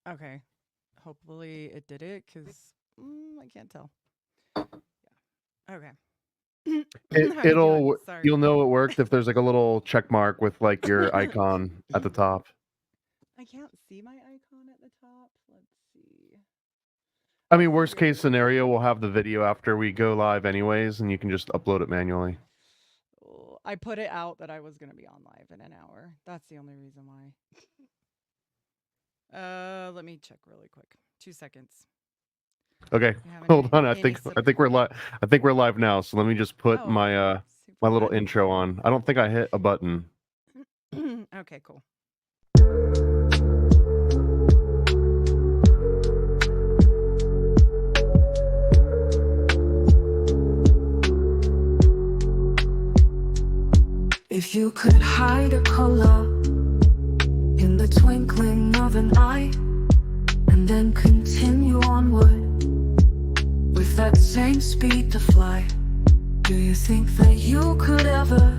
Okay. Hopefully it did it because I can't tell. Yeah. Okay. How you doing? Sorry. You'll know it worked if there's like a little check mark with like your icon at the top. I can't see my icon at the top. Let's see. I I mean, see worst your. case scenario, we'll have the video after we go live anyways, and you can just upload it manually. Oh, I put it out that I was going to be on live in an hour. That's the only reason why. Let me check really quick. 2 seconds. Okay, You having hold on. any I think we're live. I think we're live now. So let me just put Oh, my super little fun. intro on. I don't think I hit a button. Okay, cool. If you could hide a color in the twinkling of an eye, and then continue onward with that same speed to fly, do you think that you could ever,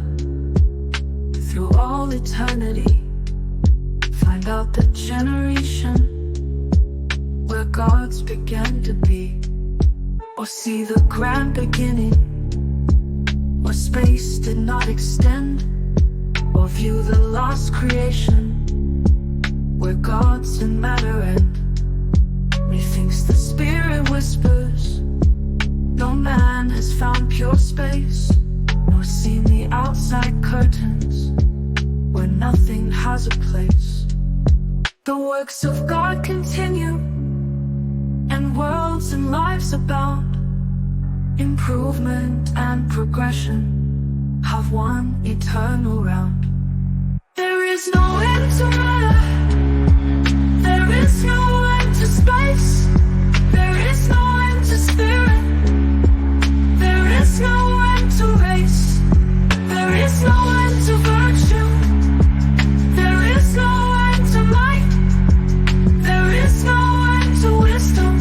through all eternity, find out the generation where gods began to be? Or see the grand beginning where space did not extend? Or view the lost creation where gods and matter end? Methinks the spirit whispers, no man has found pure space, nor seen the outside curtains where nothing has a place. The works of God continue, and worlds and lives abound. Improvement and progression have one eternal round. There is no end to matter, there is no end to space, there is no end to spirit, there is no end to race, there is no end to virtue, there is no end to light, there is no end to wisdom,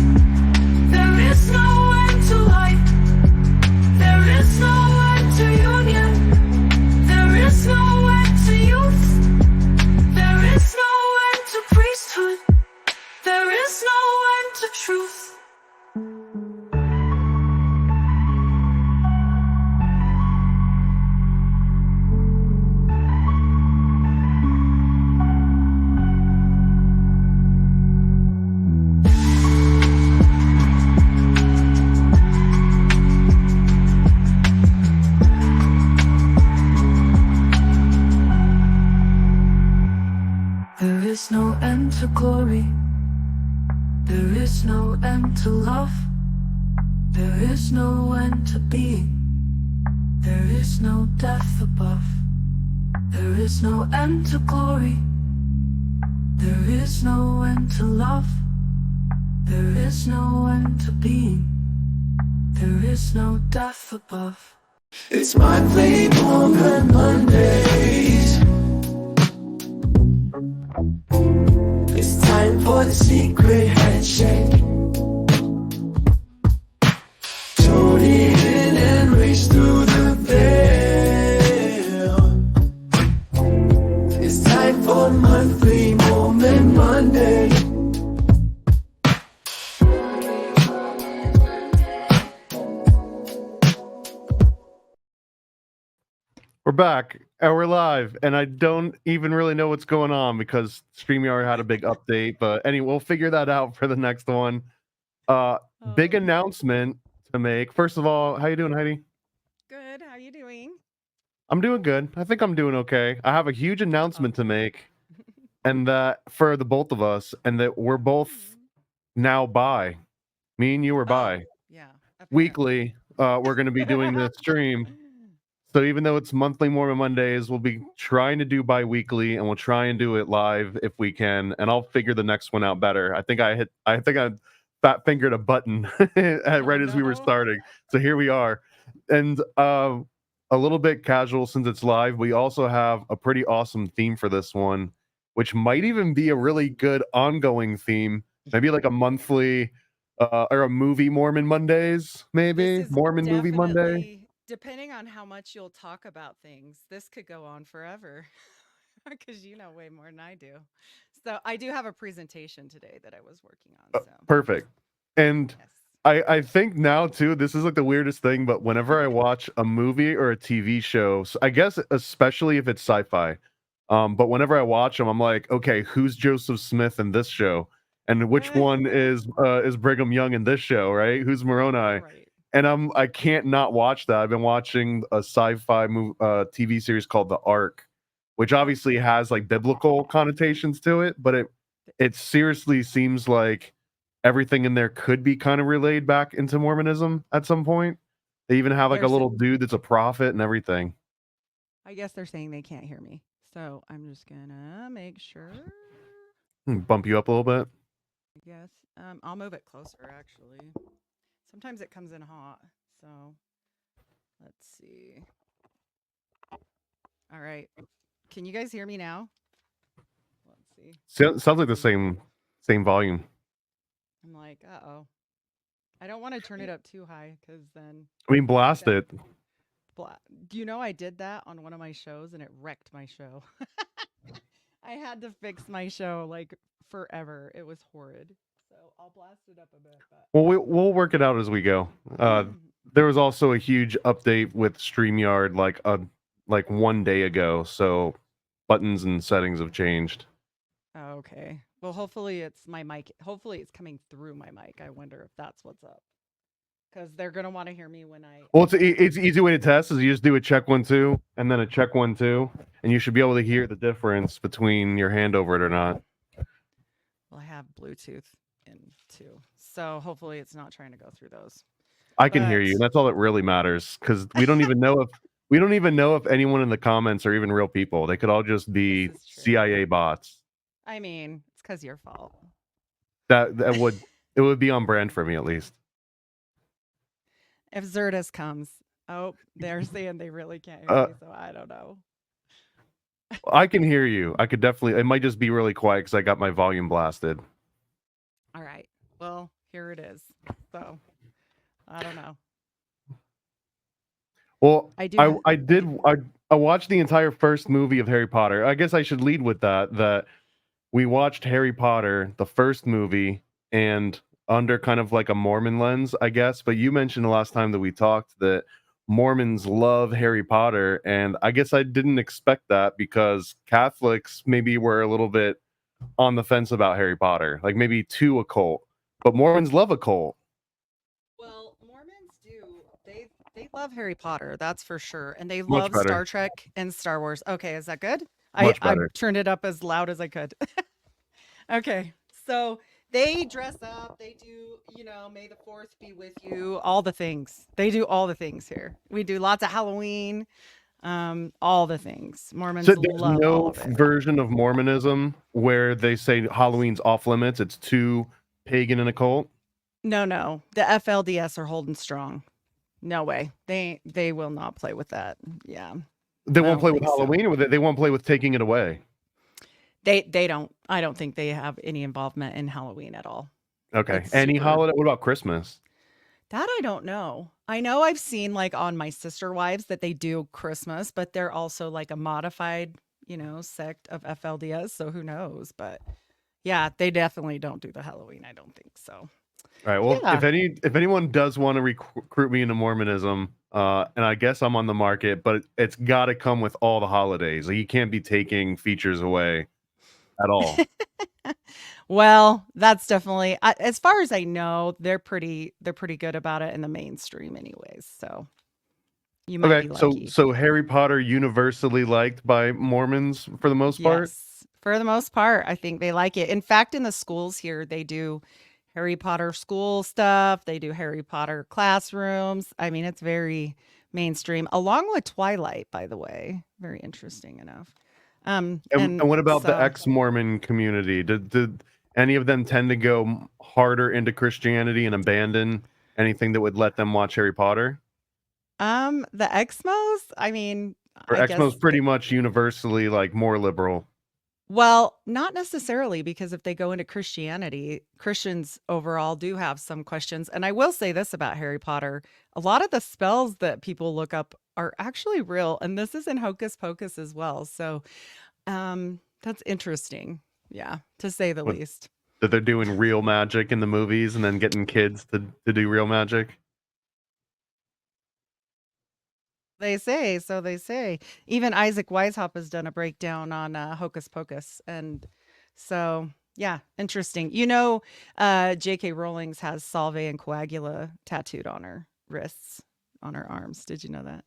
there is no end to light, there is no end to union, there is no end to youth, there is no end to priesthood, there is no end to truth. There is no end to glory, there is no end to love, there is no end to being, there is no death above. There is no end to glory, there is no end to love, there is no end to being, there is no death above. It's Monday Mormon Mondays. It's time for the secret handshake. Tune in and reach through the veil. It's time for Monthly Mormon Monday. We're back and we're live, and I don't even really know what's going on because StreamYard had a big update. But anyway, we'll figure that out for the next one. Big announcement to make. First of all, how you doing, Heidi? Good. How you doing? I'm doing good. I think I'm doing okay. I have a huge announcement to make, and that for the both of us, and that we're both now bi. Me and you are bi. Yeah. Weekly, we're going to be doing this stream. So even though it's Monthly Mormon Mondays, we'll be trying to do bi-weekly, and we'll try and do it live if we can. And I'll figure the next one out better. I think I fat fingered a button right as we were starting. So here we are. And a little bit casual since it's live. We also have a pretty awesome theme for this one, which might even be a really good ongoing theme. Maybe like a monthly or a movie Mormon Mondays, maybe Mormon movie Monday. Depending on how much you'll talk about things, this could go on forever. because you know way more than I do. So I do have a presentation today that I was working on. So Perfect. And yes. I think now too, this is like the weirdest thing, but whenever I watch a movie or a TV show, so I guess especially if it's sci-fi, but whenever I watch them, I'm like, okay, who's Joseph Smith in this show, and which one is Brigham Young in this show, right? Who's Moroni? Right. And I can't not watch that. I've been watching a sci-fi TV series called The Ark, which obviously has like biblical connotations to it, but it seriously seems like everything in there could be kind of relayed back into Mormonism at some point. They even have like a little dude that's a prophet and everything. I guess they're saying they can't hear me. So I'm just gonna make sure. Bump you up a little bit. I guess. I'll move it closer actually. Sometimes it comes in hot. So let's see. All right. Can you guys hear me now? Let's see. Sounds like the same volume. I'm like, uh-oh. I don't want to turn it up too high because then I mean, blast it. Do you know I did that on one of my shows and it wrecked my show? I had to fix my show like forever. It was horrid. So I'll blast it up a bit. But... Well, we'll work it out as we go. There was also a huge update with StreamYard like 1 day ago, so buttons and settings have changed. Okay. Well, hopefully it's my mic. Hopefully it's coming through my mic. I wonder if that's what's up. Because they're gonna want to hear me when I. Well, it's an easy way to test is you just do a check 1 2 and then a check 1 2, and you should be able to hear the difference between your hand over it or not. Well, I have Bluetooth in too, so hopefully it's not trying to go through those. I can hear you. That's all that really matters because we don't even know if anyone in the comments are even real people. They could all just be CIA bots. I mean, it's because your fault. It would be on brand for me at least. If Zerdus comes, they're saying they really can't hear me, so I don't know. I can hear you. I could definitely. It might just be really quiet because I got my volume blasted. All right. Well, here it is. So I don't know. Well, I watched the entire first movie of Harry Potter. I guess I should lead with that we watched Harry Potter, the first movie, and under kind of like a Mormon lens, I guess. But you mentioned the last time that we talked that Mormons love Harry Potter, and I guess I didn't expect that because Catholics maybe were a little bit on the fence about Harry Potter, like maybe too occult. But Mormons love occult. Well, Mormons do. They love Harry Potter, that's for sure, and they love Star Trek and Star Wars. Okay, is that good? I turned it up as loud as I could. Okay, so they dress up. They do, May the 4th be with you. All the things. They do all the things here. We do lots of Halloween, all the things. Mormons so there's love no all of it. version of Mormonism where they say Halloween's off limits. It's too pagan and occult. No. The FLDS are holding strong. No way. They will not play with that. Yeah. They won't play with Halloween, or they won't play with taking it away. They don't. I don't think they have any involvement in Halloween at all. Okay. Any holiday? What about Christmas? That I don't know. I know I've seen like on my sister wives that they do Christmas, but they're also like a modified, sect of FLDS. So who knows? But yeah, they definitely don't do the Halloween. I don't think so. All right. Well, if anyone does want to recruit me into Mormonism, and I guess I'm on the market, but it's got to come with all the holidays. Like you can't be taking features away at all. Well, that's definitely, as far as I know, they're pretty good about it in the mainstream, anyways. So you might be lucky. So Harry Potter universally liked by Mormons for the most part. Yes, for the most part, I think they like it. In fact, in the schools here, they do Harry Potter school stuff. They do Harry Potter classrooms. I mean, it's very mainstream, along with Twilight, by the way. Very interesting enough. And what about the ex-Mormon community? Did any of them tend to go harder into Christianity and abandon anything that would let them watch Harry Potter? The Exmos, I mean, Exmo's pretty much universally like more liberal. Well, not necessarily, because if they go into Christianity, Christians overall do have some questions. And I will say this about Harry Potter. A lot of the spells that people look up are actually real. And this is in Hocus Pocus as well. So That's interesting. Yeah, to say the least. That they're doing real magic in the movies and then getting kids to do real magic. They say, so they say. Even Isaac Weishaupt has done a breakdown on Hocus Pocus. And so, yeah, interesting. J.K. Rowling's has Salve and Coagula tattooed on her wrists, on her arms. Did you know that?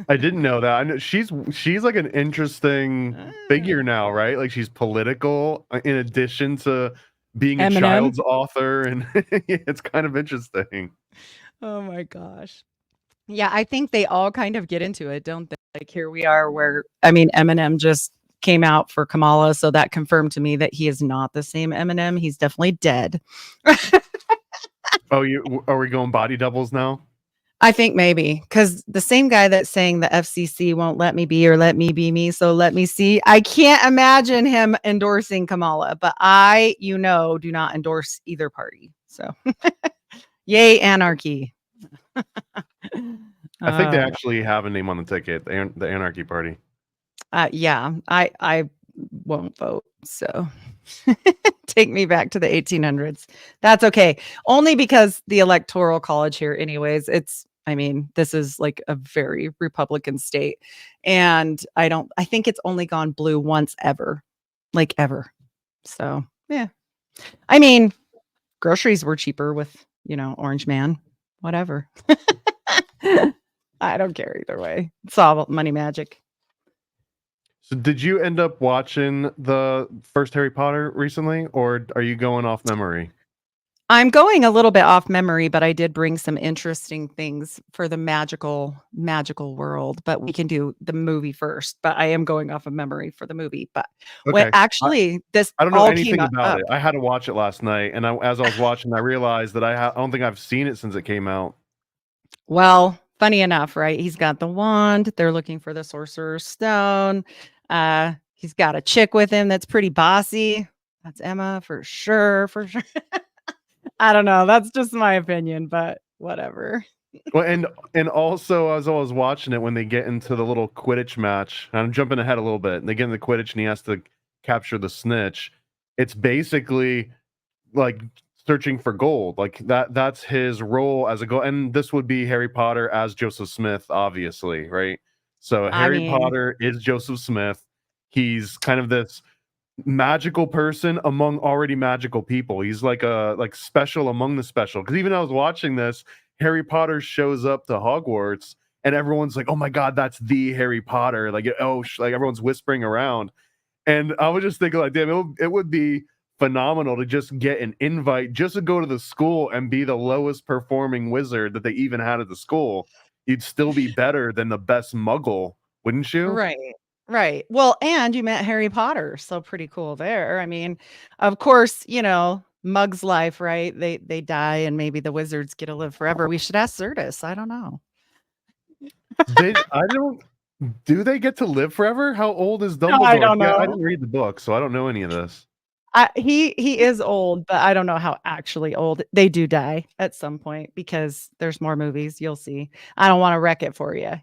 I didn't know that. I know she's like an interesting figure now, right? Like she's political in addition to being a child's author, and it's kind of interesting. Oh my gosh. Yeah, I think they all kind of get into it, don't they? Like here we are where Eminem just came out for Kamala, so that confirmed to me that he is not the same Eminem. He's definitely dead. Are we going body doubles now? I think maybe because the same guy that's saying the FCC won't let me be or let me be me, so let me see. I can't imagine him endorsing Kamala, but I, do not endorse either party. So, yay, anarchy. I think they actually have a name on the ticket, the Anarchy Party. Yeah, I won't vote. So take me back to the 1800s. That's okay. Only because the Electoral College here, anyways, this is like a very Republican state. And I think it's only gone blue once ever. Like ever. So, yeah. Groceries were cheaper with, Orange Man, whatever. I don't care either way. It's all money magic. So did you end up watching the first Harry Potter recently, or are you going off memory? I'm going a little bit off memory, but I did bring some interesting things for the magical world, but we can do the movie first. But I am going off of memory for the movie. But okay. I don't know anything about it. I had to watch it last night, and as I was watching, I realized that I don't think I've seen it since it came out. Well, funny enough, right? He's got the wand. They're looking for the Sorcerer's Stone. He's got a chick with him that's pretty bossy. That's Emma for sure. I don't know. That's just my opinion, but whatever. Well, and also as I was watching it, when they get into the little Quidditch match, I'm jumping ahead a little bit, and they get in the Quidditch and he has to capture the snitch. It's basically like searching for gold. Like that's his role as a gold. And this would be Harry Potter as Joseph Smith, obviously, right? So Harry Potter is Joseph Smith. He's kind of this magical person among already magical people. He's like special among the special. Because even I was watching this, Harry Potter shows up to Hogwarts, and everyone's like, "Oh my God, that's the Harry Potter!" Like, like everyone's whispering around. And I was just thinking, like, damn, it would be phenomenal to just get an invite just to go to the school and be the lowest performing wizard that they even had at the school. You'd still be better than the best Muggle, wouldn't you? Right. Well, and you met Harry Potter, so pretty cool there. Of course, Mug's life, right? They die, and maybe the wizards get to live forever. We should ask Certus. I don't know. Do they get to live forever? How old is Dumbledore? No, I don't know. I didn't read the book, so I don't know any of this. He is old, but I don't know how actually old. They do die at some point because there's more movies. You'll see. I don't want to wreck it for you,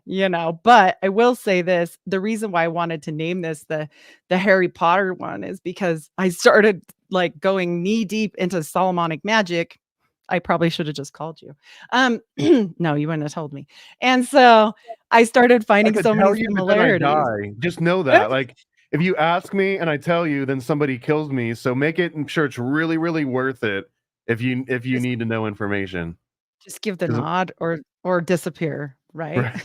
but I will say this. The reason why I wanted to name this the Harry Potter one is because I started like going knee deep into Solomonic magic. I probably should have just called you. No, you wouldn't have told me. And so I started finding so many similarities. Just know that, like, if you ask me and I tell you, then somebody kills me. So make it sure it's really, really worth it. If you need to know information, just give the nod or disappear, right?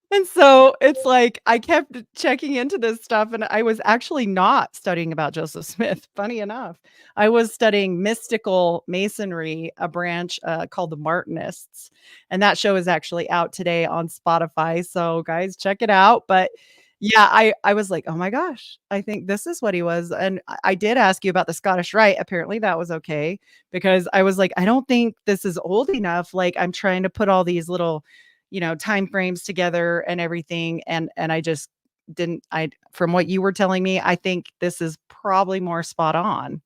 And so it's like I kept checking into this stuff, and I was actually not studying about Joseph Smith. Funny enough, I was studying mystical masonry, a branch called the Martinists, and that show is actually out today on Spotify. So guys, check it out. But yeah, I was like, oh my gosh, I think this is what he was. And I did ask you about the Scottish Rite. Apparently that was okay, because I was like, I don't think this is old enough. Like I'm trying to put all these little time frames together and everything. And I just didn't, from what you were telling me, I think this is probably more spot on.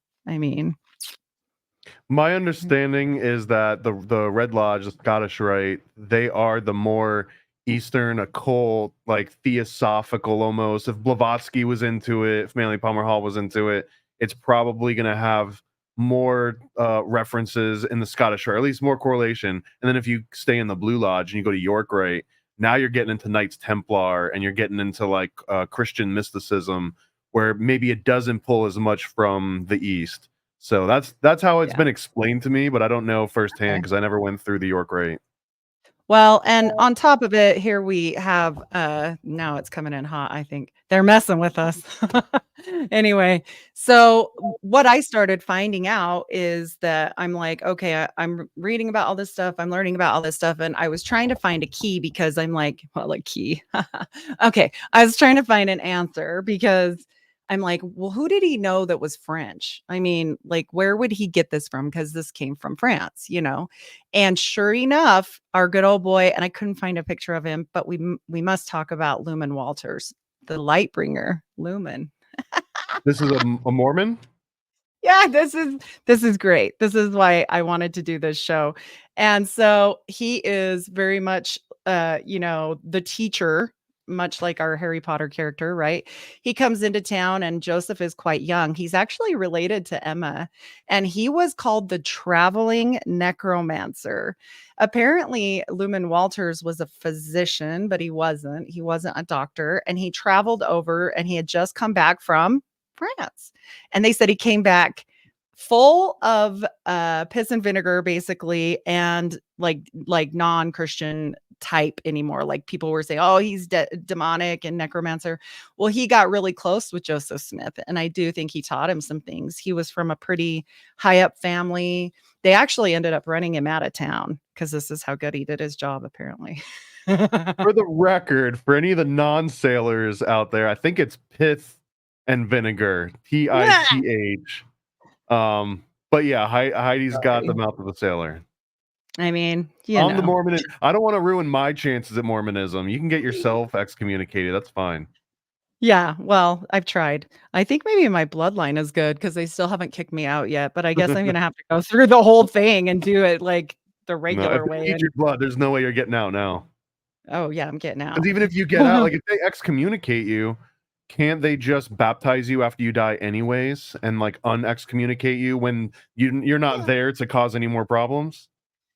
My understanding is that the Red Lodge, the Scottish Rite, they are the more Eastern occult, like theosophical almost. If Blavatsky was into it, if Manly Palmer Hall was into it, it's probably going to have more references in the Scottish Rite, or at least more correlation. And then if you stay in the Blue Lodge and you go to York Rite, now you're getting into Knights Templar and you're getting into like Christian mysticism, where maybe it doesn't pull as much from the East. So that's how it's been explained to me, but I don't know firsthand because I never went through the York Rite. Well, and on top of it, here we have now it's coming in hot, I think. They're messing with us. Anyway, so what I started finding out is that I'm like, okay, I'm reading about all this stuff, I'm learning about all this stuff, and I was trying to find a key because I'm like, well, a key. Okay, I was trying to find an answer because I'm like, well, who did he know that was French? I mean, like, where would he get this from? Because this came from France, you know? And sure enough, our good old boy, and I couldn't find a picture of him, but we must talk about Lumen Walters, the light bringer, Lumen. This is a Mormon? Yeah, this is great. This is why I wanted to do this show. And so he is very much the teacher, much like our Harry Potter character, right? He comes into town and Joseph is quite young. He's actually related to Emma, and he was called the traveling necromancer. Apparently, Lumen Walters was a physician, but he wasn't. He wasn't a doctor, and he traveled over and he had just come back from France. And they said he came back full of piss and vinegar, basically, and like non-Christian type anymore. Like people were saying, oh, he's demonic and necromancer. Well, he got really close with Joseph Smith, and I do think he taught him some things. He was from a pretty high up family. They actually ended up running him out of town because this is how good he did his job, apparently. For the record, for any of the non-sailors out there, I think it's pith and vinegar, Pith. But yeah, Heidi's got the mouth of a sailor. I mean, I'm the Mormon. I don't want to ruin my chances at Mormonism. You can get yourself excommunicated. That's fine. Yeah, well, I've tried. I think maybe my bloodline is good because they still haven't kicked me out yet, but I guess I'm gonna have to go through the whole thing and do it like the regular way. If they eat your blood, there's no way you're getting out now. Oh yeah, I'm getting out. Because even if you get out, like if they excommunicate you, can't they just baptize you after you die anyways and like unexcommunicate you when you're not there to cause any more problems?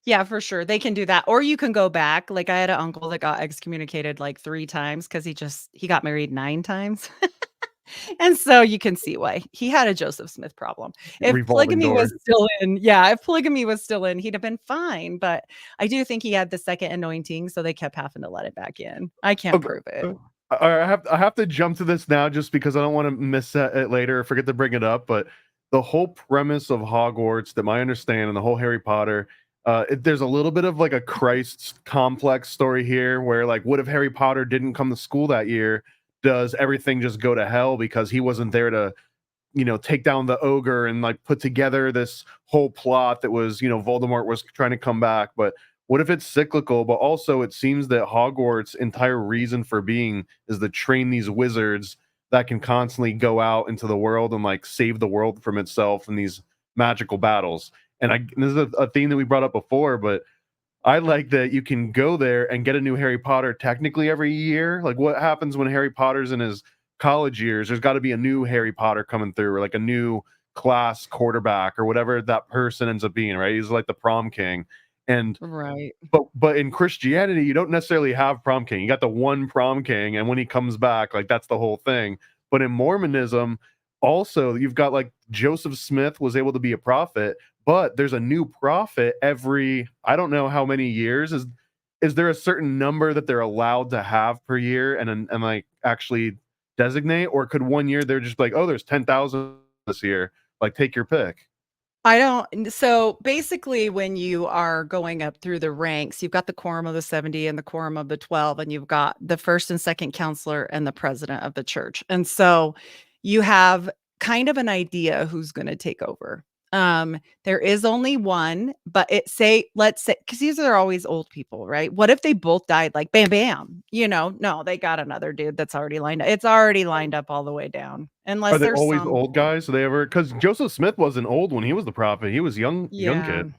Yeah, for sure. They can do that. Or you can go back. Like I had an uncle that got excommunicated like 3 times because he got married 9 times. And so you can see why he had a Joseph Smith problem. If polygamy was still in, he'd have been fine. But I do think he had the second anointing, so they kept having to let it back in. I can't prove it. I have to jump to this now just because I don't want to miss it later or forget to bring it up. But the whole premise of Hogwarts, that I understand, and the whole Harry Potter, there's a little bit of like a Christ complex story here where like, what if Harry Potter didn't come to school that year? Does everything just go to hell because he wasn't there to, take down the ogre and like put together this whole plot that was, Voldemort was trying to come back? But what if it's cyclical? But also it seems that Hogwarts' entire reason for being is to train these wizards that can constantly go out into the world and like save the world from itself in these magical battles. And this is a theme that we brought up before, but I like that you can go there and get a new Harry Potter technically every year. Like what happens when Harry Potter's in his college years? There's got to be a new Harry Potter coming through, or like a new class quarterback or whatever that person ends up being, right? He's like the prom king. And right. But in Christianity, you don't necessarily have prom king. You got the one prom king, and when he comes back, like that's the whole thing. But in Mormonism, also you've got like Joseph Smith was able to be a prophet, but there's a new prophet every, I don't know how many years. Is there a certain number that they're allowed to have per year and like actually designate? Or could one year they're just like, oh, there's 10,000 this year, like take your pick? So basically when you are going up through the ranks, you've got the quorum of the 70 and the quorum of the 12, and you've got the first and second counselor and the president of the church. And so you have kind of an idea who's going to take over. There is only one, but let's say, because these are always old people, right? What if they both died like bam, bam? No, they got another dude that's already lined up. It's already lined up all the way down. Unless Are they there's always old guys? So because Joseph Smith wasn't old when he was the prophet. He was young kid.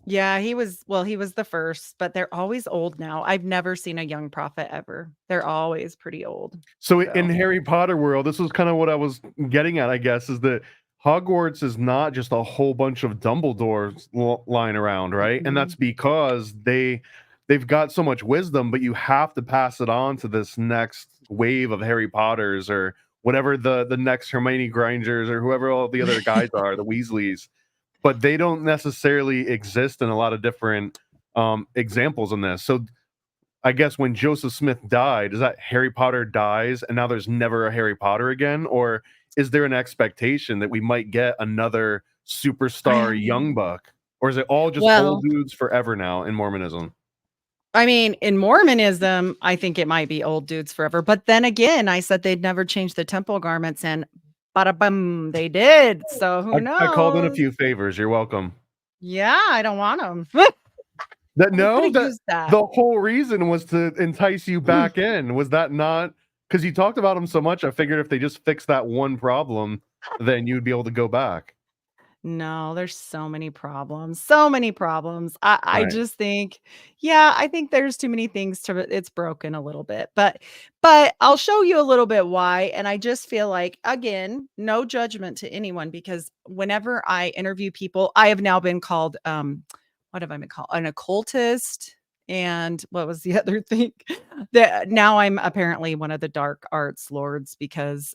Yeah, he was the first, but they're always old now. I've never seen a young prophet ever. They're always pretty old. So in Harry Potter world, this was kind of what I was getting at, I guess, is that Hogwarts is not just a whole bunch of Dumbledores lying around, right? And that's because they've got so much wisdom, but you have to pass it on to this next wave of Harry Potters or whatever the next Hermione Grangers or whoever all the other guys are, the Weasleys. But they don't necessarily exist in a lot of different examples in this. So I guess when Joseph Smith died, is that Harry Potter dies and now there's never a Harry Potter again? Or is there an expectation that we might get another superstar young buck? Or is it all just old dudes forever now in Mormonism? I mean, in Mormonism, I think it might be old dudes forever. But then again, I said they'd never change the temple garments, and bada bum, they did. So who knows? I called in a few favors. You're welcome. Yeah, I don't want them. The whole reason was to entice you back in. Was that not because you talked about them so much? I figured if they just fixed that one problem, then you'd be able to go back. No, there's so many problems. So many problems. I just think, yeah, I think there's too many things to it's broken a little bit. But I'll show you a little bit why. And I just feel like, again, no judgment to anyone, because whenever I interview people, I have now been called what have I been called? An occultist. And what was the other thing? That now I'm apparently one of the dark arts lords because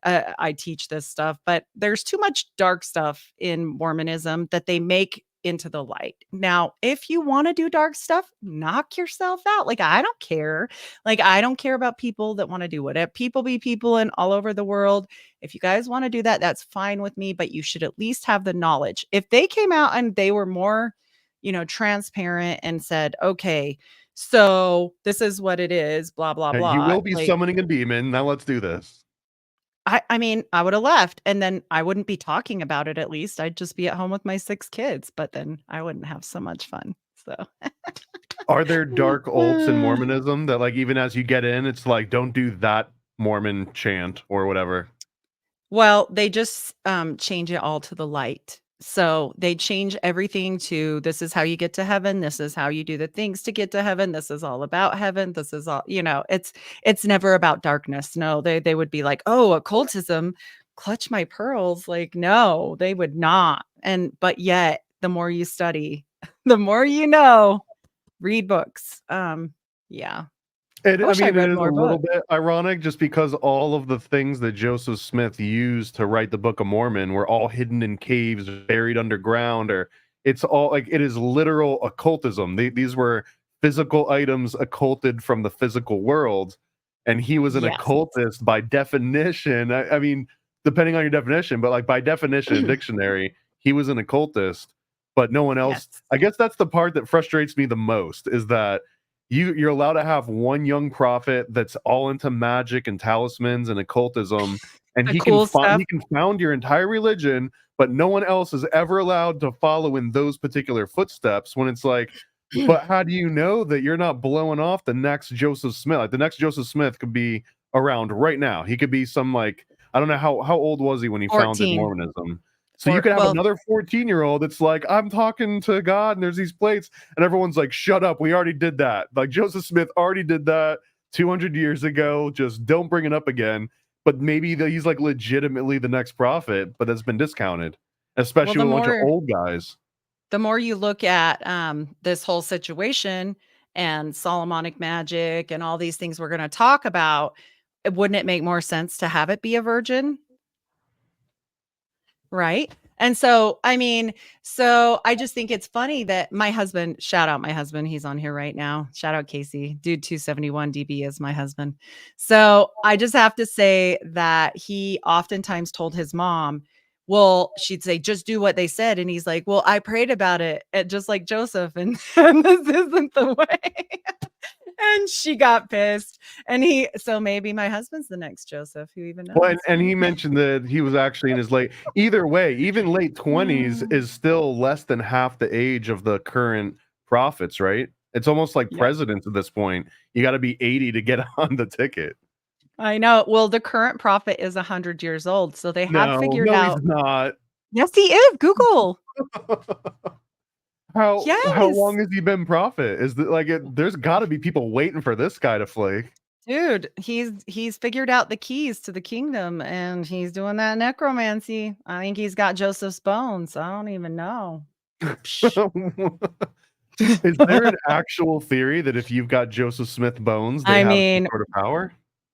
I teach this stuff, but there's too much dark stuff in Mormonism that they make into the light. Now, if you want to do dark stuff, knock yourself out. Like, I don't care. Like, I don't care about people that want to do whatever. People be people and all over the world. If you guys want to do that, that's fine with me, but you should at least have the knowledge. If they came out and they were more, transparent and said, okay, so this is what it is, blah, blah, blah. You will be summoning a demon. Now let's do this. I mean, I would have left and then I wouldn't be talking about it at least. I'd just be at home with my 6 kids, but then I wouldn't have so much fun. So are there dark ults in Mormonism that, like, even as you get in, it's like, don't do that Mormon chant or whatever? Well, they just change it all to the light. So they change everything to, this is how you get to heaven. This is how you do the things to get to heaven. This is all about heaven. This is all, it's never about darkness. No, they would be like, oh, occultism, clutch my pearls. Like, no, they would not. But yet the more you study, the more you know, read books. Yeah. I mean, it is a little bit ironic just because all of the things that Joseph Smith used to write the Book of Mormon were all hidden in caves, buried underground, or it's all like, it is literal occultism. These were physical items occulted from the physical world, and he was an occultist by definition. I mean, depending on your definition, but like by definition, dictionary, he was an occultist, but no one else. Yes. I guess that's the part that frustrates me the most, is that you're allowed to have one young prophet that's all into magic and talismans and occultism, and he can found your entire religion, but no one else is ever allowed to follow in those particular footsteps. When it's like, but how do you know that you're not blowing off the next Joseph Smith? Like, the next Joseph Smith could be around right now. He could be some, like, I don't know how old was he when he 14. Founded Mormonism. So you could have another 14-year-old that's like, I'm talking to God and there's these plates, and everyone's like, shut up, we already did that. Like, Joseph Smith already did that 200 years ago. Just don't bring it up again. But maybe he's like legitimately the next prophet, but that's been discounted, especially with a bunch of old guys. The more you look at this whole situation and Solomonic magic and all these things we're going to talk about, wouldn't it make more sense to have it be a virgin? Right. And so, I mean, I just think it's funny that my husband, shout out my husband, he's on here right now. Shout out Casey, dude 271 DB is my husband. So I just have to say that he oftentimes told his mom, well, she'd say, just do what they said. And he's like, well, I prayed about it, just like Joseph. And this isn't the way. And she got pissed. And so maybe my husband's the next Joseph, who even knows. Well, and he mentioned that he was actually in his either way, even late 20s is still less than half the age of the current prophets, right? It's almost like presidents at this point. You got to be 80 to get on the ticket. I know. Well, the current prophet is 100 years old. So they have figured out. He's not. Yes, he is. Google. How Yes. long has he been prophet? Is that like there's got to be people waiting for this guy to flake. Dude, he's figured out the keys to the kingdom, and he's doing that necromancy. I think he's got Joseph's bones. I don't even know. Is there an actual theory that if you've got Joseph Smith bones, they I have some mean, sort of power?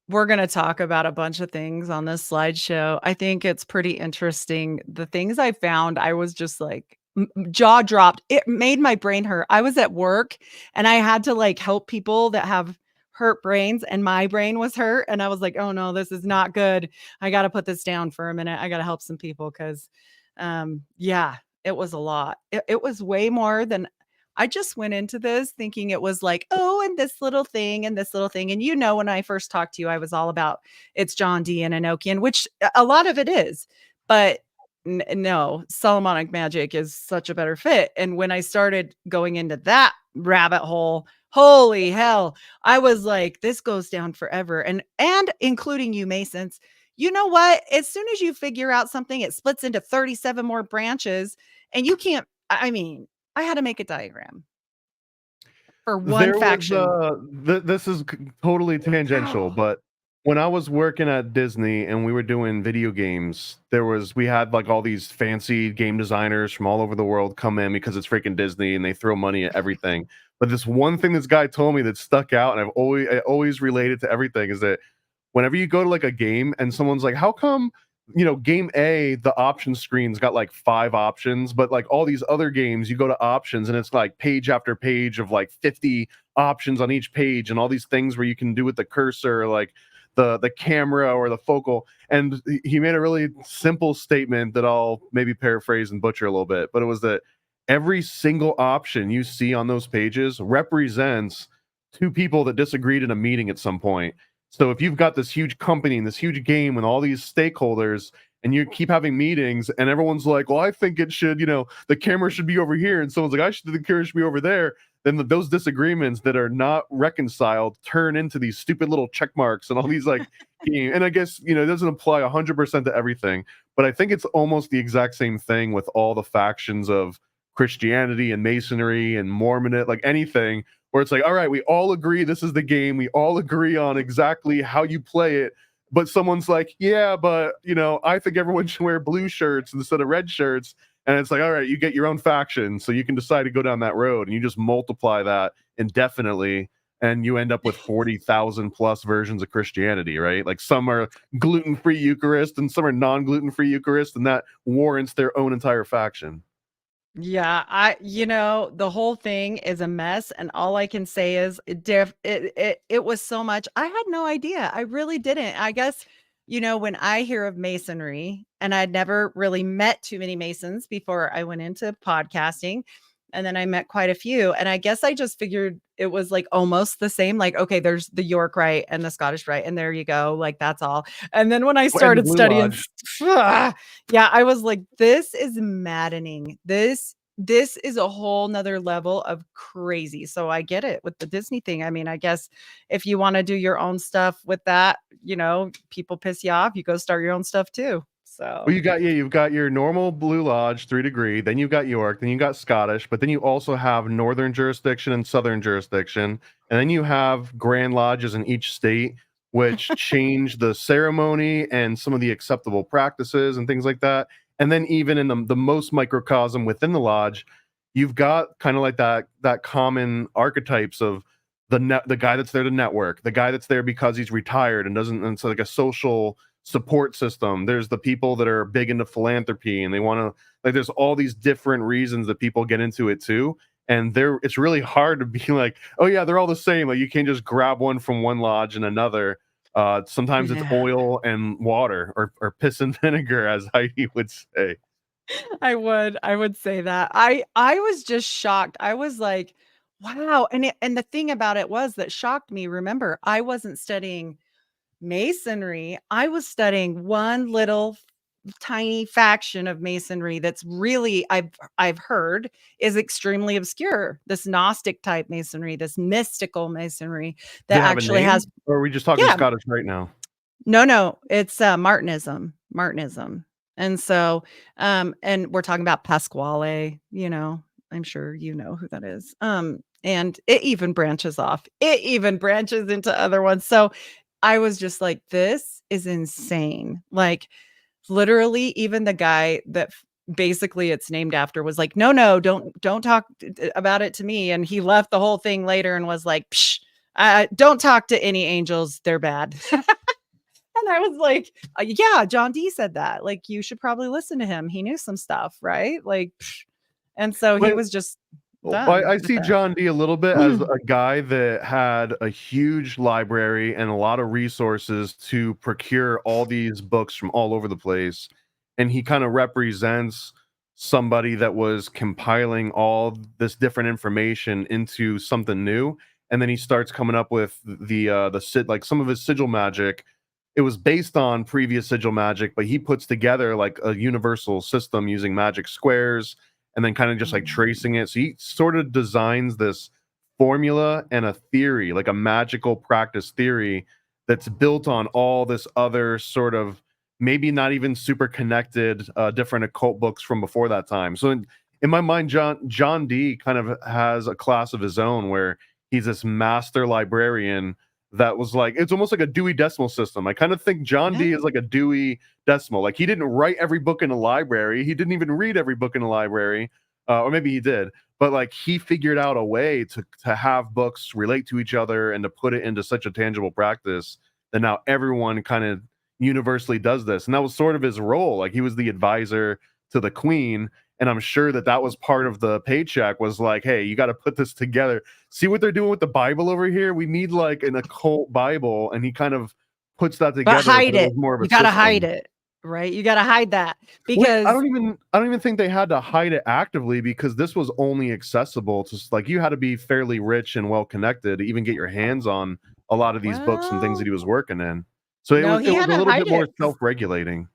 we're gonna talk about a bunch of things on this slideshow. I think it's pretty interesting. The things I found, I was just like jaw dropped. It made my brain hurt. I was at work and I had to like help people that have hurt brains, and my brain was hurt. And I was like, oh no, this is not good. I got to put this down for a minute. I got to help some people because, yeah, it was a lot. It was way more than I just went into this thinking it was like, oh, and this little thing and this little thing. And when I first talked to you, I was all about it's John Dee and Enochian, which a lot of it is. But no, Solomonic magic is such a better fit. And when I started going into that rabbit hole, holy hell, I was like, this goes down forever. And including you Masons, you know what? As soon as you figure out something, it splits into 37 more branches, and you can't, I mean, I had to make a diagram for one There was faction. this is totally tangential, but when I was working at Disney and we were doing video games, we had like all these fancy game designers from all over the world come in because it's freaking Disney and they throw money at everything. But this one thing this guy told me that stuck out, and I always related to everything, is that whenever you go to like a game and someone's like, how come, game A, the option screen's got like 5 options, but like all these other games, you go to options and it's like page after page of like 50 options on each page and all these things where you can do with the cursor, like the camera or the focal. And he made a really simple statement that I'll maybe paraphrase and butcher a little bit, but it was that every single option you see on those pages represents 2 people that disagreed in a meeting at some point. So if you've got this huge company and this huge game and all these stakeholders, and you keep having meetings and everyone's like, well, I think it should, the camera should be over here. And someone's like, the camera should be over there. Then those disagreements that are not reconciled turn into these stupid little check marks and all these like, and I guess, it doesn't apply 100% to everything, but I think it's almost the exact same thing with all the factions of Christianity and Masonry and Mormon, like anything, where it's like, all right, we all agree this is the game. We all agree on exactly how you play it. But someone's like, yeah, but, I think everyone should wear blue shirts instead of red shirts. And it's like, all right, you get your own faction. So you can decide to go down that road. And you just multiply that indefinitely. And you end up with 40,000 plus versions of Christianity, right? Like some are gluten-free Eucharist and some are non-gluten-free Eucharist. And that warrants their own entire faction. Yeah, the whole thing is a mess, and all I can say is it was so much. I had no idea. I really didn't. I guess, when I hear of Masonry, and I'd never really met too many Masons before I went into podcasting, and then I met quite a few, and I guess I just figured it was like almost the same. Like, okay, there's the York Rite and the Scottish Rite, and there you go. Like, that's all. And then when I started studying, yeah, I was like, this is maddening. This is a whole nother level of crazy. So I get it with the Disney thing. I mean, I guess if you want to do your own stuff with that, people piss you off, you go start your own stuff too. So well, you've got your normal Blue Lodge 3 degree, then you've got York, then you got Scottish, but then you also have Northern jurisdiction and Southern jurisdiction, and then you have Grand Lodges in each state, which change the ceremony and some of the acceptable practices and things like that. And then even in the most microcosm within the lodge, you've got kind of like that common archetypes of the guy that's there to network, the guy that's there because he's retired and doesn't, and so like a social support system. There's the people that are big into philanthropy and they want to, like, there's all these different reasons that people get into it too. And it's really hard to be like, oh yeah, they're all the same. Like you can't just grab one from one lodge and another. Sometimes it's oil and water or piss and vinegar, as Heidi would say. I would say that. I was just shocked. I was like, wow. And the thing about it was that shocked me. Remember, I wasn't studying Masonry. I was studying one little tiny faction of Masonry that's really, I've heard, is extremely obscure. This Gnostic type Masonry, this mystical Masonry that actually has. Or are we just talking Scottish right now? No, it's Martinism. And so, and we're talking about Pasquale, I'm sure you know who that is. And it even branches off. It even branches into other ones. So I was just like, this is insane. Like, literally, even the guy that basically it's named after was like, no, don't talk about it to me. And he left the whole thing later and was like, psh, don't talk to any angels. They're bad. And I was like, yeah, John D said that. Like, you should probably listen to him. He knew some stuff, right? Like, psh. And so he was just done. I see John D a little bit as a guy that had a huge library and a lot of resources to procure all these books from all over the place. And he kind of represents somebody that was compiling all this different information into something new. And then he starts coming up with like some of his sigil magic. It was based on previous sigil magic, but he puts together like a universal system using magic squares and then kind of just like tracing it. So he sort of designs this formula and a theory, like a magical practice theory that's built on all this other sort of maybe not even super connected different occult books from before that time. So in my mind, John D kind of has a class of his own where he's this master librarian that was like, it's almost like a Dewey Decimal System. I kind of think John D is like a Dewey Decimal. Like, he didn't write every book in a library. He didn't even read every book in a library. Or maybe he did. But like, he figured out a way to have books relate to each other and to put it into such a tangible practice that now everyone kind of universally does this. And that was sort of his role. Like, he was the advisor to the queen. And I'm sure that was part of the paycheck, was like, hey, you got to put this together. See what they're doing with the Bible over here? We need like an occult Bible. And he kind of puts that together. But hide it. You got to hide it, right? You got to hide that, because I don't even think they had to hide it actively, because this was only accessible to, like, you had to be fairly rich and well connected to even get your hands on a lot of these books and things that he was working in. So it was a little bit more self-regulating.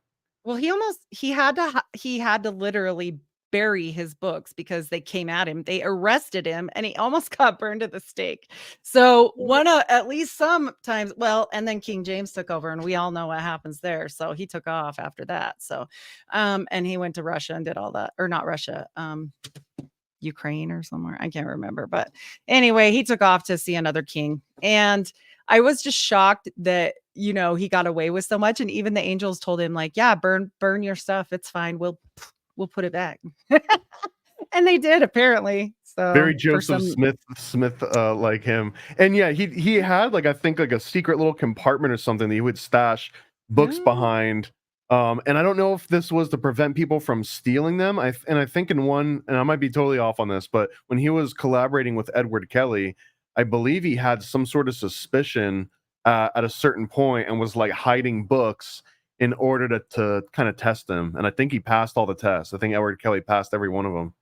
Well, he had to literally bury his books because they came at him. They arrested him and he almost got burned at the stake. So at least sometimes, well, and then King James took over and we all know what happens there. So he took off after that. So, and he went to Russia and did all that, or not Russia, Ukraine or somewhere. I can't remember. But anyway, he took off to see another king. And I was just shocked that, he got away with so much. And even the angels told him, like, yeah, burn your stuff. It's fine. We'll put it back. And they did, apparently. So very Joseph Smith like him. And yeah, he had like, I think like a secret little compartment or something that he would stash books behind. And I don't know if this was to prevent people from stealing them. I think in one, and I might be totally off on this, but when he was collaborating with Edward Kelly, I believe he had some sort of suspicion at a certain point and was like hiding books in order to kind of test them. And I think he passed all the tests. I think Edward Kelly passed every one of them.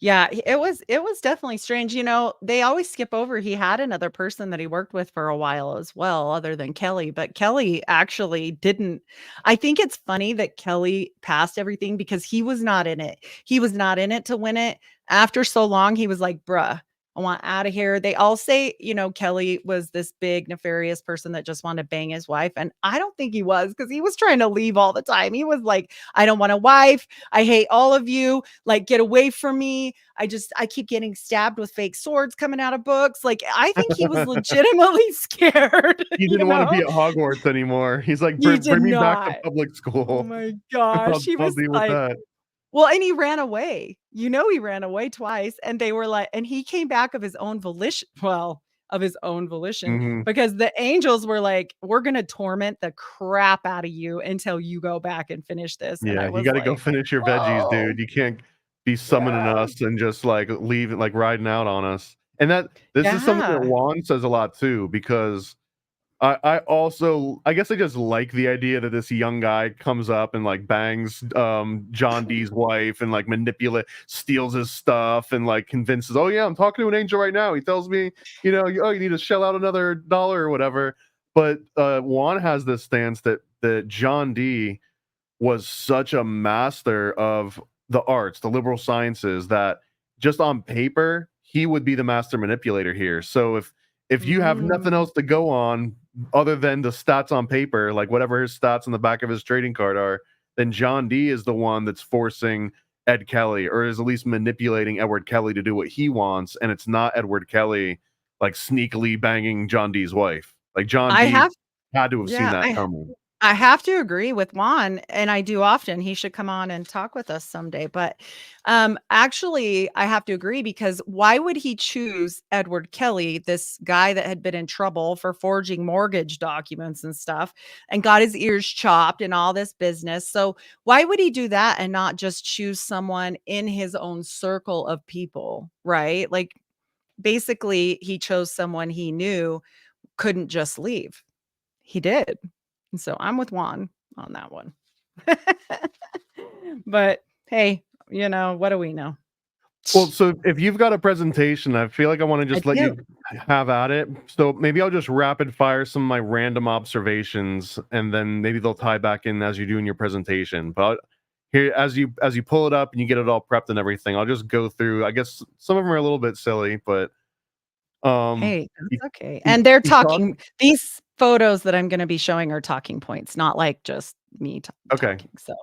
Yeah, it was definitely strange. They always skip over, he had another person that he worked with for a while as well, other than Kelly, but Kelly actually didn't. I think it's funny that Kelly passed everything because he was not in it. He was not in it to win it. After so long, he was like, bruh, I want out of here. They all say, Kelly was this big nefarious person that just wanted to bang his wife. And I don't think he was, because he was trying to leave all the time. He was like, I don't want a wife. I hate all of you. Like, get away from me. I keep getting stabbed with fake swords coming out of books. Like, I think he was legitimately scared. He didn't want to be at Hogwarts anymore. He's like, bring me back to public school. Oh my gosh. He was like, well, and he ran away. He ran away twice, and they were like, and he came back of his own volition. Well, of his own volition, because the angels were like, we're going to torment the crap out of you until you go back and finish this. Yeah, you got to go finish your veggies, dude. You can't be summoning us and just like leaving, like riding out on us. And this is something that Juan says a lot too, because I guess I just like the idea that this young guy comes up and like bangs John D's wife and like steals his stuff and like convinces, oh yeah, I'm talking to an angel right now. He tells me, you need to shell out another $1 or whatever. But Juan has this stance that John D was such a master of the arts, the liberal sciences, that just on paper, he would be the master manipulator here. So if you have nothing else to go on other than the stats on paper, like whatever his stats on the back of his trading card are, then John D is the one that's forcing Ed Kelly, or is at least manipulating Edward Kelly to do what he wants, and it's not Edward Kelly like sneakily banging John Dee's wife. Like John I Dee have had to have seen yeah, that coming. I have to agree with Juan, and I do often. He should come on and talk with us someday. But actually, I have to agree, because why would he choose Edward Kelly, this guy that had been in trouble for forging mortgage documents and stuff, and got his ears chopped and all this business? So why would he do that and not just choose someone in his own circle of people, right? Like, basically, he chose someone he knew couldn't just leave. He did. And so I'm with Juan on that one. But hey, what do we know? Well, so if you've got a presentation, I feel like I want to just let do. you have at it. So maybe I'll just rapid fire some of my random observations, and then maybe they'll tie back in as you do in your presentation. But here, as you pull it up and you get it all prepped and everything, I'll just go through. I guess some of them are a little bit silly, but Hey, you, that's okay. you, And they're you talk. talking, these photos that I'm going to be showing are talking points, not like just me Okay. talking. So,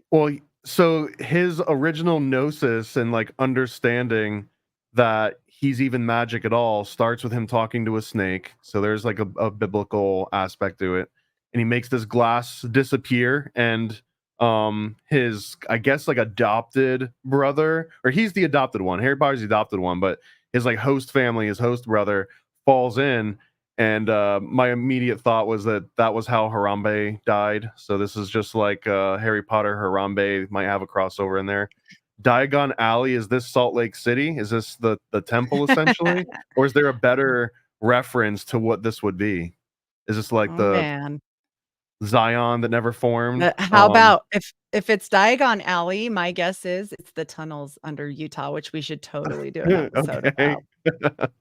Well, so his original gnosis and like understanding that he's even magic at all starts with him talking to a snake. So there's like a biblical aspect to it. And he makes this glass disappear, and his, I guess, like adopted brother, or he's the adopted one. Harry Potter's the adopted one, but his like host family, his host brother falls in. And my immediate thought was that was how Harambe died. So this is just like Harry Potter, Harambe might have a crossover in there. Diagon Alley, is this Salt Lake City? Is this the temple essentially? Or is there a better reference to what this would be? Is this like oh the man. Zion that never formed? How about if it's Diagon Alley, my guess is it's the tunnels under Utah, which we should totally do an episode Okay. about.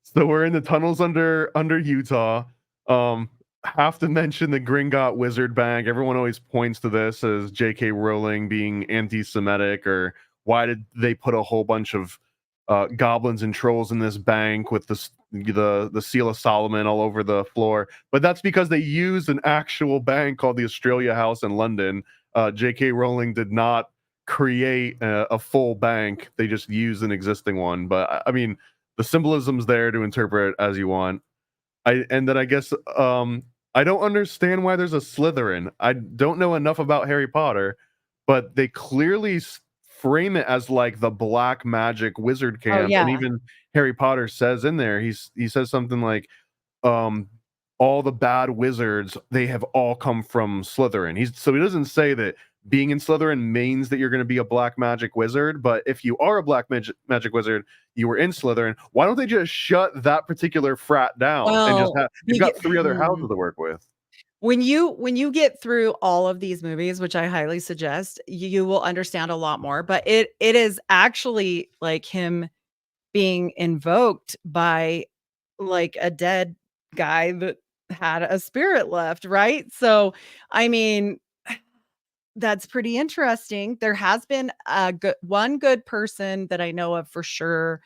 So we're in the tunnels under Utah. Have to mention the Gringotts Wizard Bank. Everyone always points to this as J.K. Rowling being anti-Semitic, or why did they put a whole bunch of goblins and trolls in this bank with the Seal of Solomon all over the floor? But that's because they used an actual bank called the Australia House in London. J.K. Rowling did not create a full bank; they just used an existing one. But I mean, the symbolism's there to interpret as you want. And then I guess I don't understand why there's a Slytherin. I don't know enough about Harry Potter, but they clearly frame it as like the black magic wizard Oh camp. yeah. And even Harry Potter says in there, he says something like, all the bad wizards, they have all come from Slytherin. So he doesn't say that being in Slytherin means that you're going to be a black magic wizard, but if you are a black magic wizard, you were in Slytherin. Why don't they just shut that particular frat down and just have? You've got three other houses to work with. When you get through all of these movies, which I highly suggest, you will understand a lot more. But it is actually like him being invoked by like a dead guy that had a spirit left, right? So, I mean, that's pretty interesting. There has been one good person that I know of for sure,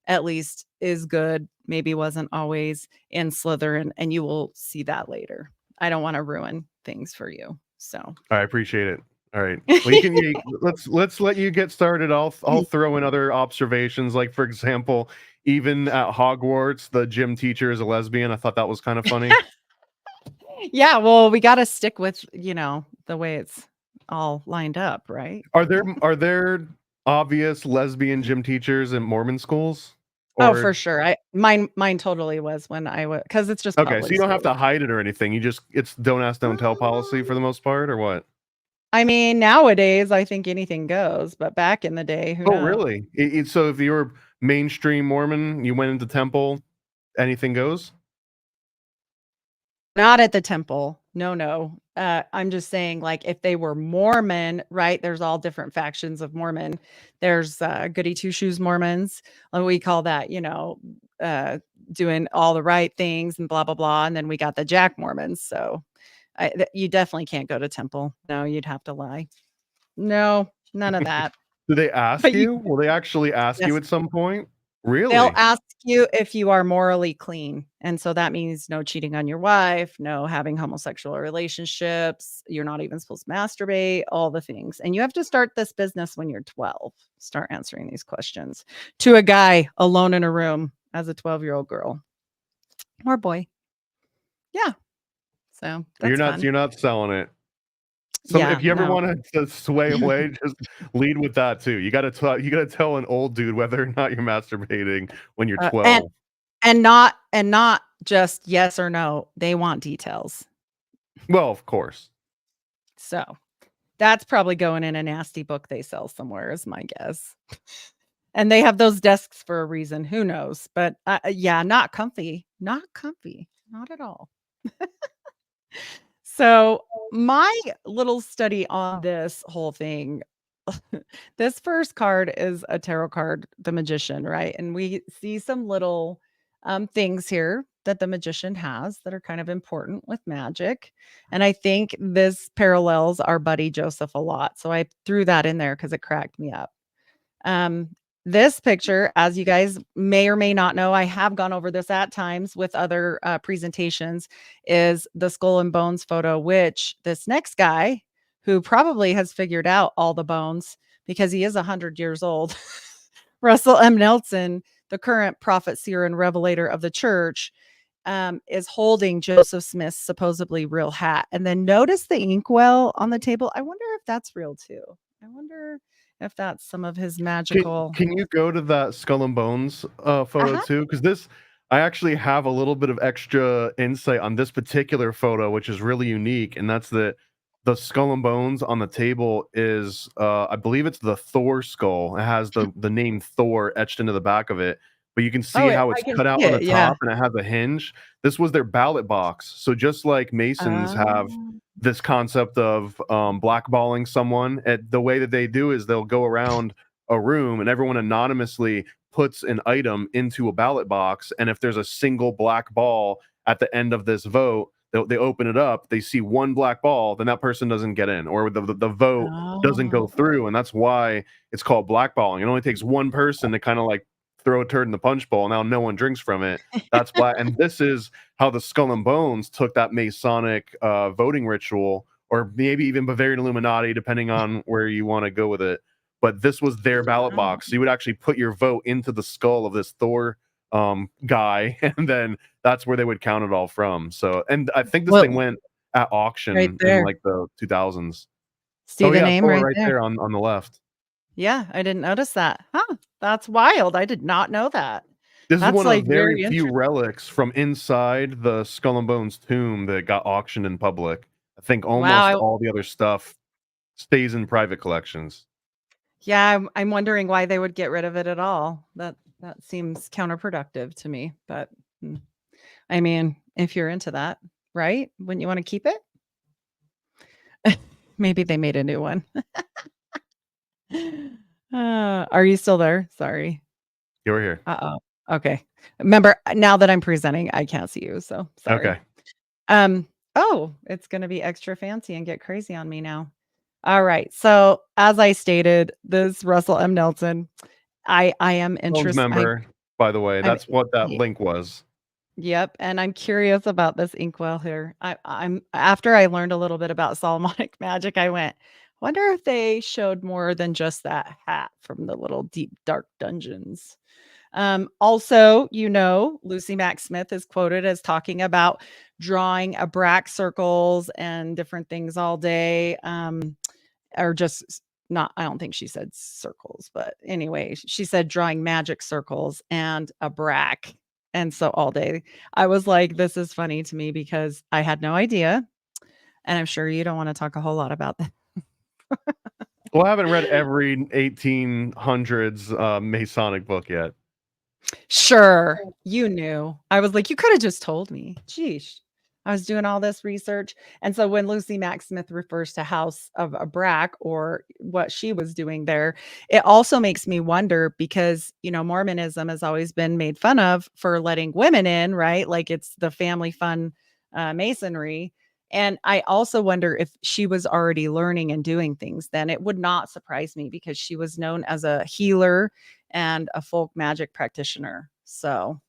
at least is good. Maybe wasn't always in Slytherin, and you will see that later. I don't want to ruin things for you. So I appreciate it. All right. Well, let's let you get started. I'll throw in other observations. Like, for example, even at Hogwarts, the gym teacher is a lesbian. I thought that was kind of funny. Yeah, well, we got to stick with, the way it's all lined up, right? Are there obvious lesbian gym teachers in Mormon schools? Oh, for sure. Mine totally was when I was, because it's just okay. So you don't have to school. hide it or anything. It's don't ask, don't tell policy for the most part, or what? I mean, nowadays I think anything goes, but back in the day, who knows? Really? So if you were mainstream Mormon, you went into temple, anything goes? Not at the temple. No. I'm just saying, like, if they were Mormon, right? There's all different factions of Mormon. There's goody two shoes Mormons. We call that, doing all the right things and blah, blah, blah. And then we got the Jack Mormons. So you definitely can't go to temple. No, you'd have to lie. No, none of that. Do they ask But you? Will they actually ask yes. you at some point? Really? They'll ask you if you are morally clean. And so that means no cheating on your wife, no having homosexual relationships. You're not even supposed to masturbate, all the things. And you have to start this business when you're 12. Start answering these questions to a guy alone in a room as a 12-year-old girl or boy. Yeah. So that's fun. You're not selling it. So Yeah, if you ever no. want to sway away, just lead with that too. You got to tell an old dude whether or not you're masturbating when you're 12. And not just yes or no. They want details. Well, of course. So that's probably going in a nasty book they sell somewhere is my guess. And they have those desks for a reason. Who knows? But yeah, not comfy. Not comfy. Not at all. So my little study on this whole thing, this first card is a tarot card, the Magician, right? And we see some little things here that the Magician has that are kind of important with magic. And I think this parallels our buddy Joseph a lot. So I threw that in there because it cracked me up. This picture, as you guys may or may not know, I have gone over this at times with other presentations, is the skull and bones photo, which this next guy, who probably has figured out all the bones because he is 100 years old, Russell M. Nelson, the current prophet, seer, and revelator of the church, is holding Joseph Smith's supposedly real hat. And then notice the inkwell on the table. I wonder if that's real too. I wonder if that's some of his magical. Can you go to that skull and bones photo too? Because I actually have a little bit of extra insight on this particular photo, which is really unique, and that's that the skull and bones on the table is I believe it's the Thor skull. It has the name Thor etched into the back of it, but you can see how it's cut out on the top and it has a hinge. This was their ballot box. So just like Masons have this concept of blackballing someone, the way that they do is they'll go around a room and everyone anonymously puts an item into a ballot box, and if there's a single black ball at the end of this vote, they open it up, they see one black ball, then that person doesn't get in, or the vote doesn't go through, and that's why it's called blackballing. It only takes one person to kind of like throw a turd in the punch bowl. Now no one drinks from it. That's black. And this is how the skull and bones took that Masonic voting ritual, or maybe even Bavarian Illuminati, depending on where you want to go with it. But this was their ballot box. So you would actually put your vote into the skull of this Thor guy, and then that's where they would count it all from. So, and I think this thing went at auction in like the 2000s. See the name Thor right there on the left. Yeah, I didn't notice that. Huh, that's wild. I did not know that. This is one of very few relics from inside the Skull and Bones tomb that got auctioned in public. I think almost all the other stuff stays in private collections. Yeah, I'm wondering why they would get rid of it at all. That seems counterproductive to me. But I mean, if you're into that, right? Wouldn't you want to keep it? Maybe they made a new one. Are you still there? Sorry. You're here. Uh-oh. Okay. Remember, now that I'm presenting, I can't see you, so sorry. Okay. Oh, it's going to be extra fancy and get crazy on me now. All right. So, as I stated, this Russell M. Nelson, I am interested. Member, by the way, that's what that link was. Yep, and I'm curious about this inkwell here. I'm after I learned a little bit about Solomonic magic, I went, wonder if they showed more than just that hat from the little deep dark dungeons. Also, Lucy Mack Smith is quoted as talking about drawing Brack circles and different things all day, or just not, I don't think she said circles, but anyway, she said drawing magic circles and a Brack. And so all day I was like, this is funny to me because I had no idea. And I'm sure you don't want to talk a whole lot about that. Well, I haven't read every 1800s Masonic book yet. Sure. You knew. I was like, you could have just told me. Geesh. I was doing all this research. And so when Lucy Mack Smith refers to House of Brack or what she was doing there, it also makes me wonder because, Mormonism has always been made fun of for letting women in, right? Like it's the family fun masonry. And I also wonder if she was already learning and doing things then. It would not surprise me because she was known as a healer and a folk magic practitioner. So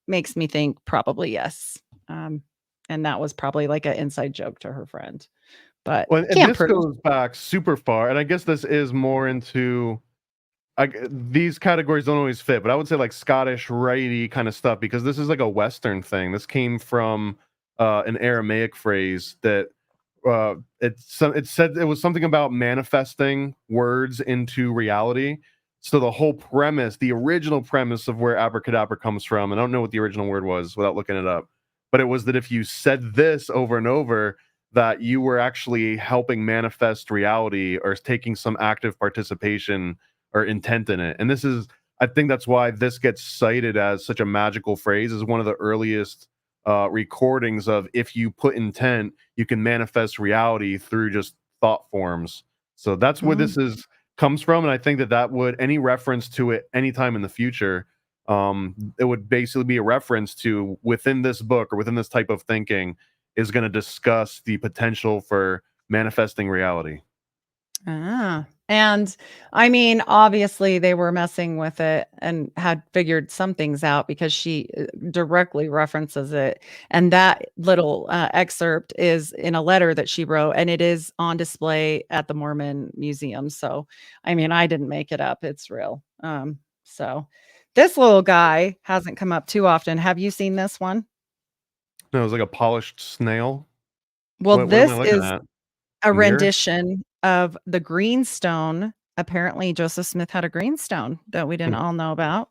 makes me think probably yes. And that was probably like an inside joke to her friend, but Well, and can't this prove. goes back super far, and I guess this is more into these categories don't always fit, but I would say like Scottish righty kind of stuff, because this is like a Western thing. This came from an Aramaic phrase that it said it was something about manifesting words into reality. So the whole premise, the original premise of where abracadabra comes from, and I don't know what the original word was without looking it up, but it was that if you said this over and over, that you were actually helping manifest reality or taking some active participation or intent in it. And this is, I think that's why this gets cited as such a magical phrase, is one of the earliest recordings of, if you put intent, you can manifest reality through just thought forms. So that's where this is comes from, and I think that would, any reference to it anytime in the future, it would basically be a reference to, within this book or within this type of thinking, is going to discuss the potential for manifesting reality. And I mean, obviously they were messing with it and had figured some things out, because she directly references it. And that little excerpt is in a letter that she wrote, and it is on display at the Mormon Museum. So, I mean, I didn't make it up. It's real. So this little guy hasn't come up too often. Have you seen this one? No, it was like a polished snail. Well, What am I this looking is at? a Mirror? rendition of the greenstone. Apparently, Joseph Smith had a greenstone that we didn't all know about.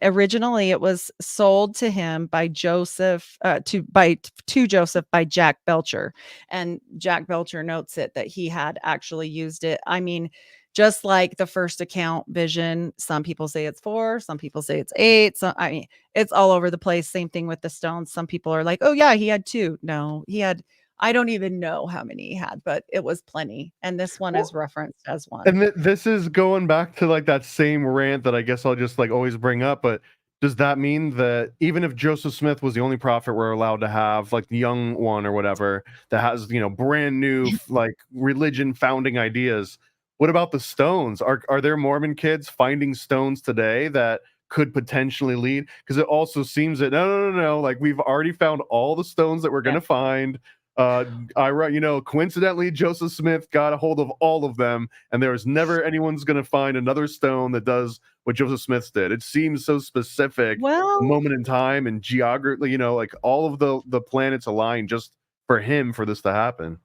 Originally, it was sold to him by Joseph to Joseph by Jack Belcher, and Jack Belcher notes it that he had actually used it. I mean, just like the first account vision, some people say it's 4, some people say it's 8. So I mean, it's all over the place. Same thing with the stones. Some people are like, "Oh yeah, he had 2." No, he had, I don't even know how many he had, but it was plenty. And this one is referenced as one. And this is going back to like that same rant that I guess I'll just like always bring up. But does that mean that even if Joseph Smith was the only prophet we're allowed to have, like the young one or whatever, that has, brand new like religion founding ideas, what about the stones? Are there Mormon kids finding stones today that could potentially lead? Because it also seems that no, like we've already found all the stones that we're going to find. Coincidentally, Joseph Smith got a hold of all of them, and there's never anyone's going to find another stone that does what Joseph Smith did. It seems so specific, moment in time and geography, like all of the planets align just for him for this to happen.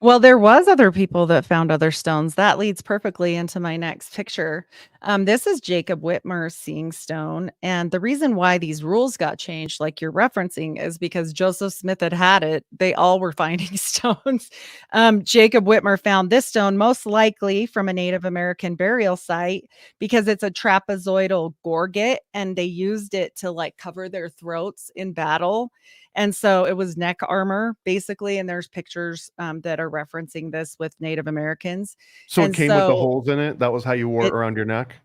Well, there was other people that found other stones. That leads perfectly into my next picture. This is Jacob Whitmer's seeing stone. And the reason why these rules got changed, like you're referencing, is because Joseph Smith had it. They all were finding stones. Jacob Whitmer found this stone, most likely from a Native American burial site, because it's a trapezoidal gorget, and they used it to like cover their throats in battle. And so it was neck armor, basically. And there's pictures that are referencing this with Native Americans. So And it came with the holes in it. That was how you wore it around your neck?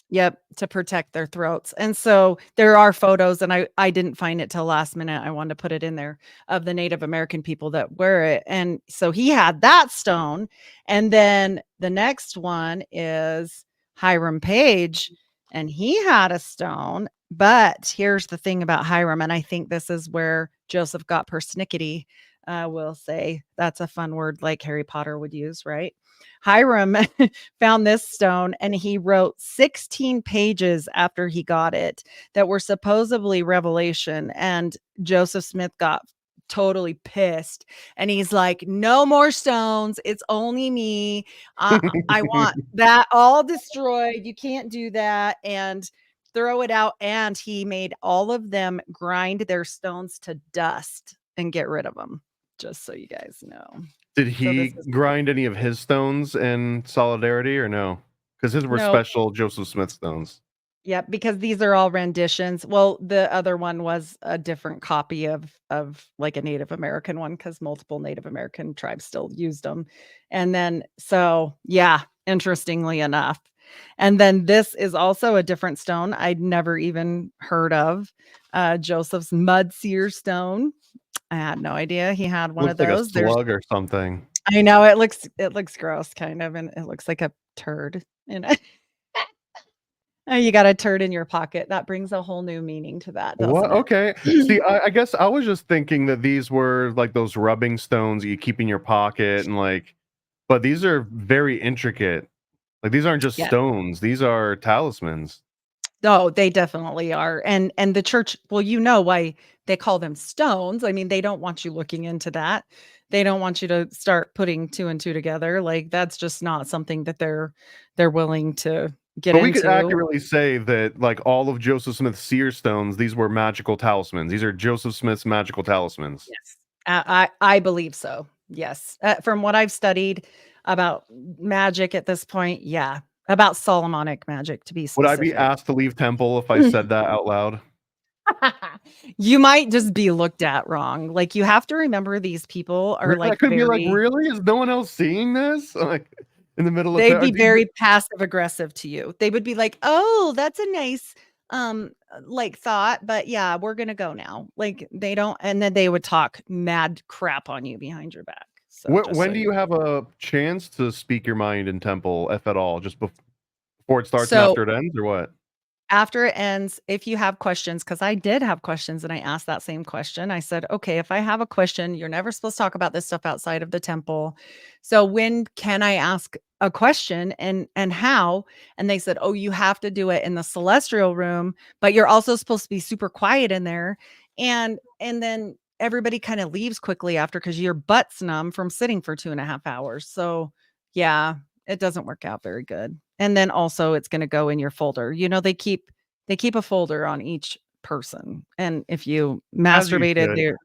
Yep, to protect their throats. And so there are photos, and I didn't find it till last minute. I wanted to put it in there, of the Native American people that wear it. And so he had that stone. And then the next one is Hiram Page, and he had a stone. But here's the thing about Hiram, and I think this is where Joseph got persnickety. We'll say that's a fun word like Harry Potter would use, right? Hiram found this stone, and he wrote 16 pages after he got it that were supposedly revelation. And Joseph Smith got totally pissed, and he's like, "No more stones. It's only me. I want that all destroyed. You can't do that." And throw it out. And he made all of them grind their stones to dust and get rid of them, just so you guys know. Did he grind any of his stones in solidarity or no? Because his were special Joseph Smith stones. Yeah, because these are all renditions. Well, the other one was a different copy of like a Native American one, because multiple Native American tribes still used them. And then, so yeah, interestingly enough. And then this is also a different stone I'd never even heard of. Joseph's mud seer stone. I had no idea he had one of those. Looks like a slug or something. I know it looks gross, kind of, and it looks like a turd, you know. You got a turd in your pocket. That brings a whole new meaning to that, doesn't What? it? Okay. See, I guess I was just thinking that these were like those rubbing stones you keep in your pocket and like, but these are very intricate. Like these aren't just Yeah. stones; these are talismans. Oh, they definitely are. And the church, well, you know why they call them stones. I mean, they don't want you looking into that. They don't want you to start putting two and two together. Like that's just not something that they're willing to get But we could into. accurately say that like all of Joseph Smith's seer stones, these were magical talismans. These are Joseph Smith's magical talismans. Yes. I believe so. Yes. From what I've studied about magic at this point, yeah. About Solomonic magic to be Would I be specific. asked to leave temple if I said that out loud? You might just be looked at wrong. Like you have to remember these people are I like could be like, very really? Is no one else seeing this? Like in the middle of they'd be very passive aggressive to you. They would be like, "Oh, that's a nice like thought, but yeah, we're going to go now." Like they don't and then they would talk mad crap on you behind your back. So just when so do you you have a chance to speak your mind in temple, if at all? Just before it starts and So after it ends, or what? after it ends, if you have questions, because I did have questions and I asked that same question. I said, okay, if I have a question, you're never supposed to talk about this stuff outside of the temple. So when can I ask a question and how? And they said, oh, you have to do it in the celestial room, but you're also supposed to be super quiet in there. And then everybody kind of leaves quickly after because your butt's numb from sitting for 2.5 hours. So yeah, it doesn't work out very good. And then also it's going to go in your folder. You know, they keep a folder on each person. And if you As you masturbated should. there,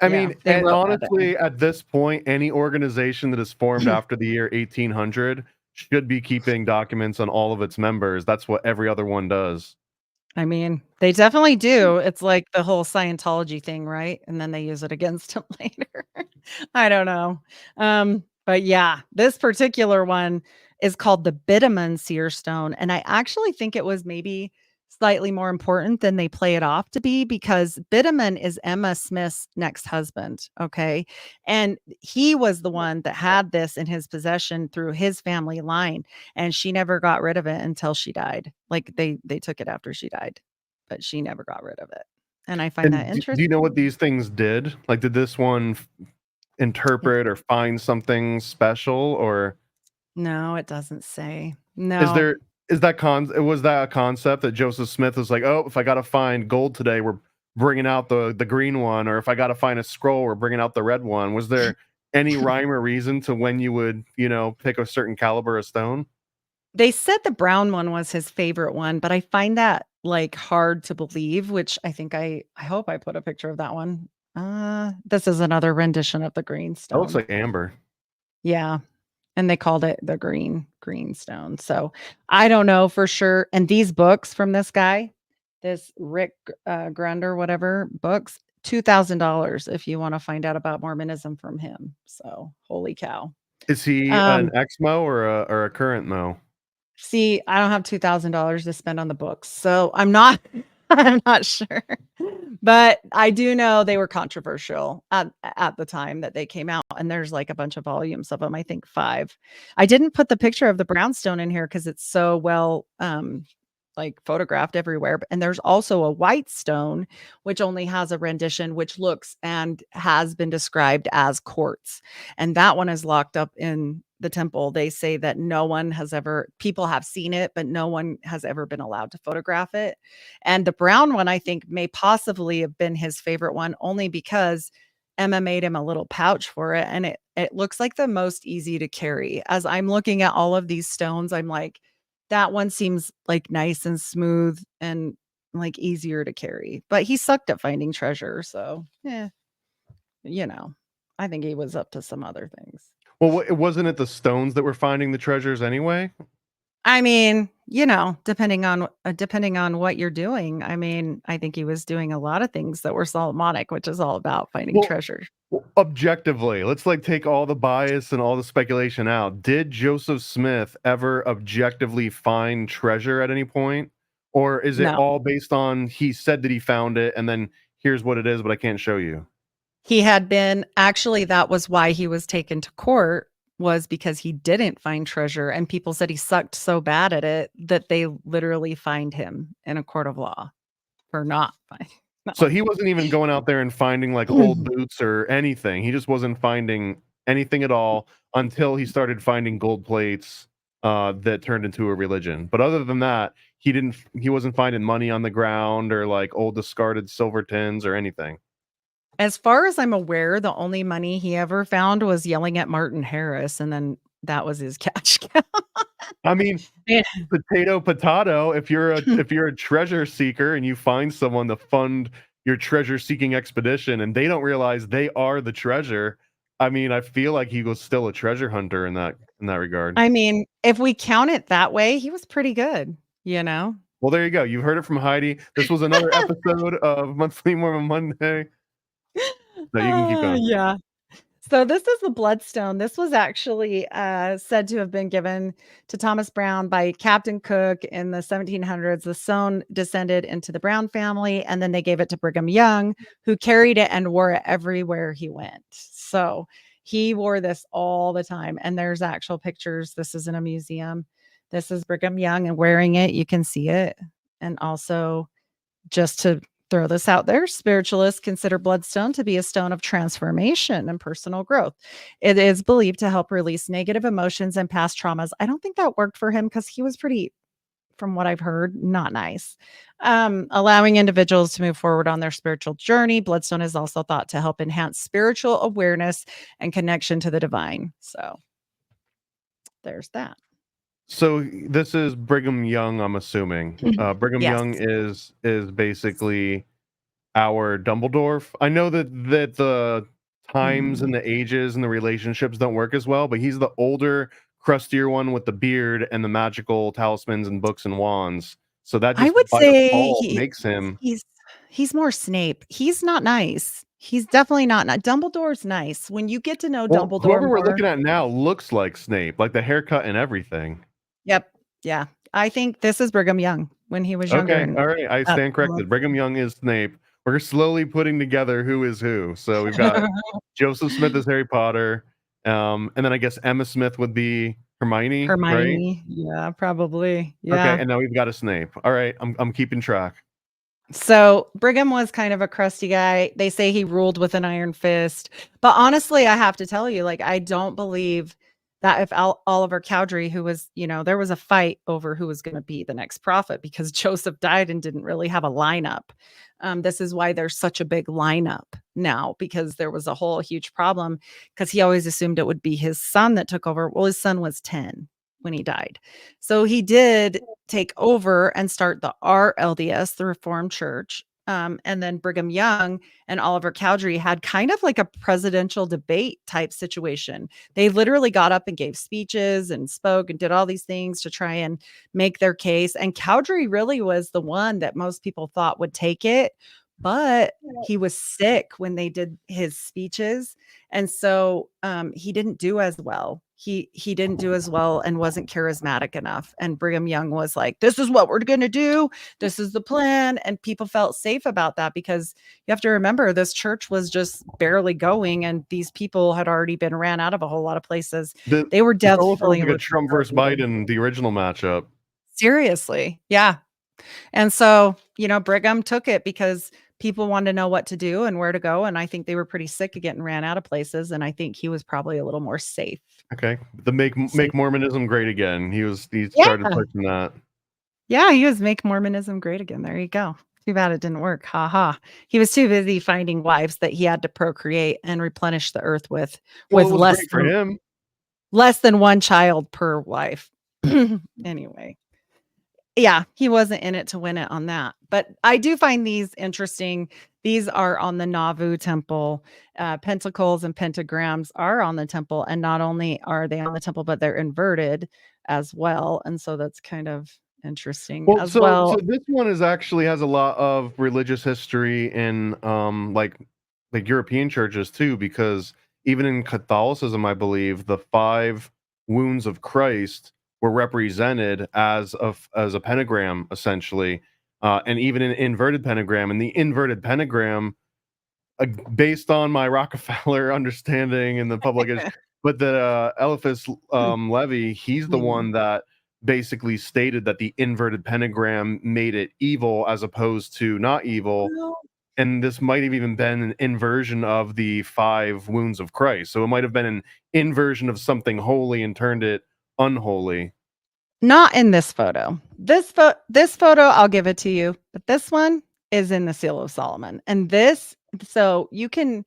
I yeah, mean, they wrote that down. honestly, at this point, any organization that is formed after the year 1800 should be keeping documents on all of its members. That's what every other one does. I mean, they definitely do. It's like the whole Scientology thing, right? And then they use it against him later. I don't know. But yeah, this particular one is called the Bitumen Seer Stone. And I actually think it was maybe slightly more important than they play it off to be because Bitumen is Emma Smith's next husband. Okay. And he was the one that had this in his possession through his family line. And she never got rid of it until she died. Like they took it after she died, but she never got rid of it. And I find that And do you know what interesting. these things did? Like, did this one interpret or find something special, or No, it doesn't say. is No. there was that a concept that Joseph Smith was like, oh, if I got to find gold today, we're bringing out the green one, or if I got to find a scroll, we're bringing out the red one? Was there any rhyme or reason to when you would, pick a certain caliber of stone? They said the brown one was his favorite one, but I find that like hard to believe, which I hope I put a picture of that one. This is another rendition of the green That looks stone. like amber. Yeah. And they called it the green stone. So I don't know for sure. And these books from this guy, this Rick Grunder, whatever books, $2,000 if you want to find out about Mormonism from him. So holy cow. Is he an Um, ex-mo or a current mo? See, I don't have $2,000 to spend on the books, so I'm not I'm not sure. But I do know they were controversial at the time that they came out, and there's, like, a bunch of volumes of them, I think 5. I didn't put the picture of the brownstone in here because it's so well, like, photographed everywhere, and there's also a white stone, which only has a rendition which looks and has been described as quartz, and that one is locked up in the temple. They say that people have seen it, but no one has ever been allowed to photograph it. And the brown one, I think, may possibly have been his favorite one only because Emma made him a little pouch for it. And it looks like the most easy to carry. As I'm looking at all of these stones, I'm like, that one seems like nice and smooth and like easier to carry. But he sucked at finding treasure. So, yeah, you know, I think he was up to some other things. Well, wasn't it the stones that were finding the treasures anyway? I mean, depending on what you're doing. I mean, I think he was doing a lot of things that were Solomonic, which is all about finding Well, treasure. objectively, let's like take all the bias and all the speculation out. Did Joseph Smith ever objectively find treasure at any point? Or is it No, all based on he said that he found it and then here's what it is, but I can't show you? he had been actually, that was why he was taken to court was because he didn't find treasure, and people said he sucked so bad at it that they literally fined him in a court of law for not finding. So he wasn't even going out there and finding like old boots or anything. He just wasn't finding anything at all until he started finding gold plates that turned into a religion. But other than that, he wasn't finding money on the ground or like old discarded silver tins or anything. As far as I'm aware, the only money he ever found was yelling at Martin Harris, and then that was his cash cow. I mean, potato. If you're a treasure seeker and you find someone to fund your treasure seeking expedition and they don't realize they are the treasure, I mean, I feel like he was still a treasure hunter in that regard. I mean, if we count it that way, he was pretty good, you know? Well, there you go. You heard it from Heidi. This was another episode of Monthly Mormon Monday. So you can keep going. Yeah. So this is the bloodstone. This was actually said to have been given to Thomas Brown by Captain Cook in the 1700s. The stone descended into the Brown family, and then they gave it to Brigham Young, who carried it and wore it everywhere he went. So he wore this all the time, and there's actual pictures. This is in a museum. This is Brigham Young and wearing it. You can see it. And also, just to throw this out there, spiritualists consider bloodstone to be a stone of transformation and personal growth. It is believed to help release negative emotions and past traumas. I don't think that worked for him because he was pretty, from what I've heard, not nice. Allowing individuals to move forward on their spiritual journey. Bloodstone is also thought to help enhance spiritual awareness and connection to the divine. So there's that. So this is Brigham Young, I'm assuming. Brigham Yes. Young is basically our Dumbledore. I know that the times and the ages and the relationships don't work as well, but he's the older, crustier one with the beard and the magical talismans and books and wands. So that just I would by say default makes him. He's more Snape. He's not nice. He's definitely not. Dumbledore's nice. When you get to know Dumbledore Whoever we're more, looking at now looks like Snape, like the haircut and everything. Yep. Yeah. I think this is Brigham Young when he was younger. Okay. All right. I stand corrected. Brigham Young is Snape. We're slowly putting together who is who. So we've got Joseph Smith as Harry Potter. And then I guess Emma Smith would be Hermione. Right? Yeah, probably. Yeah. Okay. And now we've got a Snape. All right. I'm keeping track. So Brigham was kind of a crusty guy. They say he ruled with an iron fist. But honestly, I have to tell you, like, I don't believe that if Oliver Cowdery, who was, there was a fight over who was going to be the next prophet because Joseph died and didn't really have a lineup. This is why there's such a big lineup now, because there was a whole huge problem because he always assumed it would be his son that took over. Well, his son was 10 when he died. So he did take over and start the RLDS, the Reformed Church. And then Brigham Young and Oliver Cowdery had kind of like a presidential debate type situation. They literally got up and gave speeches and spoke and did all these things to try and make their case. And Cowdery really was the one that most people thought would take it, but he was sick when they did his speeches. And so he didn't do as well. He didn't do as well and wasn't charismatic enough. And Brigham Young was like, this is what we're going to do. This is the plan. And people felt safe about that because you have to remember this church was just barely going. And these people had already been ran out of a whole lot of places. They were definitely like a Trump versus Biden, the original matchup. Seriously. Yeah. And so, Brigham took it because people wanted to know what to do and where to go. And I think they were pretty sick of getting ran out of places. And I think he was probably a little more safe. Okay. The make Mormonism great again. He started pushing that. Yeah, he was make Mormonism great again. There you go. Too bad it didn't work. Ha ha. He was too busy finding wives that he had to procreate and replenish the earth with less than one child per wife. Anyway. Yeah, he wasn't in it to win it on that. But I do find these interesting. These are on the Nauvoo temple. Pentacles and pentagrams are on the temple. And not only are they on the temple, but they're inverted as well. And so that's kind of interesting So this one actually has a lot of religious history in like European churches too, because even in Catholicism, I believe the 5 wounds of Christ were represented as a pentagram, essentially, and even an inverted pentagram. And the inverted pentagram, based on my Rockefeller understanding in the public, But the Eliphas Levi, he's the one that basically stated that the inverted pentagram made it evil as opposed to not evil. And this might have even been an inversion of the 5 wounds of Christ. So it might have been an inversion of something holy and turned it unholy. Not in this photo. This photo, I'll give it to you. But this one is in the Seal of Solomon. And this, so you can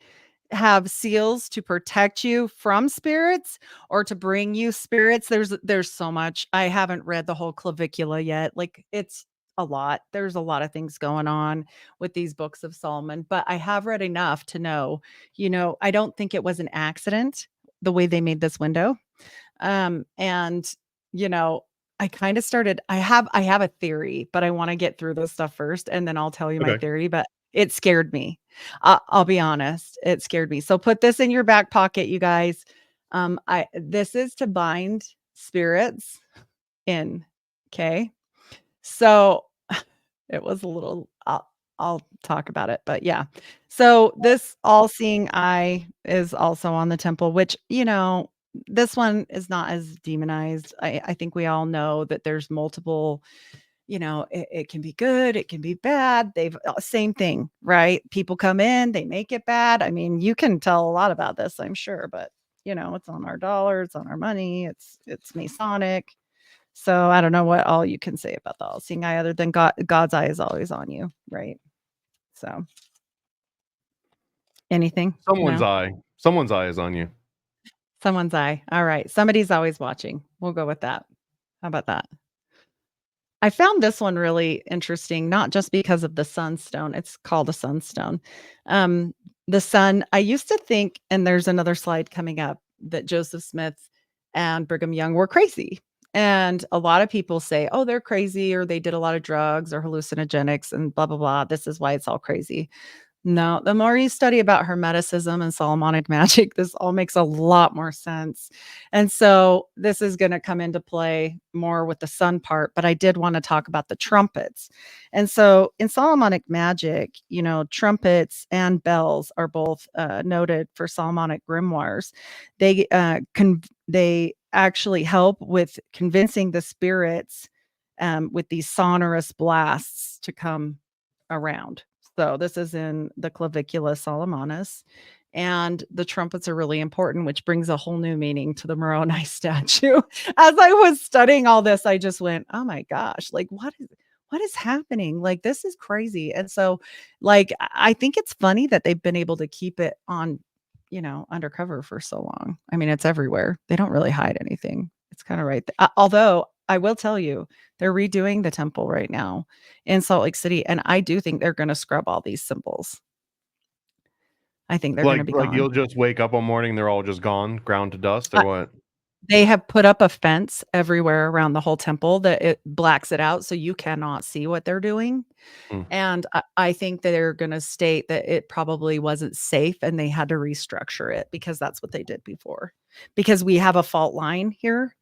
have seals to protect you from spirits or to bring you spirits. There's so much. I haven't read the whole clavicula yet. Like, it's a lot. There's a lot of things going on with these books of Solomon, but I have read enough to know, I don't think it was an accident the way they made this window. And I kind of started, I have a theory, but I want to get through this stuff first and then I'll tell you my theory, but it scared me. I'll be honest, it scared me. So put this in your back pocket, you guys. This is to bind spirits in. Okay. So it was a little, I'll talk about it, but yeah. So this all-seeing eye is also on the temple, which, this one is not as demonized. I think we all know that there's multiple, it can be good, it can be bad. Same thing, right? People come in, they make it bad. I mean, you can tell a lot about this, I'm sure, but it's on our dollar, it's on our money, it's Masonic. So I don't know what all you can say about the all-seeing eye other than God's eye is always on you, right? So anything? Someone's eye is on you. Someone's eye. All right. Somebody's always watching. We'll go with that. How about that? I found this one really interesting, not just because of the sunstone. It's called a sunstone. The sun, I used to think, and there's another slide coming up, that Joseph Smith and Brigham Young were crazy. And a lot of people say, oh, they're crazy, or they did a lot of drugs or hallucinogenics and blah, blah, blah. This is why it's all crazy. No, the more you study about Hermeticism and Solomonic magic, this all makes a lot more sense. And so this is going to come into play more with the sun part, but I did want to talk about the trumpets. And so in Solomonic magic, trumpets and bells are both noted for Solomonic grimoires. They actually help with convincing the spirits with these sonorous blasts to come around. So this is in the Clavicula Solomonus. And the trumpets are really important, which brings a whole new meaning to the Moroni statue. As I was studying all this, I just went, oh my gosh, like what is happening? Like, this is crazy. And so, like, I think it's funny that they've been able to keep it on, undercover for so long. I mean, it's everywhere. They don't really hide anything. It's kind of right. Although I will tell you, they're redoing the temple right now in Salt Lake City, and I do think they're going to scrub all these symbols. I think they're going to be gone. You'll just wake up one morning, they're all just gone, ground to dust, or what? They have put up a fence everywhere around the whole temple that it blacks it out, so you cannot see what they're doing. And I think that they're going to state that it probably wasn't safe and they had to restructure it because that's what they did before. Because we have a fault line here.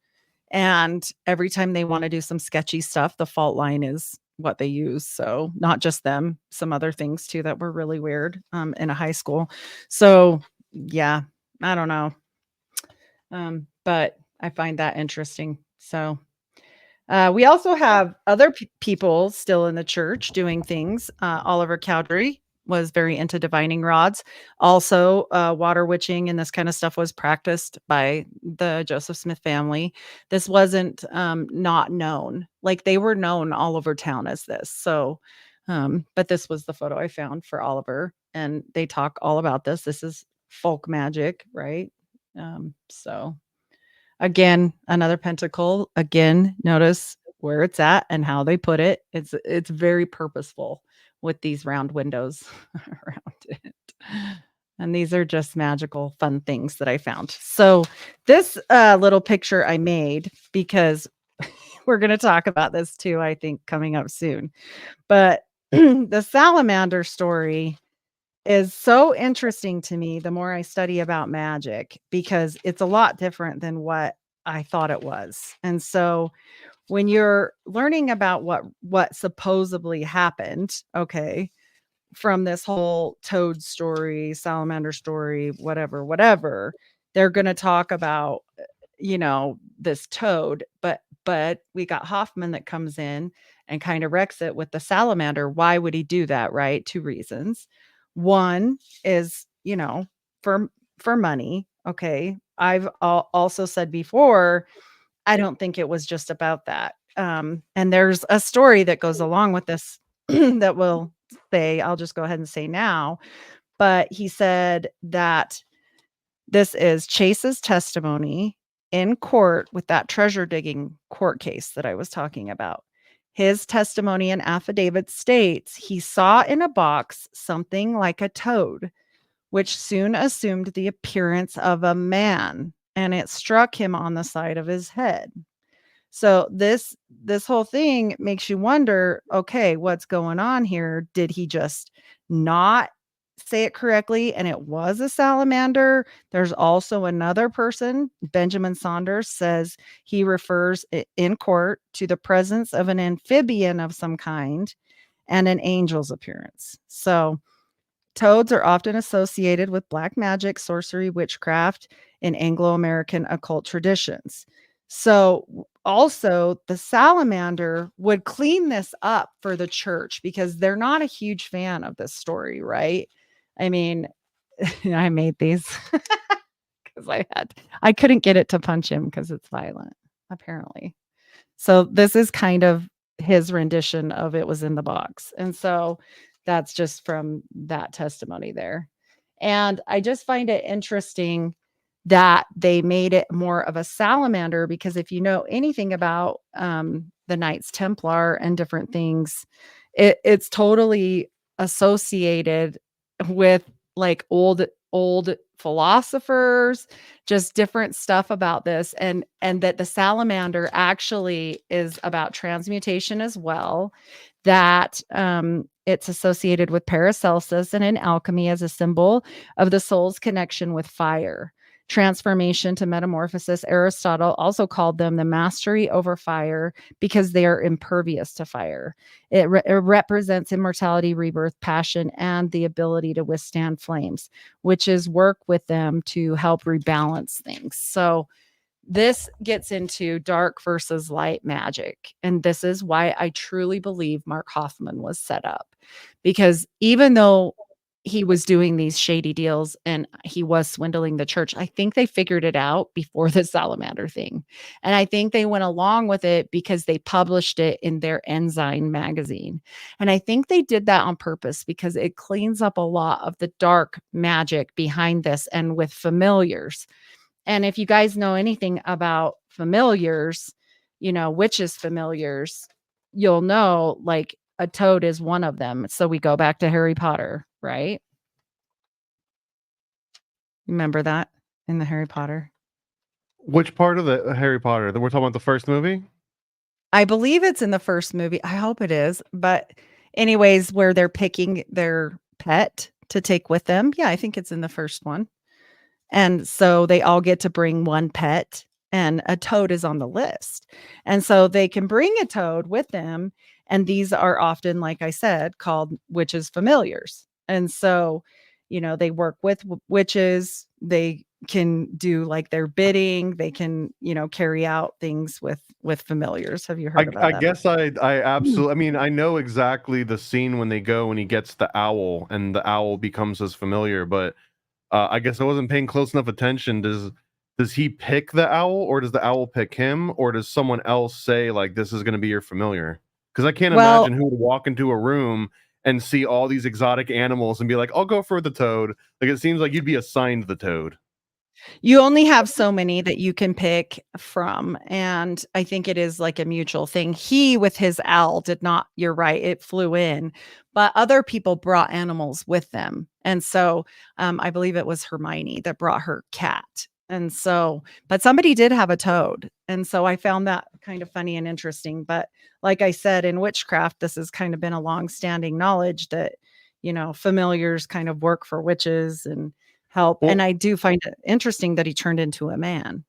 And every time they want to do some sketchy stuff, the fault line is what they use. So not just them, some other things too that were really weird in a high school. So yeah, I don't know. But I find that interesting. So we also have other people still in the church doing things. Oliver Cowdery was very into divining rods. Also, water witching and this kind of stuff was practiced by the Joseph Smith family. This wasn't not known. Like, they were known all over town as this. So, but this was the photo I found for Oliver, and they talk all about this. This is folk magic, right? So again, another pentacle. Again, notice where it's at and how they put it. It's very purposeful with these round windows around it. And these are just magical, fun things that I found. So this little picture I made, because we're going to talk about this too, I think, coming up soon. But the salamander story is so interesting to me the more I study about magic, because it's a lot different than what I thought it was. And so when you're learning about what supposedly happened, okay, from this whole toad story, salamander story, whatever, they're going to talk about, this toad, but we got Hoffman that comes in and kind of wrecks it with the salamander. Why would he do that? Right? Two reasons. One is, for money. Okay. I've also said before, I don't think it was just about that. And there's a story that goes along with this that will say, I'll just go ahead and say now, but he said that this is Chase's testimony in court with that treasure digging court case that I was talking about. His testimony and affidavit states he saw in a box something like a toad, which soon assumed the appearance of a man, and it struck him on the side of his head. So this whole thing makes you wonder, okay, what's going on here? Did he just not say it correctly and it was a salamander? There's also another person, Benjamin Saunders, says he refers in court to the presence of an amphibian of some kind and an angel's appearance. So toads are often associated with black magic, sorcery, witchcraft in Anglo-American occult traditions. So also the salamander would clean this up for the church because they're not a huge fan of this story, right? I mean, I made these because I couldn't get it to punch him because it's violent, apparently. So this is kind of his rendition of it was in the box. And so that's just from that testimony there. And I just find it interesting that they made it more of a salamander, because if you know anything about the Knights Templar and different things, it's totally associated with like old philosophers, just different stuff about this, and that the salamander actually is about transmutation as well, that it's associated with Paracelsus and in alchemy as a symbol of the soul's connection with fire. Transformation to metamorphosis. Aristotle also called them the mastery over fire because they are impervious to fire. It represents immortality, rebirth, passion, and the ability to withstand flames, which is work with them to help rebalance things. So this gets into dark versus light magic. And this is why I truly believe Mark Hoffman was set up, because even though he was doing these shady deals and he was swindling the church, I think they figured it out before the salamander thing. And I think they went along with it because they published it in their Ensign magazine. And I think they did that on purpose because it cleans up a lot of the dark magic behind this and with familiars. And if you guys know anything about familiars, witches familiars, you'll know like a toad is one of them. So we go back to Harry Potter, right? Remember that in the Harry Potter? Which part of the Harry Potter? We're talking about the first movie? I believe it's in the first movie. I hope it is. But anyways, where they're picking their pet to take with them. Yeah, I think it's in the first one. And so they all get to bring one pet, and a toad is on the list. And so they can bring a toad with them. And these are often, like I said, called witches familiars. And so, they work with witches. They can do like their bidding. They can, carry out things with familiars. Have you heard about I that? guess I absolutely, I mean, I know exactly the scene when they go and he gets the owl and the owl becomes his familiar, but I guess I wasn't paying close enough attention. Does he pick the owl, or does the owl pick him, or does someone else say like this is going to be your familiar? Because I can't imagine who would walk into a room and see all these exotic animals and be like, I'll go for the toad. Like, it seems like you'd be assigned the toad. You only have so many that you can pick from. And I think it is like a mutual thing. He, with his owl, did not, you're right, it flew in, but other people brought animals with them. And so I believe it was Hermione that brought her cat. And so, but somebody did have a toad. And so I found that kind of funny and interesting. But like I said, in witchcraft, this has kind of been a long-standing knowledge that, familiars kind of work for witches and help. Well, and I do find it interesting that he turned into a man.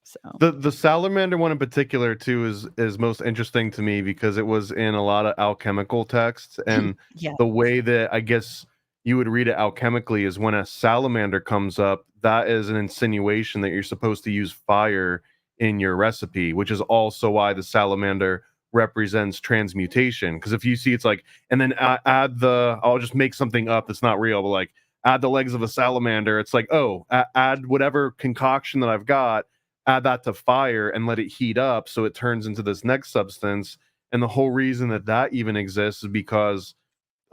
So the salamander one in particular too is most interesting to me because it was in a lot of alchemical texts, and yeah. the way that I guess you would read it alchemically is when a salamander comes up, that is an insinuation that you're supposed to use fire in your recipe, which is also why the salamander represents transmutation. Because if you see it's like, and then add the, I'll just make something up that's not real, but like add the legs of a salamander, it's like, oh, add whatever concoction that I've got, add that to fire and let it heat up so it turns into this next substance. And the whole reason that that even exists is because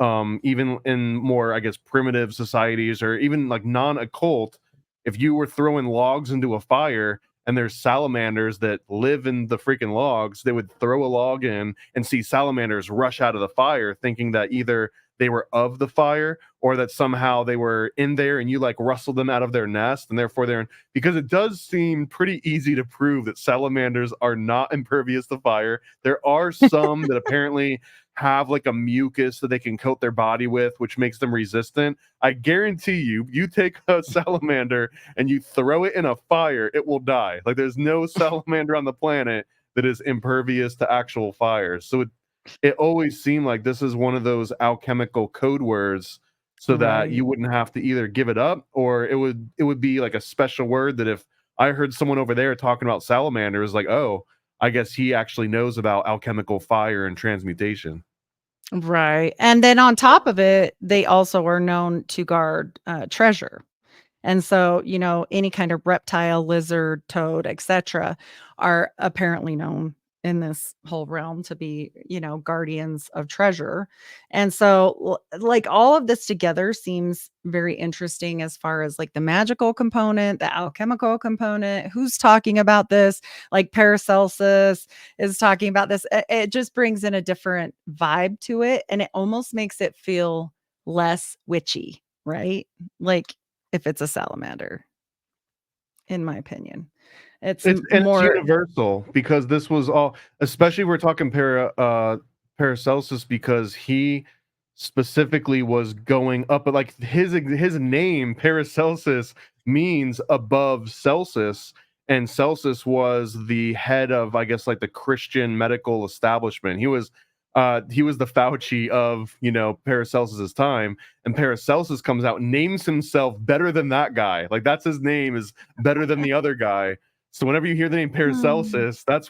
even in more, I guess, primitive societies or even like non-occult, if you were throwing logs into a fire and there's salamanders that live in the freaking logs, they would throw a log in and see salamanders rush out of the fire, thinking that either they were of the fire or that somehow they were in there and you like rustled them out of their nest, and therefore they're in, because it does seem pretty easy to prove that salamanders are not impervious to fire. There are some that apparently have like a mucus that they can coat their body with, which makes them resistant. I guarantee you take a salamander and you throw it in a fire, it will die. Like there's no salamander on the planet that is impervious to actual fire. So it always seemed like this is one of those alchemical code words so that you wouldn't have to either give it up, or it would be like a special word that if I heard someone over there talking about salamanders, like, oh, I guess he actually knows about alchemical fire and transmutation. Right. And then on top of it, they also are known to guard treasure. And so, any kind of reptile, lizard, toad, etc., are apparently known in this whole realm to be, guardians of treasure. And so, like, all of this together seems very interesting as far as like the magical component, the alchemical component. Who's talking about this? Like Paracelsus is talking about this. It just brings in a different vibe to it, and it almost makes it feel less witchy, right? Like, if it's a salamander, in my opinion. It's It's universal, because this was all, especially we're talking Paracelsus, because he specifically was going up, but like his name Paracelsus means above Celsus, and Celsus was the head of, I guess, like the Christian medical establishment. He was the Fauci of, Paracelsus's time, and Paracelsus comes out and names himself better than that guy. Like that's his name is better than the other guy. So whenever you hear the name Paracelsus, that's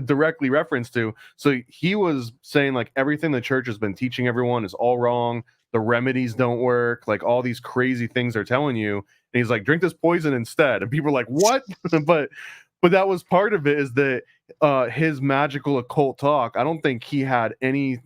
directly reference to. So he was saying like everything the church has been teaching everyone is all wrong. The remedies don't work. Like all these crazy things they're telling you. And he's like, drink this poison instead. And people are like, what? but that was part of it, is that his magical occult talk. I don't think he had any.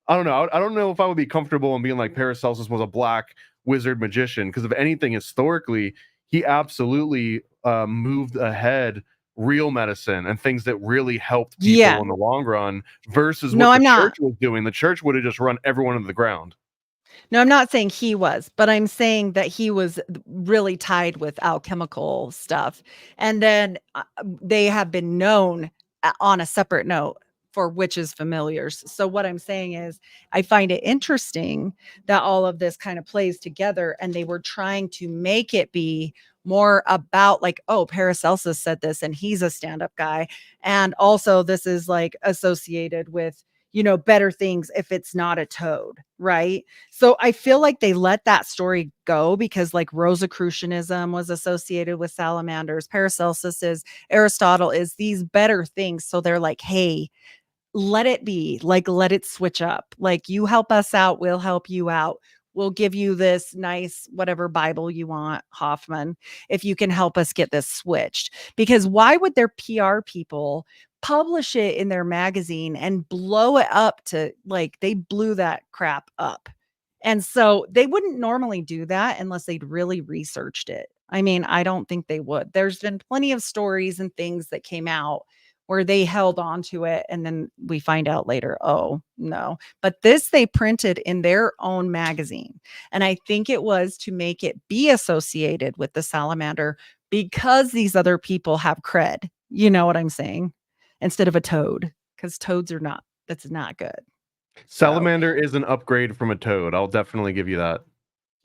I don't know. I don't know if I would be comfortable in being like Paracelsus was a black wizard magician, because if anything, historically, he absolutely moved ahead real medicine and things that really helped people in the long run versus what the church was doing. The church would have just run everyone into the ground. No, I'm not saying he was, but I'm saying that he was really tied with alchemical stuff. And then they have been known on a separate note for witches familiars. So what I'm saying is I find it interesting that all of this kind of plays together, and they were trying to make it be more about like, oh, Paracelsus said this and he's a stand-up guy. And also this is like associated with, better things if it's not a toad, right? So I feel like they let that story go because like Rosicrucianism was associated with salamanders. Paracelsus is, Aristotle is these better things. So they're like, hey, let it be, like, let it switch up. Like, you help us out, we'll help you out. We'll give you this nice, whatever Bible you want, Hoffman, if you can help us get this switched. Because why would their PR people publish it in their magazine and blow it up to like, they blew that crap up. And so they wouldn't normally do that unless they'd really researched it. I mean, I don't think they would. There's been plenty of stories and things that came out where they held on to it and then we find out later, oh no. But this they printed in their own magazine. And I think it was to make it be associated with the salamander because these other people have cred. You know what I'm saying? Instead of a toad, because toads are not, that's not good. Salamander is an upgrade from a toad. I'll definitely give you that.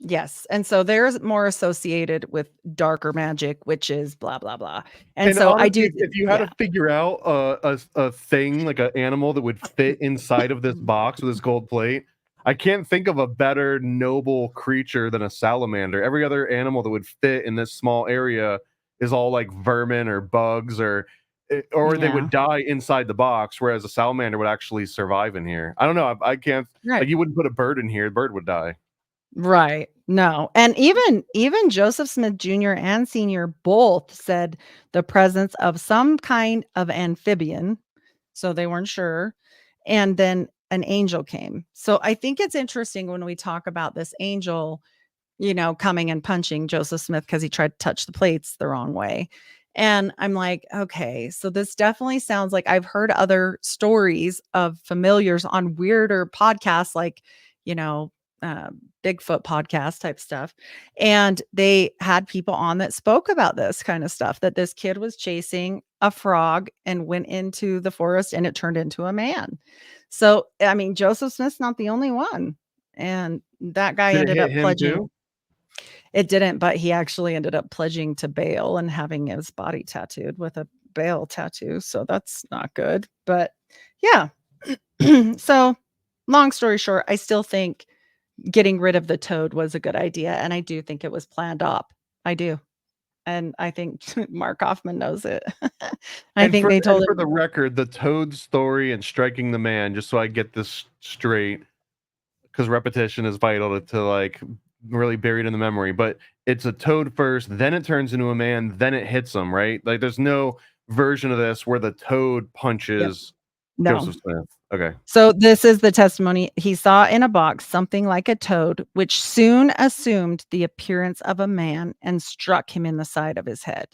Yes. And so they're more associated with darker magic, witches, blah, blah, blah. And so honestly, I do. If you had to figure out a thing, like an animal that would fit inside of this box with this gold plate, I can't think of a better noble creature than a salamander. Every other animal that would fit in this small area is all like vermin or bugs or they Yeah. would die inside the box, whereas a salamander would actually survive in here. I don't know. I can't Right. like you wouldn't put a bird in here, the bird would die. Right. No. And even Joseph Smith Jr. and Sr. both said the presence of some kind of amphibian, so they weren't sure, and then an angel came. So I think it's interesting when we talk about this angel, coming and punching Joseph Smith because he tried to touch the plates the wrong way. And I'm like, okay, so this definitely sounds like I've heard other stories of familiars on weirder podcasts, like, you know, Bigfoot podcast type stuff. And they had people on that spoke about this kind of stuff, that this kid was chasing a frog and went into the forest and it turned into a man. So, I mean, Joseph Smith's not the only one. And that guy Did it ended hit up him pledging. too? It didn't, but he actually ended up pledging to Baal and having his body tattooed with a Baal tattoo. So that's not good. But yeah. So long story short, I still think getting rid of the toad was a good idea. And I do think it was planned up. I do. And I think Mark Hoffman knows it. I And think they told for him. the record, the toad story and striking the man, just so I get this straight, because repetition is vital to like really buried in the memory. But it's a toad first, then it turns into a man, then it hits him, right? Like there's no version of this where the toad punches No. Joseph Smith. Okay. So this is the testimony. He saw in a box something like a toad, which soon assumed the appearance of a man and struck him in the side of his head.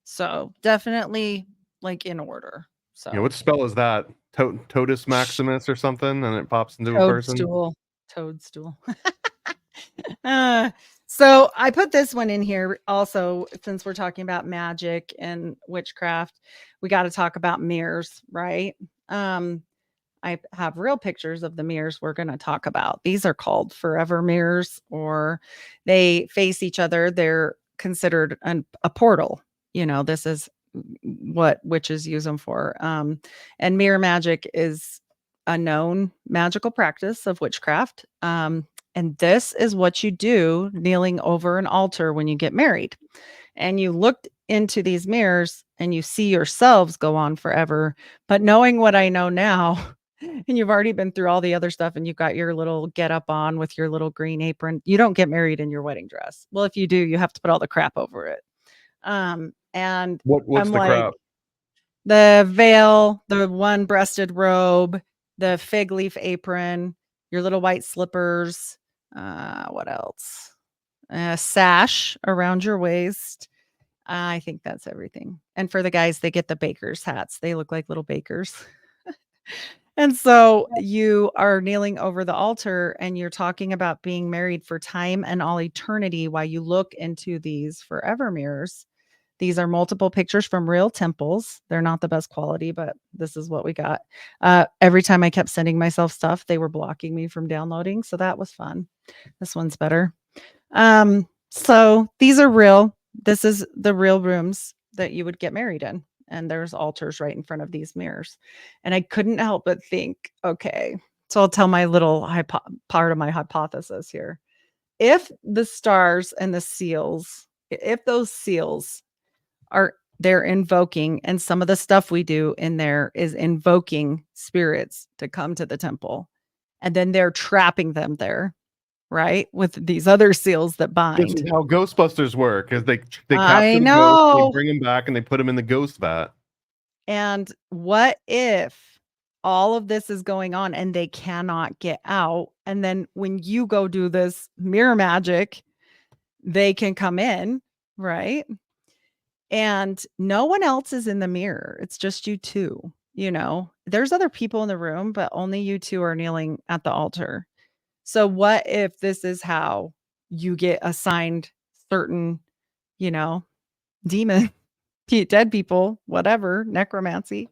So definitely like in order. So Yeah, what spell is that? Totus Maximus or something, and it pops into a person. Toadstool. So I put this one in here also, since we're talking about magic and witchcraft. We got to talk about mirrors, right? I have real pictures of the mirrors we're going to talk about. These are called forever mirrors, or they face each other. They're considered a portal. This is what witches use them for. And mirror magic is a known magical practice of witchcraft. And this is what you do kneeling over an altar when you get married. And you look into these mirrors and you see yourselves go on forever. But knowing what I know now, and you've already been through all the other stuff and you've got your little get up on with your little green apron, you don't get married in your wedding dress. Well, if you do, you have to put all the crap over it. And What's I'm the like, crap? the veil, the one breasted robe, the fig leaf apron, your little white slippers. What else? A sash around your waist. I think that's everything. And for the guys, they get the baker's hats. They look like little bakers. And so you are kneeling over the altar and you're talking about being married for time and all eternity while you look into these forever mirrors. These are multiple pictures from real temples. They're not the best quality, but this is what we got. Every time I kept sending myself stuff, they were blocking me from downloading. So that was fun. This one's better. So these are real. This is the real rooms that you would get married in. And there's altars right in front of these mirrors. And I couldn't help but think, okay, so I'll tell my little part of my hypothesis here. If the stars and the seals, if those seals they're invoking, and some of the stuff we do in there is invoking spirits to come to the temple, and then they're trapping them there, right? With these other seals that bind. This is how Ghostbusters work. Is they I capture the ghost, know. they bring him back, and they put him in the ghost vat. And what if all of this is going on and they cannot get out? And then when you go do this mirror magic, they can come in, right? And no one else is in the mirror. It's just you two. There's other people in the room, but only you two are kneeling at the altar. So what if this is how you get assigned certain, demon, dead people, whatever, necromancy,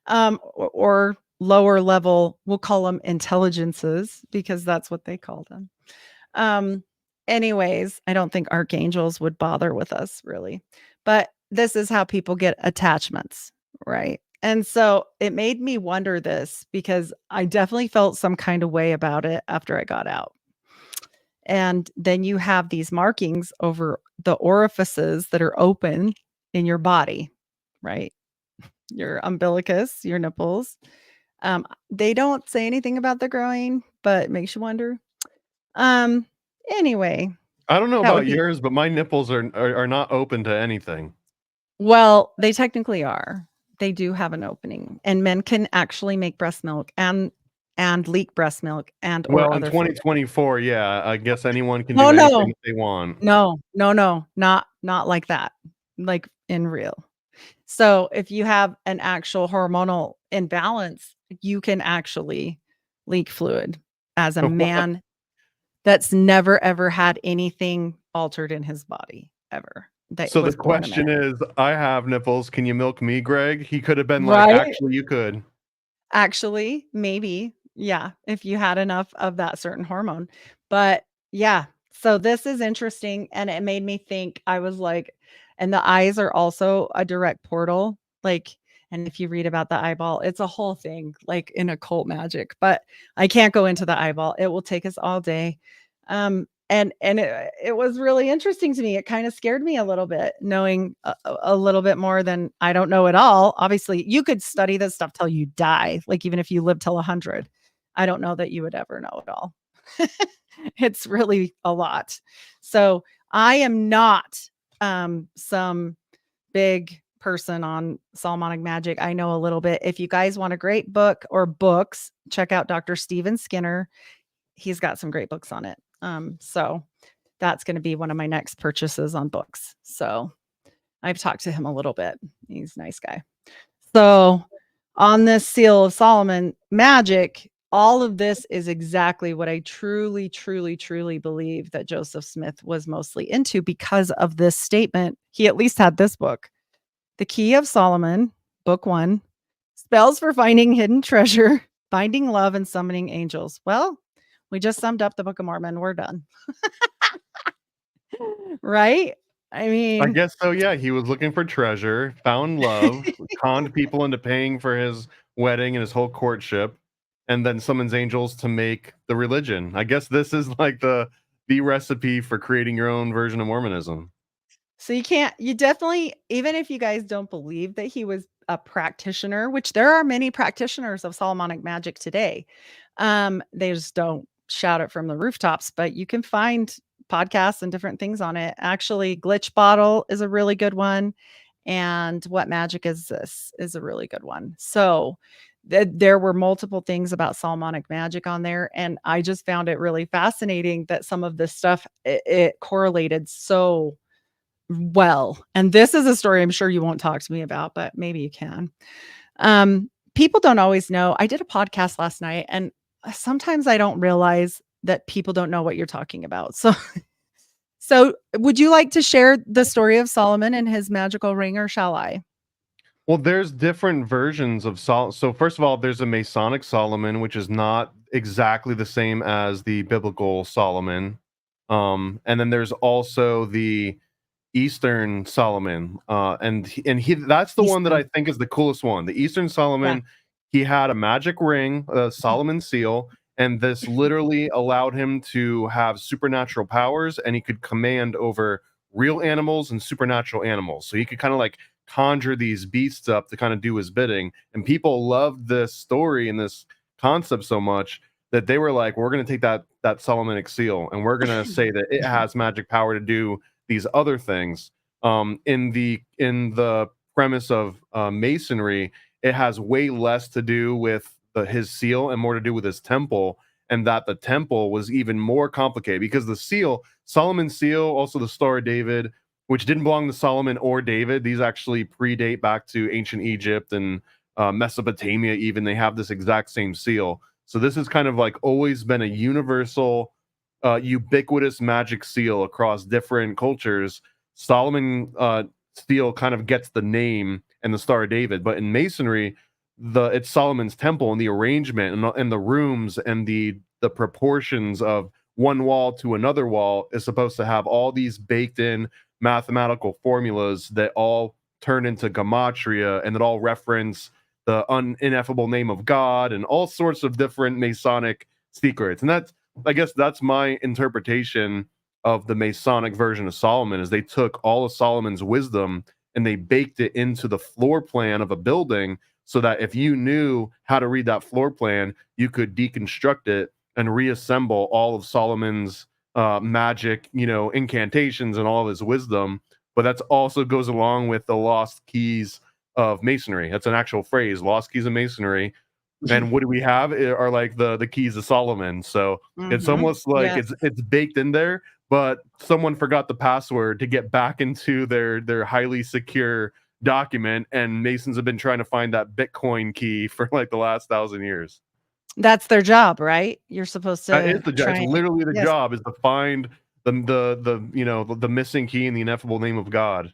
or lower level, we'll call them intelligences because that's what they call them. Anyways, I don't think archangels would bother with us really, but this is how people get attachments, right? And so it made me wonder this because I definitely felt some kind of way about it after I got out. And then you have these markings over the orifices that are open in your body, right? Your umbilicus, your nipples. They don't say anything about the groin, but it makes you wonder. Um, anyway, I don't know that would about be yours, but my nipples are not open to anything. well, they technically are. They do have an opening, and men can actually make breast milk and leak breast milk and or Well, in other fluid. 2024, yeah, I guess anyone can No, do anything no. that they want. No, not like that. Like in real. So if you have an actual hormonal imbalance, you can actually leak fluid as a What? man that's never ever had anything altered in his body ever. That So the was born a man. question is, I have nipples. Can you milk me, Greg? He could have been like, Right? actually, you could. Actually, maybe. Yeah, if you had enough of that certain hormone. But yeah, so this is interesting and it made me think. I was like, and the eyes are also a direct portal. Like, and if you read about the eyeball, it's a whole thing like in occult magic, but I can't go into the eyeball. It will take us all day. And it was really interesting to me. It kind of scared me a little bit knowing a little bit more than I don't know at all. Obviously, you could study this stuff till you die, like even if you live till 100. I don't know that you would ever know it all. It's really a lot. So I am not some big person on Solomonic magic. I know a little bit. If you guys want a great book or books, check out Dr. Steven Skinner. He's got some great books on it. So that's going to be one of my next purchases on books. So I've talked to him a little bit. He's a nice guy. So on this Seal of Solomon magic, all of this is exactly what I truly, truly, truly believe that Joseph Smith was mostly into because of this statement. He at least had this book, The Key of Solomon, Book 1, Spells for Finding Hidden Treasure, Finding Love and Summoning Angels. Well, we just summed up the Book of Mormon. We're done. Right? I I mean, guess so. Yeah, he was looking for treasure, found love, conned people into paying for his wedding and his whole courtship, and then summons angels to make the religion. I guess this is like the recipe for creating your own version of Mormonism. so you definitely, even if you guys don't believe that he was a practitioner, which there are many practitioners of Solomonic magic today, they just don't shout it from the rooftops, but you can find podcasts and different things on it. Actually, Glitch Bottle is a really good one. And What Magic Is This is a really good one. So there were multiple things about Solomonic magic on there. And I just found it really fascinating that some of this stuff, it correlated so well. And this is a story I'm sure you won't talk to me about, but maybe you can. People don't always know. I did a podcast last night, and sometimes I don't realize that people don't know what you're talking about. So would you like to share the story of Solomon and his magical ring, or shall I? Well, there's different versions of Sol. So first of all, there's a Masonic Solomon, which is not exactly the same as the biblical Solomon. And then there's also the Eastern Solomon, and he that's the one that Eastern. I think is the coolest one. The Eastern Yeah. Solomon, he had a magic ring, a Solomon seal, and this literally allowed him to have supernatural powers, and he could command over real animals and supernatural animals. So he could kind of like conjure these beasts up to kind of do his bidding. And people loved this story and this concept so much that they were like, we're going to take that Solomonic seal and we're going to say that it has magic power to do these other things. In the premise of masonry, it has way less to do with his seal and more to do with his temple, and that the temple was even more complicated because the seal, Solomon's seal, also the Star of David, which didn't belong to Solomon or David. These actually predate back to ancient Egypt and Mesopotamia. Even they have this exact same seal. So this has kind of like always been a universal, ubiquitous magic seal across different cultures. Solomon seal kind of gets the name and the Star of David, but in Masonry, it's Solomon's temple, and the arrangement and the rooms and the proportions of one wall to another wall is supposed to have all these baked in mathematical formulas that all turn into gematria and that all reference the ineffable name of God, and all sorts of different Masonic secrets. And I guess that's my interpretation of the Masonic version of Solomon, is they took all of Solomon's wisdom and they baked it into the floor plan of a building, so that if you knew how to read that floor plan, you could deconstruct it and reassemble all of Solomon's magic, incantations and all of his wisdom. But that also goes along with the lost keys of masonry. That's an actual phrase, lost keys of masonry. And what do we have are like the keys of Solomon. So it's almost like it's baked in there, but someone forgot the password to get back into their highly secure document, and Masons have been trying to find that Bitcoin key for like the last 1,000 years. That's their job, right? You're supposed to. That is the job. It's literally the job, is to find the missing key in the ineffable name of God.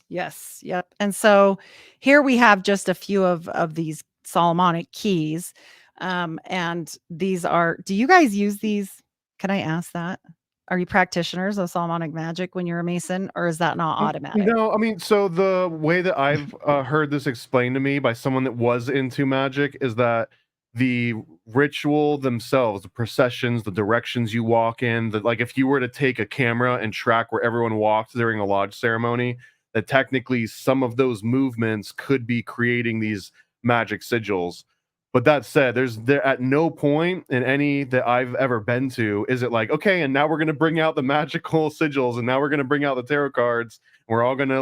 Yes. Yep. And so here we have just a few of these Solomonic keys. And these are, do you guys use these? Can I ask that? Are you practitioners of Solomonic magic when you're a Mason, or is that not automatic? No, I mean, so the way that I've heard this explained to me by someone that was into magic is that the ritual themselves, the processions, the directions you walk in, that like if you were to take a camera and track where everyone walked during a lodge ceremony, that technically some of those movements could be creating these magic sigils. But that said, there at no point in any that I've ever been to is it like, okay, and now we're gonna bring out the magical sigils, and now we're gonna bring out the tarot cards, and we're all gonna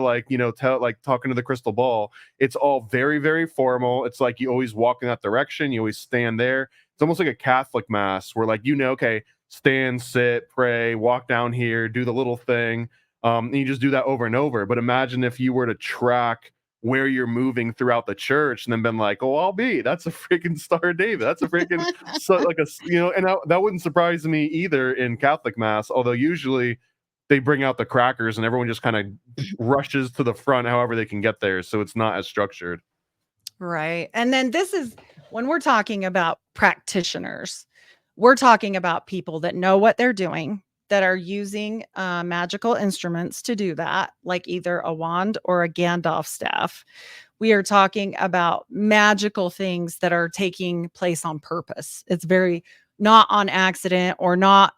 talking to the crystal ball. It's all very, very formal. It's like you always walk in that direction, you always stand there. It's almost like a Catholic mass where like, okay, stand, sit, pray, walk down here, do the little thing. And you just do that over and over. But imagine if you were to track where you're moving throughout the church and then been like, oh, that's a freaking Star of David. That's a freaking and that wouldn't surprise me either in Catholic mass, although usually they bring out the crackers and everyone just kind of rushes to the front however they can get there. So it's not as structured. Right. And then this is when we're talking about practitioners, we're talking about people that know what they're doing, that are using magical instruments to do that, like either a wand or a Gandalf staff. We are talking about magical things that are taking place on purpose. It's very not on accident or not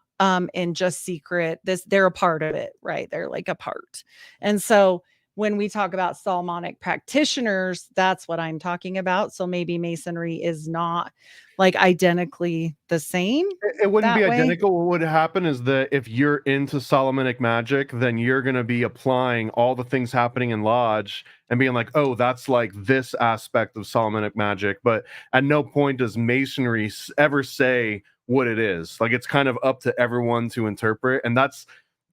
in just secret. They're a part of it, right? They're like a part. And so when we talk about Solomonic practitioners, that's what I'm talking about. So maybe masonry is not like identically the same. It wouldn't be identical. What would happen is that if you're into Solomonic magic, then you're going to be applying all the things happening in Lodge and being like, oh, that's like this aspect of Solomonic magic. But at no point does masonry ever say what it is. Like, it's kind of up to everyone to interpret. And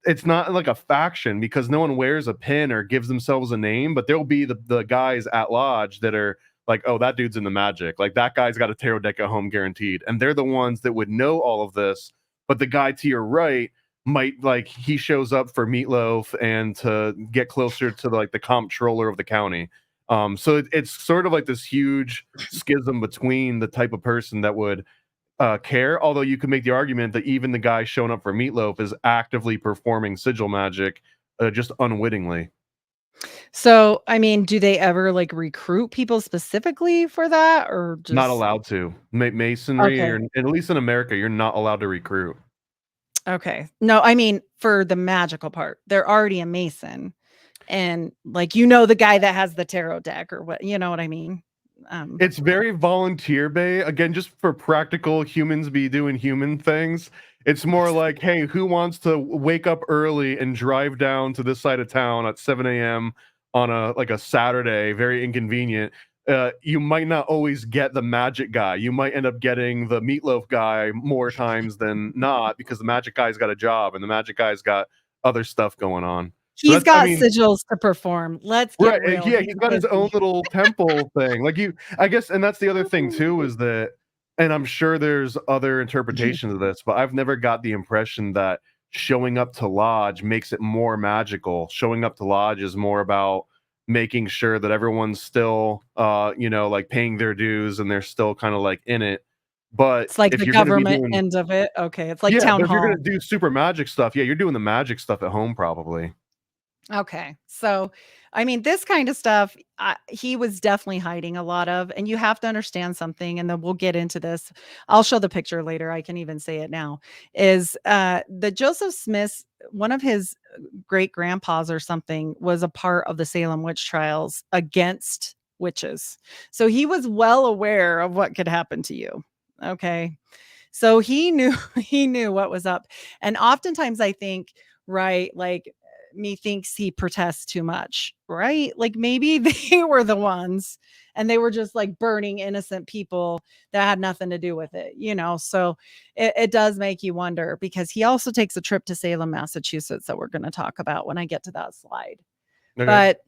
it's not like a faction, because no one wears a pin or gives themselves a name, but there'll be the guys at Lodge that are like, oh, that dude's in the magic. Like, that guy's got a tarot deck at home guaranteed. And they're the ones that would know all of this. But the guy to your right might, like, he shows up for meatloaf and to get closer to the comptroller of the county. So it's sort of like this huge schism between the type of person that would care. Although you could make the argument that even the guy showing up for meatloaf is actively performing sigil magic, just unwittingly. So, I mean, do they ever like recruit people specifically for that, or just not allowed to? Masonry, or at least in America, you're not allowed to recruit. Okay. No, I mean, for the magical part, they're already a Mason, and like, the guy that has the tarot deck or what, you know what I mean? It's very volunteer based. Again, just for practical humans be doing human things. It's more like, hey, who wants to wake up early and drive down to this side of town at 7 a.m. on a Saturday, very inconvenient. You might not always get the magic guy. You might end up getting the meatloaf guy more times than not, because the magic guy's got a job and the magic guy's got other stuff going on. He's got sigils to perform. Let's get real. Yeah, he's got his own little temple thing. Like, I guess, and that's the other thing too, is that, and I'm sure there's other interpretations of this, but I've never got the impression that showing up to Lodge makes it more magical. Showing up to Lodge is more about making sure that everyone's still, like paying their dues and they're still kind of like in it. But it's like the government end of it. Okay, it's like town hall. If you're gonna do super magic stuff, you're doing the magic stuff at home probably. Okay. So, I mean, this kind of stuff, he was definitely hiding a lot of, and you have to understand something, and then we'll get into this. I'll show the picture later. I can even say it now. Is the Joseph Smith, one of his great grandpas or something, was a part of the Salem witch trials against witches. So he was well aware of what could happen to you. Okay. So he knew he knew what was up. And oftentimes I think, right, like methinks he protests too much, right? Like maybe they were the ones and they were just like burning innocent people that had nothing to do with it, you know? So it does make you wonder, because he also takes a trip to Salem, Massachusetts, that we're going to talk about when I get to that slide. Okay. But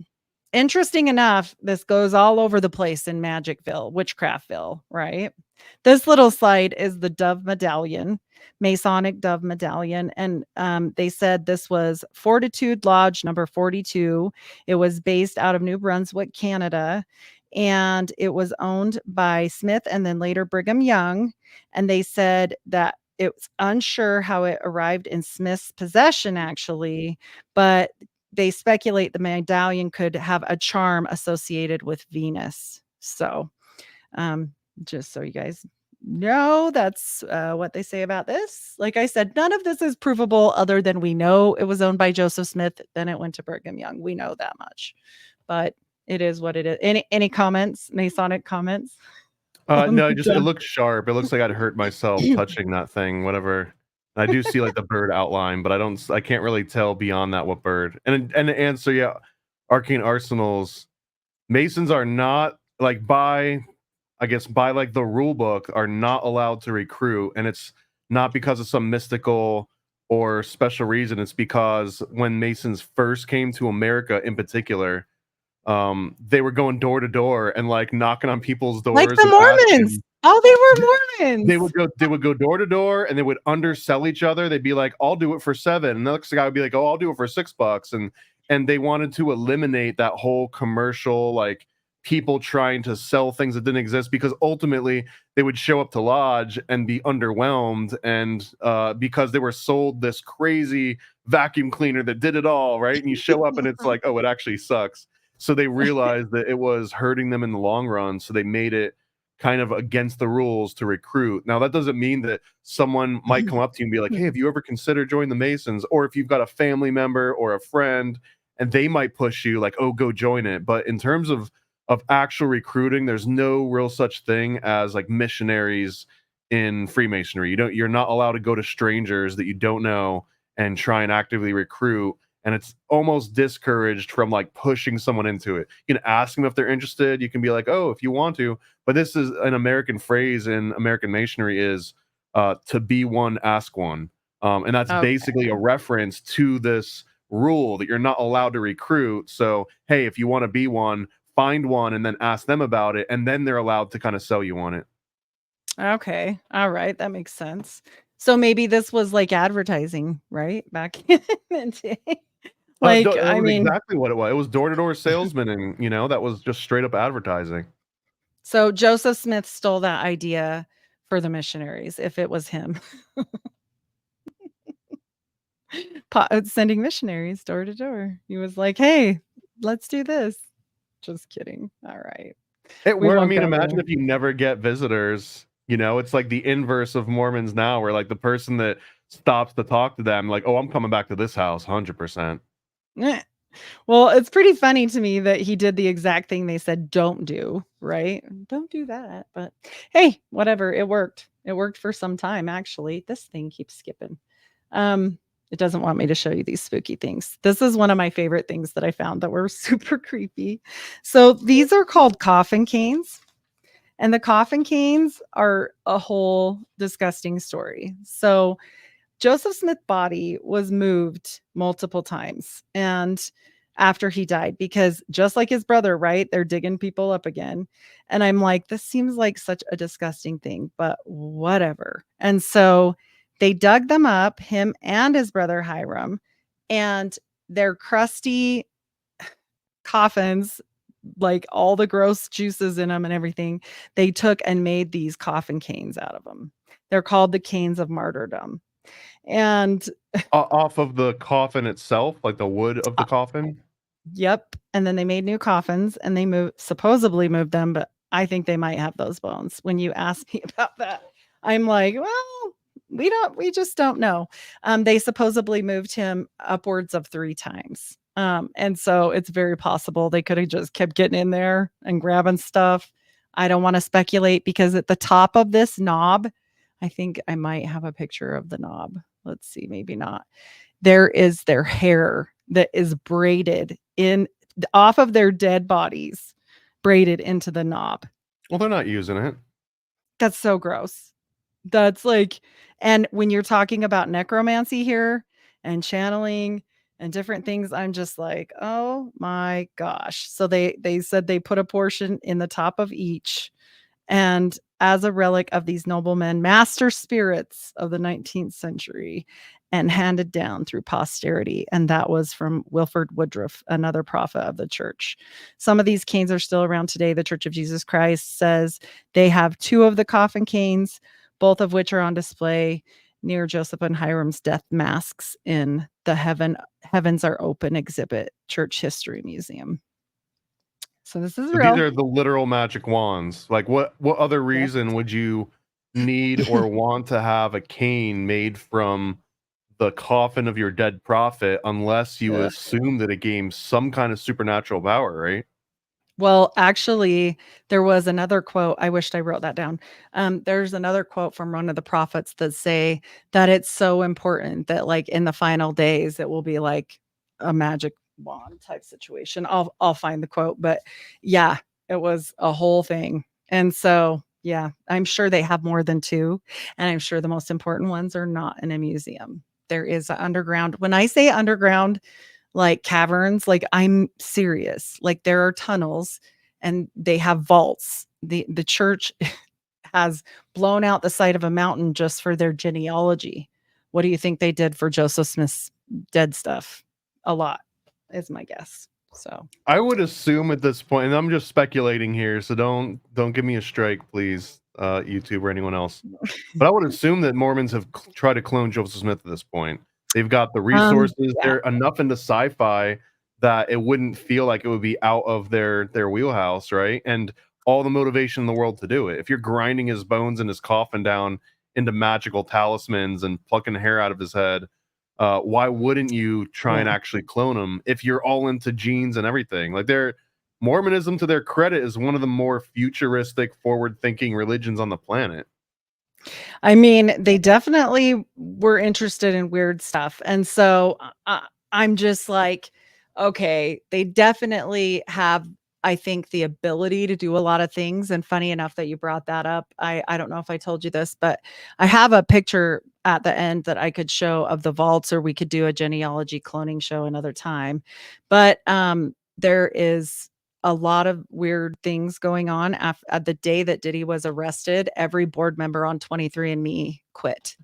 interesting enough, this goes all over the place in Magickville, Witchcraftville, right? This little slide is the dove medallion, Masonic dove medallion. And they said this was Fortitude Lodge number 42. It was based out of New Brunswick, Canada. And it was owned by Smith and then later Brigham Young. And they said that it's unsure how it arrived in Smith's possession, actually, but they speculate the medallion could have a charm associated with Venus. So, just so you guys know, that's what they say about this. Like I said, none of this is provable other than we know it was owned by Joseph Smith. Then it went to Brigham Young. We know that much, but it is what it is. Any comments, Masonic comments? No, it looks sharp. It looks like I'd hurt myself touching that thing, whatever. I do see like the bird outline, but I can't really tell beyond that what bird. And so yeah, arcane arsenals, Masons are not like by like the rule book are not allowed to recruit, and it's not because of some mystical or special reason. It's because when Masons first came to America in particular, they were going door to door and like knocking on people's doors, like the Mormons. Oh, they were Mormons. They would go door to door and they would undersell each other. They'd be like, "I'll do it for $7," and the next guy would be like, "Oh, I'll do it for $6," and they wanted to eliminate that whole commercial, like people trying to sell things that didn't exist, because ultimately they would show up to lodge and be underwhelmed, and because they were sold this crazy vacuum cleaner that did it all, right? And you show up and it's like, oh, it actually sucks. So they realized that it was hurting them in the long run. So they made it kind of against the rules to recruit. Now, that doesn't mean that someone might come up to you and be like, hey, have you ever considered joining the Masons? Or if you've got a family member or a friend and they might push you like, oh, go join it. But in terms of actual recruiting, there's no real such thing as like missionaries in Freemasonry. You're not allowed to go to strangers that you don't know and try and actively recruit. And it's almost discouraged from like pushing someone into it. You can ask them if they're interested. You can be like, oh, if you want to. But this is an American phrase in American Masonry is to be one, ask one. And that's basically a reference to this rule that you're not allowed to recruit. So, hey, if you want to be one, find one and then ask them about it. And then they're allowed to kind of sell you on it. Okay. All right. That makes sense. So maybe this was like advertising, right? Back in the day. Like, I mean, exactly what it was. It was door-to-door salesman, and that was just straight up advertising. So Joseph Smith stole that idea for the missionaries, if it was him. Sending missionaries door to door. He was like, hey, let's do this. Just kidding. All right. I mean, imagine if you never get visitors. It's like the inverse of Mormons now, where like the person that stops to talk to them, like, oh, I'm coming back to this house 100%. Well, it's pretty funny to me that he did the exact thing they said don't do, right? Don't do that. But hey, whatever. It worked. It worked for some time, actually. This thing keeps skipping. It doesn't want me to show you these spooky things. This is one of my favorite things that I found that were super creepy. So these are called coffin canes. And the coffin canes are a whole disgusting story. So Joseph Smith's body was moved multiple times and after he died, because just like his brother, right? They're digging people up again. And I'm like, this seems like such a disgusting thing, but whatever. And so they dug them up, him and his brother Hiram, and their crusty coffins, like all the gross juices in them and everything, they took and made these coffin canes out of them. They're called the canes of martyrdom. And off of the coffin itself, like the wood of the coffin. Yep. And then they made new coffins and they supposedly moved them, but I think they might have those bones. When you ask me about that, I'm like, well, we just don't know. They supposedly moved him upwards of 3 times. And so it's very possible they could have just kept getting in there and grabbing stuff. I don't want to speculate because at the top of this knob, I think I might have a picture of the knob. Let's see, maybe not. There is their hair that is braided in off of their dead bodies, braided into the knob. Well, they're not using it. That's so gross. That's like, and when you're talking about necromancy here and channeling and different things, I'm just like, oh my gosh. So they said they put a portion in the top of each, and as a relic of these noblemen, master spirits of the 19th century, and handed down through posterity. And that was from Wilford Woodruff, another prophet of the church. Some of these canes are still around today. The Church of Jesus Christ says they have 2 of the coffin canes, both of which are on display near Joseph and Hiram's death masks in the Heavens Are Open exhibit, Church History Museum. So this is real. These are the literal magic wands. Like what other reason would you need or want to have a cane made from the coffin of your dead prophet unless you assume that it gains some kind of supernatural power, right? Well, actually, there was another quote. I wished I wrote that down. There's another quote from one of the prophets that say that it's so important that, like, in the final days, it will be like a magic wand type situation. I'll find the quote, but yeah, it was a whole thing. And so, yeah, I'm sure they have more than 2, and I'm sure the most important ones are not in a museum. There is an underground. When I say underground, like caverns, like I'm serious. Like there are tunnels and they have vaults. The church has blown out the side of a mountain just for their genealogy. What do you think they did for Joseph Smith's dead stuff? A lot is my guess. So I would assume at this point, and I'm just speculating here, so don't give me a strike, please, YouTube or anyone else. But I would assume that Mormons have tried to clone Joseph Smith at this point. They've got the resources. Yeah. They're enough into sci-fi that it wouldn't feel like it would be out of their wheelhouse, right? And all the motivation in the world to do it. If you're grinding his bones and his coffin down into magical talismans and plucking hair out of his head, why wouldn't you try and actually clone him if you're all into genes and everything? Like Mormonism, to their credit, is one of the more futuristic, forward-thinking religions on the planet. I mean, they definitely were interested in weird stuff. And so I'm just like, okay, they definitely have, I think, the ability to do a lot of things. And funny enough that you brought that up. I don't know if I told you this, but I have a picture at the end that I could show of the vaults, or we could do a genealogy cloning show another time. But there is a lot of weird things going on. At the day that Diddy was arrested, every board member on 23andMe quit.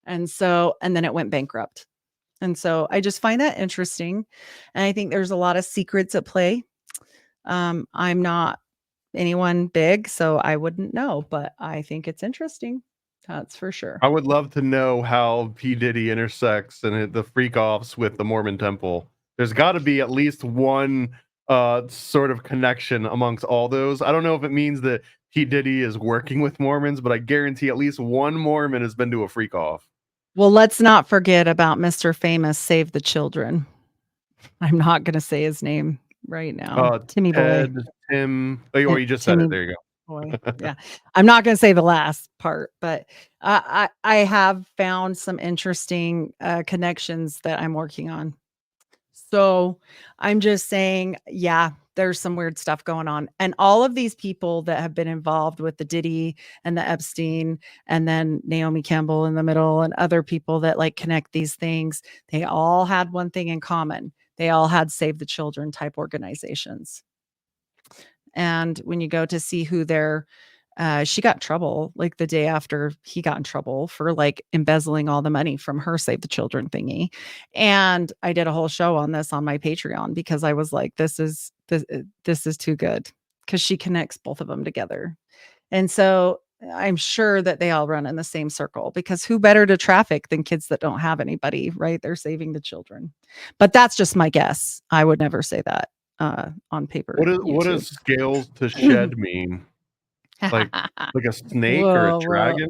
And then it went bankrupt. And so I just find that interesting. And I think there's a lot of secrets at play. I'm not anyone big, so I wouldn't know, but I think it's interesting. That's for sure. I would love to know how P. Diddy intersects and the freak offs with the Mormon temple. There's got to be at least one sort of connection amongst all those. I don't know if it means that P. Diddy is working with Mormons, but I guarantee at least one Mormon has been to a freak off. Well, let's not forget about Mr. Famous Save the Children. I'm not going to say his name right now. Timmy Ted, Boy. Tim. Oh, you just said it. There you go. Boy. Yeah. I'm not going to say the last part, but I have found some interesting connections that I'm working on. So I'm just saying, yeah, there's some weird stuff going on. And all of these people that have been involved with the Diddy and the Epstein, and then Naomi Campbell in the middle, and other people that like connect these things, they all had one thing in common. They all had Save the Children type organizations. And when you go to see who they're, she got in trouble like the day after he got in trouble for like embezzling all the money from her Save the Children thingy. And I did a whole show on this on my Patreon because I was like, this is too good, because she connects both of them together. And so I'm sure that they all run in the same circle, because who better to traffic than kids that don't have anybody, right? They're saving the children. But that's just my guess. I would never say that on paper. What does scales to shed mean? Like a snake or a Whoa. dragon?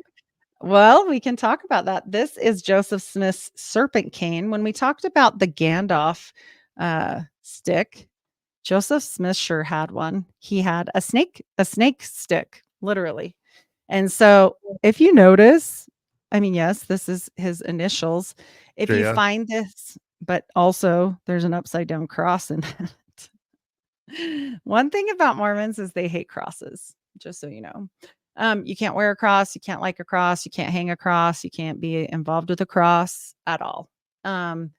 Well, we can talk about that. This is Joseph Smith's serpent cane. When we talked about the Gandalf stick, Joseph Smith sure had one. He had a snake stick, literally. And so if you notice, I mean, yes, this is his initials. If you find this, but also there's an upside down cross in it. One thing about Mormons is they hate crosses, just so you know. You can't wear a cross, you can't like a cross, you can't hang a cross, you can't be involved with a cross at all. And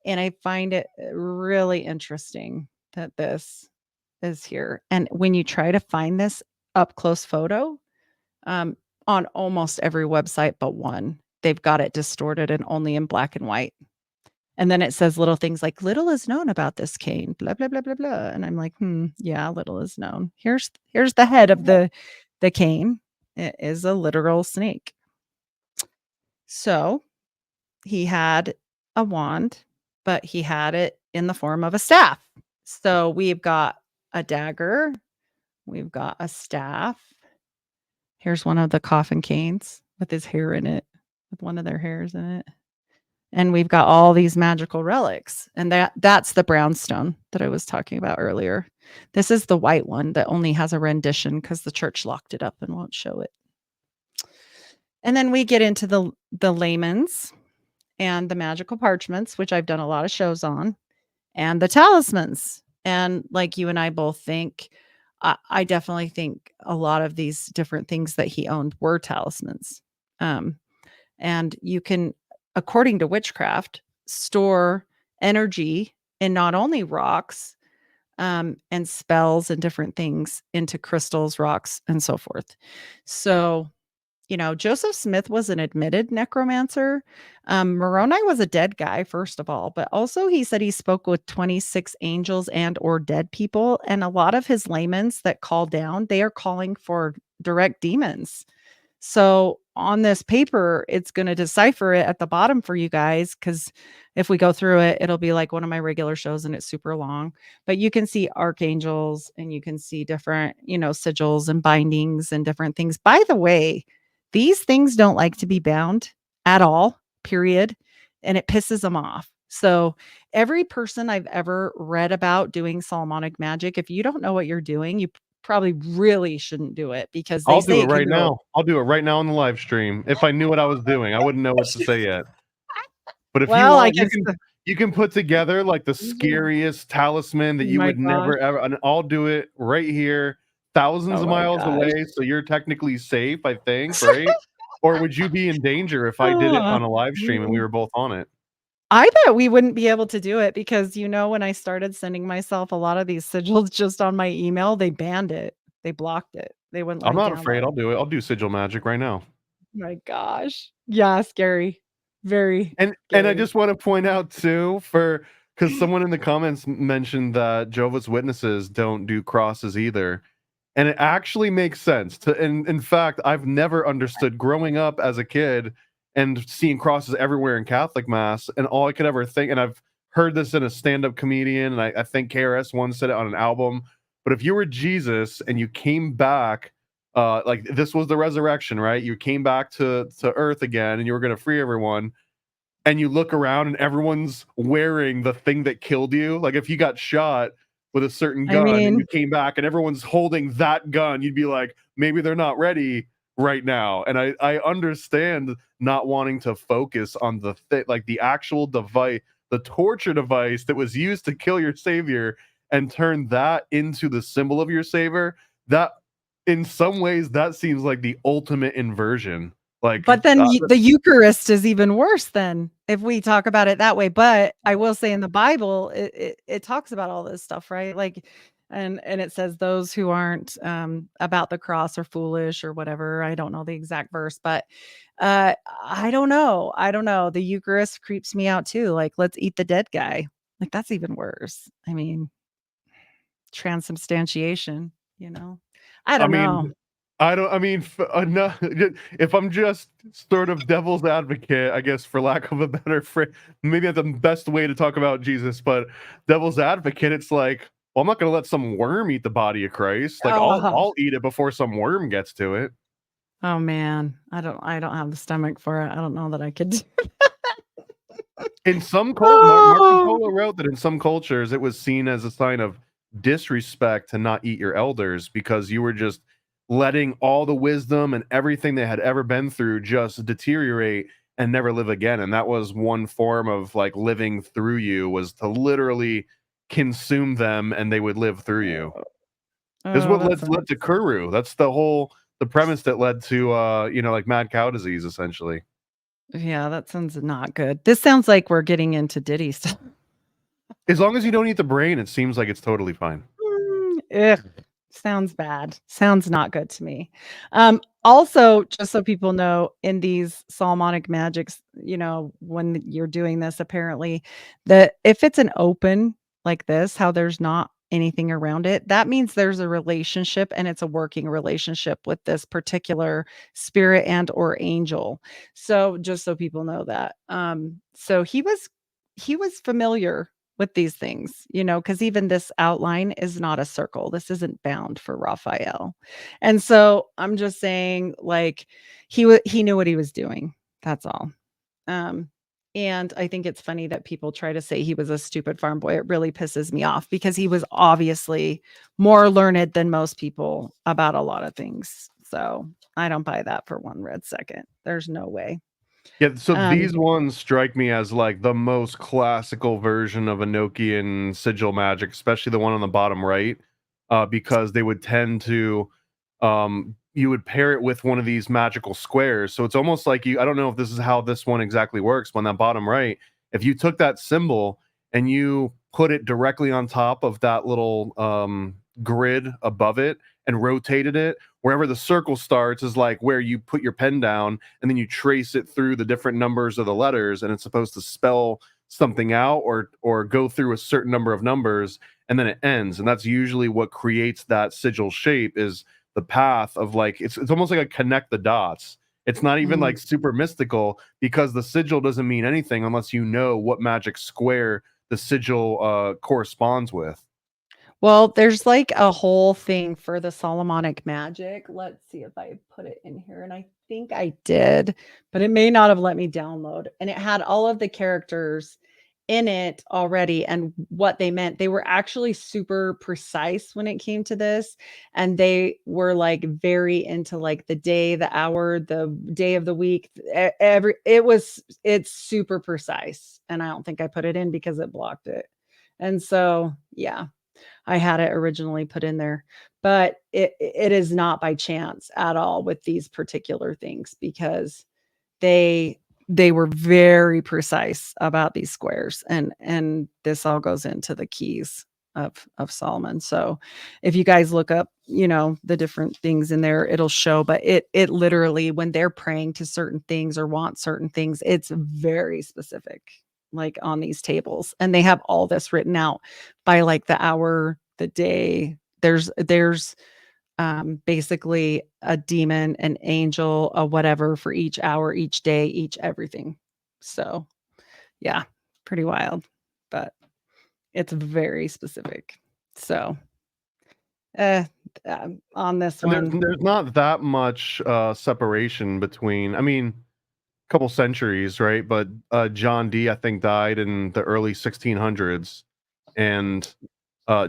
I find it really interesting that this is here. And when you try to find this up close photo, on almost every website but one, they've got it distorted and only in black and white. And then it says little things like, little is known about this cane, blah, blah, blah, blah, blah. And I'm like, yeah, little is known. Here's the head of the cane. It is a literal snake. So he had a wand, but he had it in the form of a staff. So we've got a dagger. We've got a staff. Here's one of the coffin canes with his hair in it, with one of their hairs in it. And we've got all these magical relics. And that's the brownstone that I was talking about earlier. This is the white one that only has a rendition because the church locked it up and won't show it. And then we get into the layman's and the magical parchments, which I've done a lot of shows on, and the talismans. And like you and I both think, I definitely think a lot of these different things that he owned were talismans. And you can, according to witchcraft, store energy in not only rocks and spells and different things into crystals, rocks, and so forth. So, Joseph Smith was an admitted necromancer. Moroni was a dead guy, first of all, but also he said he spoke with 26 angels and or dead people. And a lot of his layman's that call down, they are calling for direct demons. So on this paper, it's going to decipher it at the bottom for you guys, because if we go through it, it'll be like one of my regular shows and it's super long. But you can see archangels and you can see different, sigils and bindings and different things. By the way, these things don't like to be bound at all, period. And it pisses them off. So every person I've ever read about doing Solomonic magic, if you don't know what you're doing, you probably really shouldn't do it, because I'll do it right now. I'll do it right now on the live stream. If I knew what I was doing, I wouldn't know what to say yet. But if you want, you can put together like the scariest talisman that you would never ever, and I'll do it right here, thousands of miles away. So you're technically safe, I think, right? Or would you be in danger if I did it on a live stream and we were both on it? I bet we wouldn't be able to do it, because, when I started sending myself a lot of these sigils just on my email, they banned it. They blocked it. They wouldn't. I'm not afraid. I'll do it. I'll do sigil magic right now. My gosh. Yeah, scary. Very. And I just want to point out too, because someone in the comments mentioned that Jehovah's Witnesses don't do crosses either. And it actually makes sense. In fact, I've never understood growing up as a kid and seeing crosses everywhere in Catholic Mass, and all I could ever think, and I've heard this in a stand-up comedian, and I think KRS once said it on an album, but if you were Jesus and you came back, like this was the resurrection, right? You came back to earth again and you were going to free everyone, and you look around and everyone's wearing the thing that killed you. Like if you got shot with a certain gun and you came back and everyone's holding that gun, you'd be like, maybe they're not ready right now. And I understand not wanting to focus on the actual device, the torture device that was used to kill your savior, and turn that into the symbol of your savior. That in some ways that seems like the ultimate inversion. But then the Eucharist is even worse then, if we talk about it that way. But I will say in the Bible, it talks about all this stuff, right? Like, and it says those who aren't about the cross are foolish or whatever. I don't know the exact verse, but I don't know. The Eucharist creeps me out too. Like, let's eat the dead guy. Like, that's even worse. I mean, transubstantiation, I don't know. I mean, no, if I'm just sort of devil's advocate, I guess, for lack of a better phrase, maybe that's the best way to talk about Jesus, but devil's advocate, it's like, well, I'm not going to let some worm eat the body of Christ. Like, Oh, I'll eat it before some worm gets to it. oh man, I don't have the stomach for it. I don't know that I could. In some Marco Oh. Polo wrote that in some cultures it was seen as a sign of disrespect to not eat your elders because you were just letting all the wisdom and everything they had ever been through just deteriorate and never live again. And that was one form of like living through you, was to literally consume them and they would live through you. This is Oh, what that led to sounds. Kuru. That's the premise that led to like mad cow disease essentially. Yeah, that sounds not good. This sounds like we're getting into Diddy stuff. As long as you don't eat the brain, it seems like it's totally fine. Ugh, sounds bad. Sounds not good to me. Also, just so people know, in these Solomonic magics, when you're doing this, apparently, that if it's an open like this, how there's not anything around it, that means there's a relationship and it's a working relationship with this particular spirit and or angel. So just so people know that. So he was familiar with these things, because even this outline is not a circle. This isn't bound for Raphael. And so I'm just saying, like, he knew what he was doing. That's all. Um, and I think it's funny that people try to say he was a stupid farm boy. It really pisses me off because he was obviously more learned than most people about a lot of things. So I don't buy that for one red second. There's no way. Yeah, so Um, these ones strike me as like the most classical version of Enochian sigil magic, especially the one on the bottom right, because they would tend to, you would pair it with one of these magical squares. So it's almost like I don't know if this is how this one exactly works, but on that bottom right, if you took that symbol and you put it directly on top of that little grid above it and rotated it, wherever the circle starts is like where you put your pen down and then you trace it through the different numbers of the letters, and it's supposed to spell something out or go through a certain number of numbers, and then it ends. And that's usually what creates that sigil shape, is the path of like it's almost like a connect the dots. It's not even mm. like super mystical because the sigil doesn't mean anything unless you know what magic square the sigil corresponds with. Well, there's like a whole thing for the Solomonic magic. Let's see if I put it in here. And I think I did, but it may not have let me download. And it had all of the characters in it already and what they meant. They were actually super precise when it came to this. And they were like very into like the day, the hour, the day of the week. It's super precise. And I don't think I put it in because it blocked it. And so, yeah. I had it originally put in there, but it is not by chance at all with these particular things because they they were very precise about these squares, and this all goes into the keys of Solomon. So if you guys look up, the different things in there, it'll show, but it literally, when they're praying to certain things or want certain things, it's very specific, like on these tables, and they have all this written out by like the hour, the day. There's basically a demon, an angel, a whatever for each hour, each day, each everything. So yeah, pretty wild, but it's very specific. So uh, on this And one, there's not that much separation between, I mean, a couple centuries, right? But John Dee, I think, died in the early 1600s, and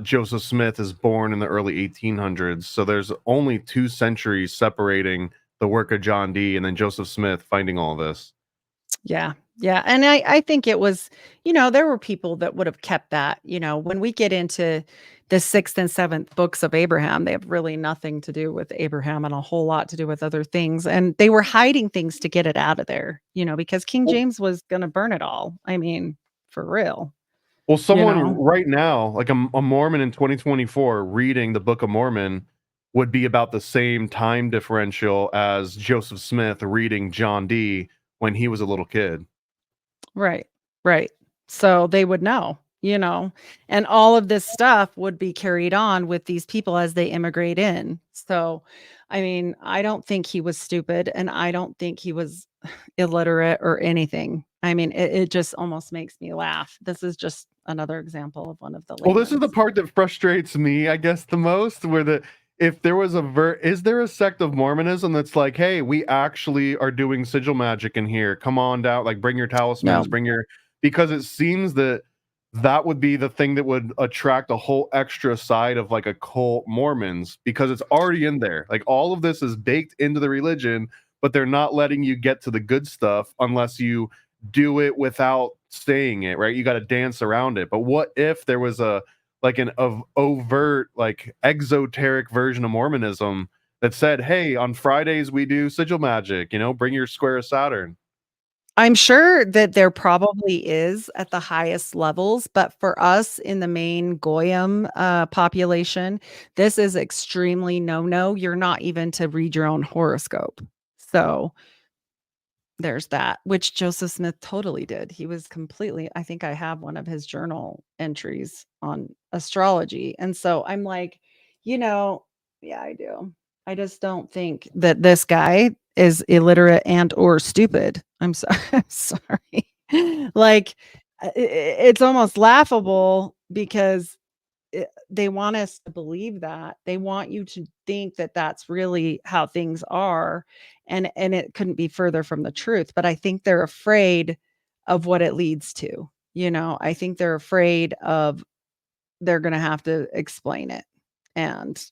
Joseph Smith is born in the early 1800s. So there's only 2 centuries separating the work of John Dee and then Joseph Smith finding all this. yeah. Yeah. And I think it was, there were people that would have kept that, when we get into the sixth and seventh books of Abraham, they have really nothing to do with Abraham and a whole lot to do with other things. And they were hiding things to get it out of there, because King Well, James was going to burn it all. I mean, for real, well, you someone know? right now, like a Mormon in 2024, reading the Book of Mormon would be about the same time differential as Joseph Smith reading John Dee when he was a little kid. Right. Right. So they would know. and all of this stuff would be carried on with these people as they immigrate in. So, I mean, I don't think he was stupid, and I don't think he was illiterate or anything. I mean, it just almost makes me laugh. This is just another example of one of the Well, this is the layman's. part that frustrates me, I guess, the most, where if there was is there a sect of Mormonism that's like, hey, we actually are doing sigil magic in here. Come on down, like bring your talismans, No. because it seems that would be the thing that would attract a whole extra side of like occult Mormons, because it's already in there. Like all of this is baked into the religion, but they're not letting you get to the good stuff unless you do it without saying it, right? You got to dance around it. But what if there was an overt, like exoteric version of Mormonism that said, hey, on Fridays we do sigil magic, bring your square of Saturn. I'm sure that there probably is at the highest levels, but for us in the main Goyim population, this is extremely no. You're not even to read your own horoscope. So there's that, which Joseph Smith totally did. He was completely, I think I have one of his journal entries on astrology. And so I'm like, yeah, I do. I just don't think that this guy is illiterate and or stupid. I'm sorry. I'm sorry. Like it's almost laughable because they want us to believe that. They want you to think that that's really how things are, and it couldn't be further from the truth, but I think they're afraid of what it leads to. I think they're afraid of they're going to have to explain it. And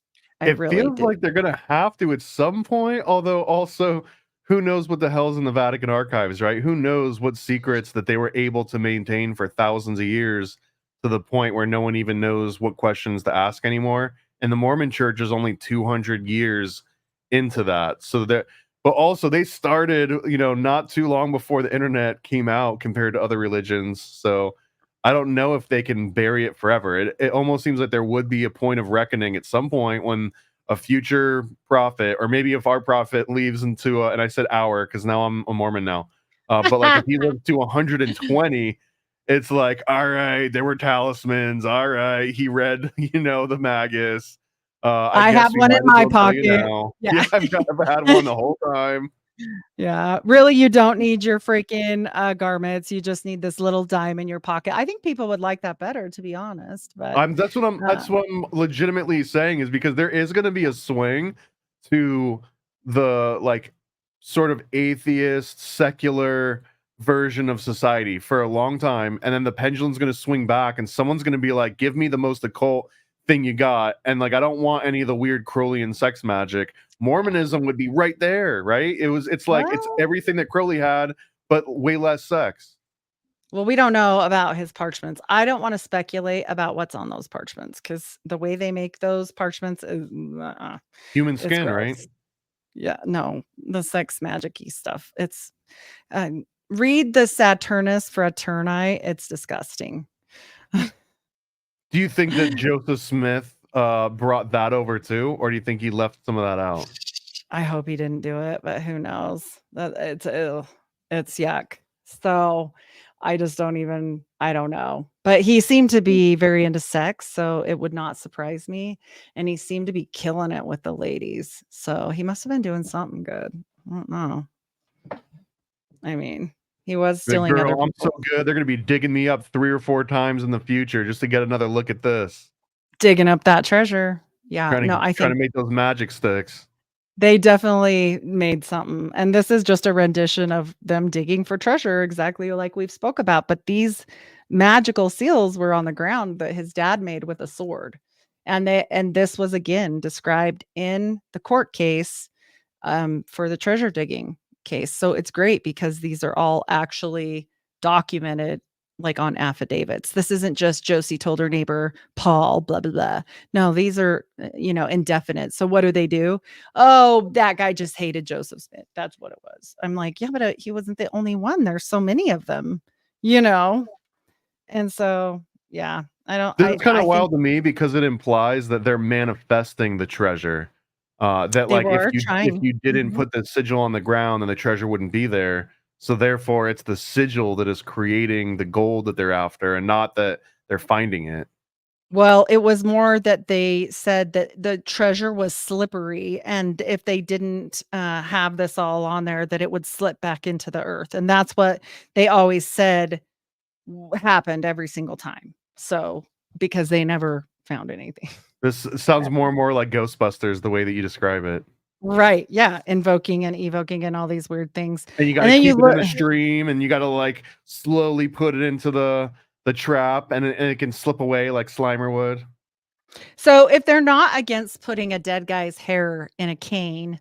I It really feels do. like they're gonna have to at some point, although also who knows what the hell's in the Vatican archives, right? Who knows what secrets that they were able to maintain for thousands of years to the point where no one even knows what questions to ask anymore. And the Mormon church is only 200 years into that. But also they started, not too long before the internet came out compared to other religions. So I don't know if they can bury it forever. It almost seems like there would be a point of reckoning at some point when a future prophet, or maybe if our prophet leaves into and I said our because now I'm a Mormon now, but like if he lives to 120, it's like, all right, there were talismans. All right, he read, the Magus. I guess have we one in might as my well tell you pocket. now. Yeah. I've had one the whole time. Yeah, really, you don't need your freaking garments. You just need this little dime in your pocket. I think people would like that better, to be honest. But That's what I'm legitimately saying, is because there is going to be a swing to the like sort of atheist secular version of society for a long time, and then the pendulum's going to swing back and someone's going to be like, give me the most occult thing you got, and like I don't want any of the weird Crowleyan sex magic. Mormonism would be right there, right? It's like it's everything that Crowley had but way less sex. Well, we don't know about his parchments. I don't want to speculate about what's on those parchments because the way they make those parchments is Human skin, right? Yeah, no, the sex magic-y stuff. It's read the Saturnus Fraterni. It's disgusting. Do you think that Joseph Smith brought that over too, or do you think he left some of that out? I hope he didn't do it, but who knows? It's yuck. So I just I don't know. But he seemed to be very into sex, so it would not surprise me. And he seemed to be killing it with the ladies. So he must have been doing something good. I don't know. I mean, he was stealing other people. I'm so good. They're going to be digging me up 3 or 4 times in the future just to get another look at this. Digging up that treasure. Yeah. I think trying to make those magic sticks. They definitely made something, and this is just a rendition of them digging for treasure, exactly like we've spoke about, but these magical seals were on the ground that his dad made with a sword, and this was again described in the court case for the treasure digging case. So it's great because these are all actually documented like on affidavits. This isn't just Josie told her neighbor Paul blah blah blah. No, these are indefinite. So what do? Oh, that guy just hated Joseph Smith. That's what it was. I'm like, yeah, but he wasn't the only one. There's so many of them, And so, yeah, I don't This is kind of wild to me because it implies that they're manifesting the treasure. That like if you didn't put the sigil on the ground, then the treasure wouldn't be there. So therefore, it's the sigil that is creating the gold that they're after, and not that they're finding it. Well, it was more that they said that the treasure was slippery, and if they didn't have this all on there, that it would slip back into the earth. And that's what they always said happened every single time. So, because they never found anything. This sounds more and more like Ghostbusters, the way that you describe it. Right. Yeah. Invoking and evoking and all these weird things. And you got And to then you keep it in look. a stream, and you got to like slowly put it into the trap, and it can slip away like Slimer would. So if they're not against putting a dead guy's hair in a cane,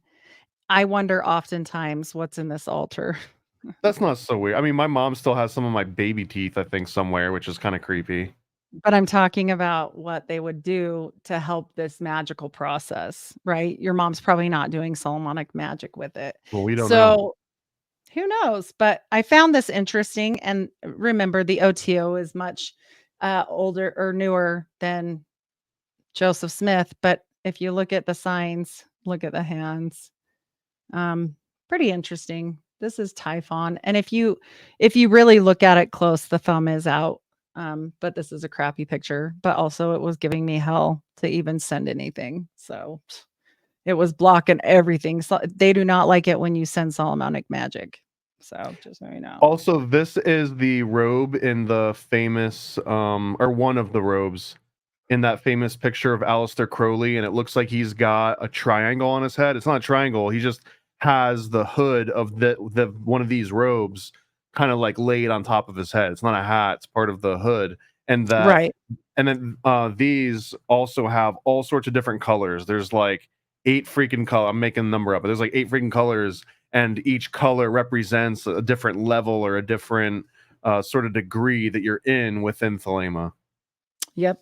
I wonder oftentimes what's in this altar. That's not so weird. I mean, my mom still has some of my baby teeth, I think, somewhere, which is kind of creepy. But I'm talking about what they would do to help this magical process, right? Your mom's probably not doing Solomonic magic with it. Well, we don't know. So who knows? But I found this interesting. And remember, the OTO is much older or newer than Joseph Smith. But if you look at the signs, look at the hands, pretty interesting. This is Typhon. And if you really look at it close, the thumb is out. But this is a crappy picture, but also it was giving me hell to even send anything. So it was blocking everything. So they do not like it when you send Solomonic magic. So just so you know. Also, this is the robe in the famous, or one of the robes in that famous picture of Aleister Crowley, and it looks like he's got a triangle on his head. It's not a triangle. He just has the hood of the one of these robes kind of like laid on top of his head. It's not a hat, it's part of the hood. And that Right. and then these also have all sorts of different colors. There's like 8 freaking colors. I'm making a number up, but there's like 8 freaking colors, and each color represents a different level or a different sort of degree that you're in within Thelema. Yep.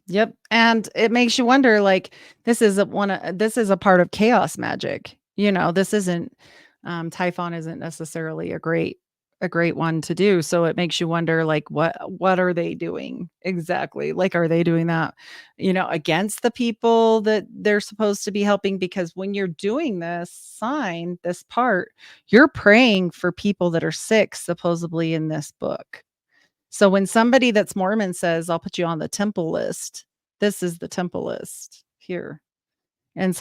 Yep. And it makes you wonder, like, this is a part of chaos magic. This isn't Typhon isn't necessarily a great one to do. So it makes you wonder, like, what are they doing exactly? Like, are they doing that, against the people that they're supposed to be helping? Because when you're doing this part, you're praying for people that are sick, supposedly in this book. So when somebody that's Mormon says, I'll put you on the temple list, this is the temple list here. And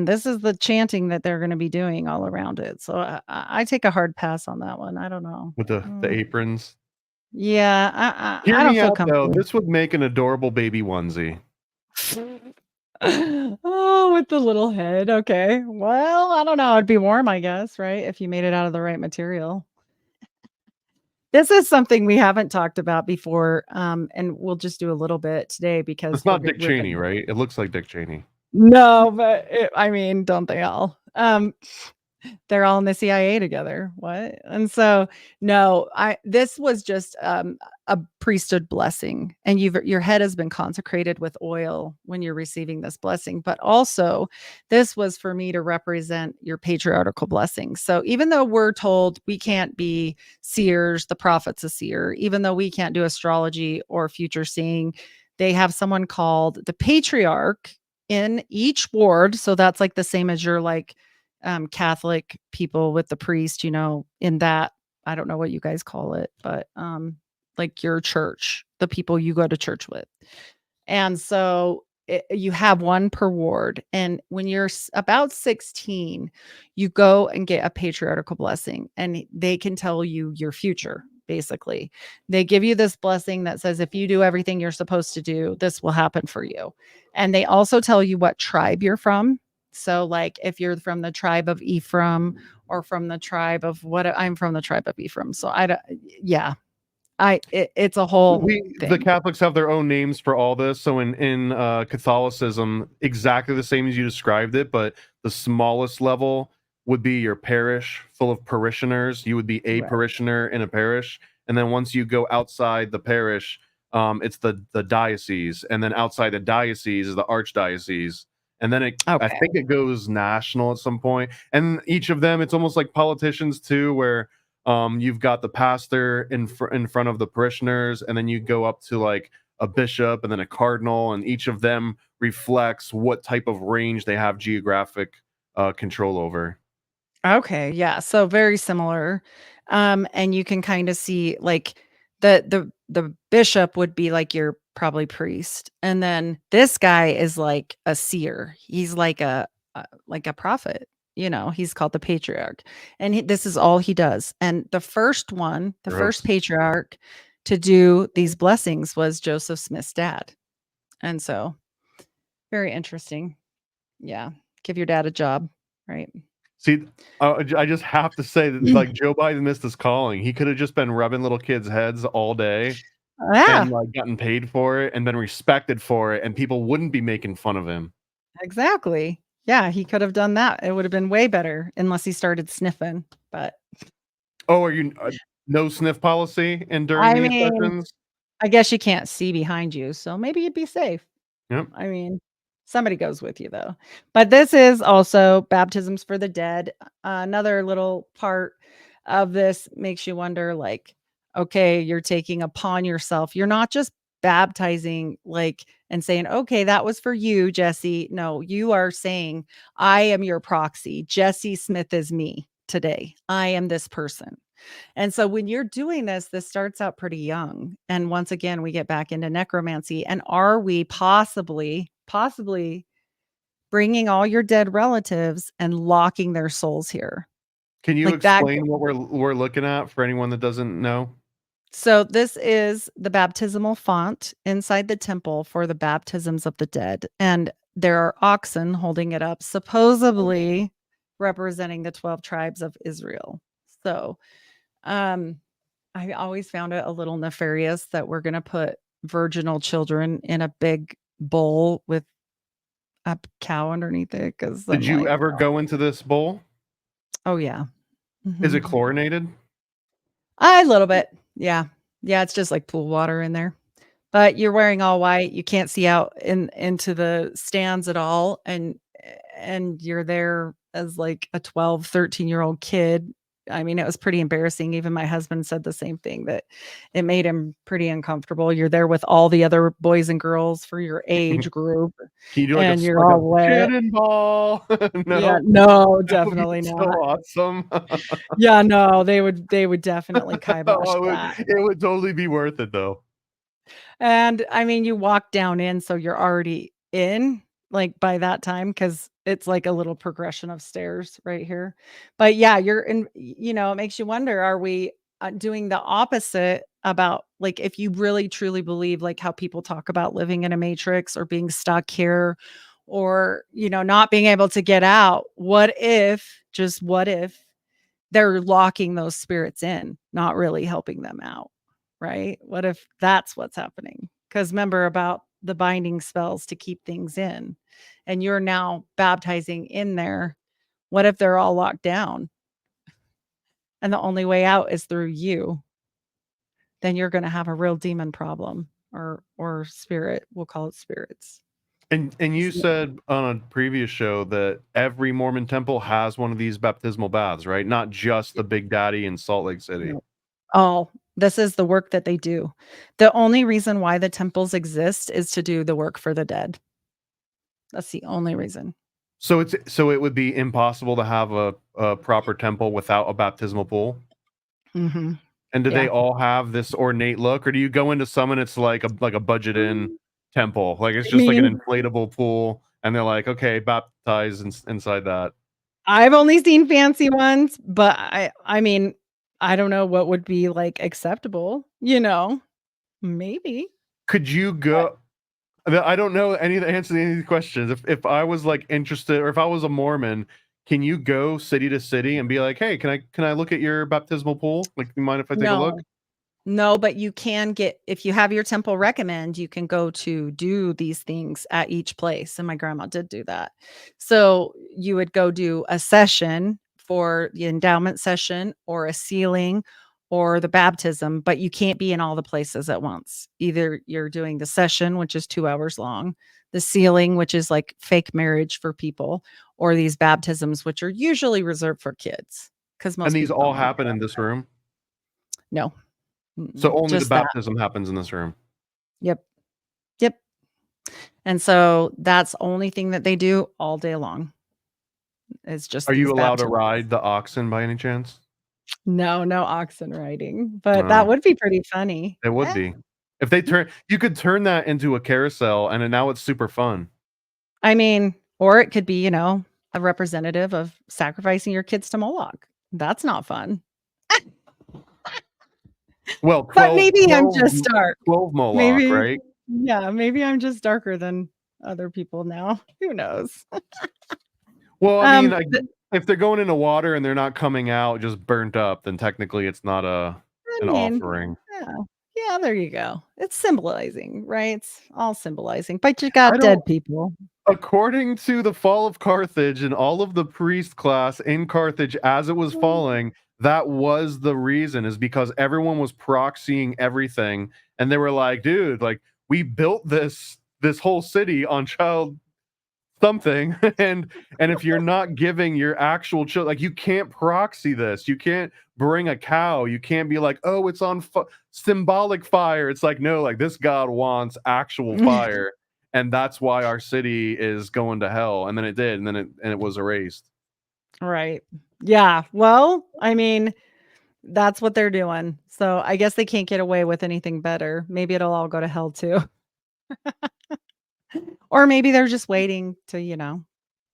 this is the chanting that they're going to be doing all around it. So I take a hard pass on that one. I don't know. With the aprons. Yeah. I don't feel comfortable. Though. This would make an adorable baby onesie. Oh, with the little head. Okay. Well, I don't know. It'd be warm, I guess, right? If you made it out of the right material. This is something we haven't talked about before, and we'll just do a little bit today because it's not Dick Cheney, right? It looks like Dick Cheney. No, but don't they all? They're all in the CIA together. What? And so, no, this was just a priesthood blessing, and your head has been consecrated with oil when you're receiving this blessing. But also, this was for me to represent your patriarchal blessing. So even though we're told we can't be seers, the prophet's a seer, even though we can't do astrology or future seeing, they have someone called the patriarch in each ward. So that's like the same as your Catholic people with the priest, in that, I don't know what you guys call it, but like your church, the people you go to church with. And so you have one per ward. And when you're about 16, you go and get a patriarchal blessing, and they can tell you your future. Basically, they give you this blessing that says, if you do everything you're supposed to do, this will happen for you. And they also tell you what tribe you're from. So like if you're from the tribe of Ephraim or from the tribe of I'm from the tribe of Ephraim. So it's a whole thing. The Catholics have their own names for all this. So in Catholicism, exactly the same as you described it, but the smallest level would be your parish full of parishioners. You would be a parishioner in a parish. And then once you go outside the parish, it's the diocese. And then outside the diocese is the archdiocese. And then I think it goes national at some point. And each of them, it's almost like politicians too, where you've got the pastor in front of the parishioners, and then you go up to like a bishop and then a cardinal, and each of them reflects what type of range they have geographic control over. Okay, yeah, so very similar. And you can kind of see like the bishop would be like your probably priest, and then this guy is like a seer. He's like a prophet. He's called the patriarch, and this is all he does. And the first Gross. patriarch to do these blessings was Joseph Smith's dad, and so very interesting. Yeah, give your dad a job, right? See, I just have to say that like Joe Biden missed his calling. He could have just been rubbing little kids' heads all day Yeah, and like gotten paid for it and been respected for it, and people wouldn't be making fun of him. exactly. Yeah, he could have done that. It would have been way better unless he started sniffing. But Oh, are you no sniff policy and during I these mean, sessions? I guess you can't see behind you, so maybe you'd be safe. Yep. I mean, somebody goes with you though. But this is also baptisms for the dead. Another little part of this makes you wonder, like, okay, you're taking upon yourself. You're not just baptizing and saying, okay, that was for you, Jesse. No, you are saying, I am your proxy. Jesse Smith is me today. I am this person. And so when you're doing this starts out pretty young. And once again, we get back into necromancy. And are we possibly bringing all your dead relatives and locking their souls here? Can you Like that. explain what we're looking at for anyone that doesn't know? So this is the baptismal font inside the temple for the baptisms of the dead. And there are oxen holding it up, supposedly representing the 12 tribes of Israel. So, I always found it a little nefarious that we're gonna put virginal children in a big bowl with a cow underneath it, 'cause Did I'm you like, ever go into this bowl? "Oh, yeah." Is it Mhm. chlorinated? A little bit. Yeah. Yeah, it's just like pool water in there. But you're wearing all white, you can't see out into the stands at all, and you're there as, like, a 12, 13-year-old kid. I mean, it was pretty embarrassing. Even my husband said the same thing, that it made him pretty uncomfortable. You're there with all the other boys and girls for your age group, Can you do and you're like a all wet. cannonball? Yeah, No, no, that would be definitely so not. awesome. Yeah, no, they would definitely kibosh Oh, that. it would totally be worth it though. And I mean, you walk down in, so you're already in, like, by that time, because it's like a little progression of stairs right here. But yeah, you're in, it makes you wonder, are we doing the opposite about, like, if you really truly believe, like, how people talk about living in a matrix or being stuck here, or, not being able to get out? What if they're locking those spirits in, not really helping them out, right? What if that's what's happening? Because remember about the binding spells to keep things in, and you're now baptizing in there. What if they're all locked down and the only way out is through you? Then you're going to have a real demon problem, or spirit. We'll call it spirits. And you So- said on a previous show that every Mormon temple has one of these baptismal baths, right? Not just the Big Daddy in Salt Lake City. No. Oh, this is the work that they do. The only reason why the temples exist is to do the work for the dead. That's the only reason. So it would be impossible to have a proper temple without a baptismal pool. Mhm. And do they Yeah. all have this ornate look, or do you go into some and it's like a budget in temple, like it's I just like an mean, inflatable pool, and they're like, okay, baptize inside that. I've only seen fancy ones, but I mean, I don't know what would be, like, acceptable, Maybe. Could you go? I don't know any of the answers to any of these questions. If I was like interested, or if I was a Mormon, can you go city to city and be like, hey, can I look at your baptismal pool? Like, you mind if I take a look? No. No, but you can get, if you have your temple recommend, you can go to do these things at each place, and my grandma did do that. So, you would go do a session for the endowment session, or a sealing, or the baptism, but you can't be in all the places at once. Either you're doing the session, which is 2 hours long, the sealing, which is like fake marriage for people, or these baptisms, which are usually reserved for kids, because And most these people all don't wanna happen get in up this there. room. No. So Mm-mm, only the just that. baptism happens in this room. Yep. Yep. And so that's only thing that they do all day long. Is just Are you these allowed to baptisms. ride the oxen by any chance? No, no oxen riding, but that would be pretty funny. It would be. If they you could turn that into a carousel, and now it's super fun. I mean, or it could be, a representative of sacrificing your kids to Moloch. That's not fun. Well, But maybe I'm just dark. 12 Moloch, Maybe, right? yeah, maybe I'm just darker than other people now. Who knows? Well, I mean, if they're going into water and they're not coming out just burnt up, then technically it's not an offering. Yeah, there you go. It's symbolizing, right? It's all symbolizing, but you got dead people. According to the fall of Carthage and all of the priest class in Carthage as it was falling, that was the reason, is because everyone was proxying everything, and they were like, dude, like, we built this whole city on child something, and if you're not giving your actual child, like, you can't proxy this, you can't bring a cow, you can't be like, oh, it's on symbolic fire. It's like, no, like, this god wants actual fire, and that's why our city is going to hell. And then it did, and then it was erased. Right. Yeah. Well, I mean, that's what they're doing. So I guess they can't get away with anything better. Maybe it'll all go to hell too. Or maybe they're just waiting to,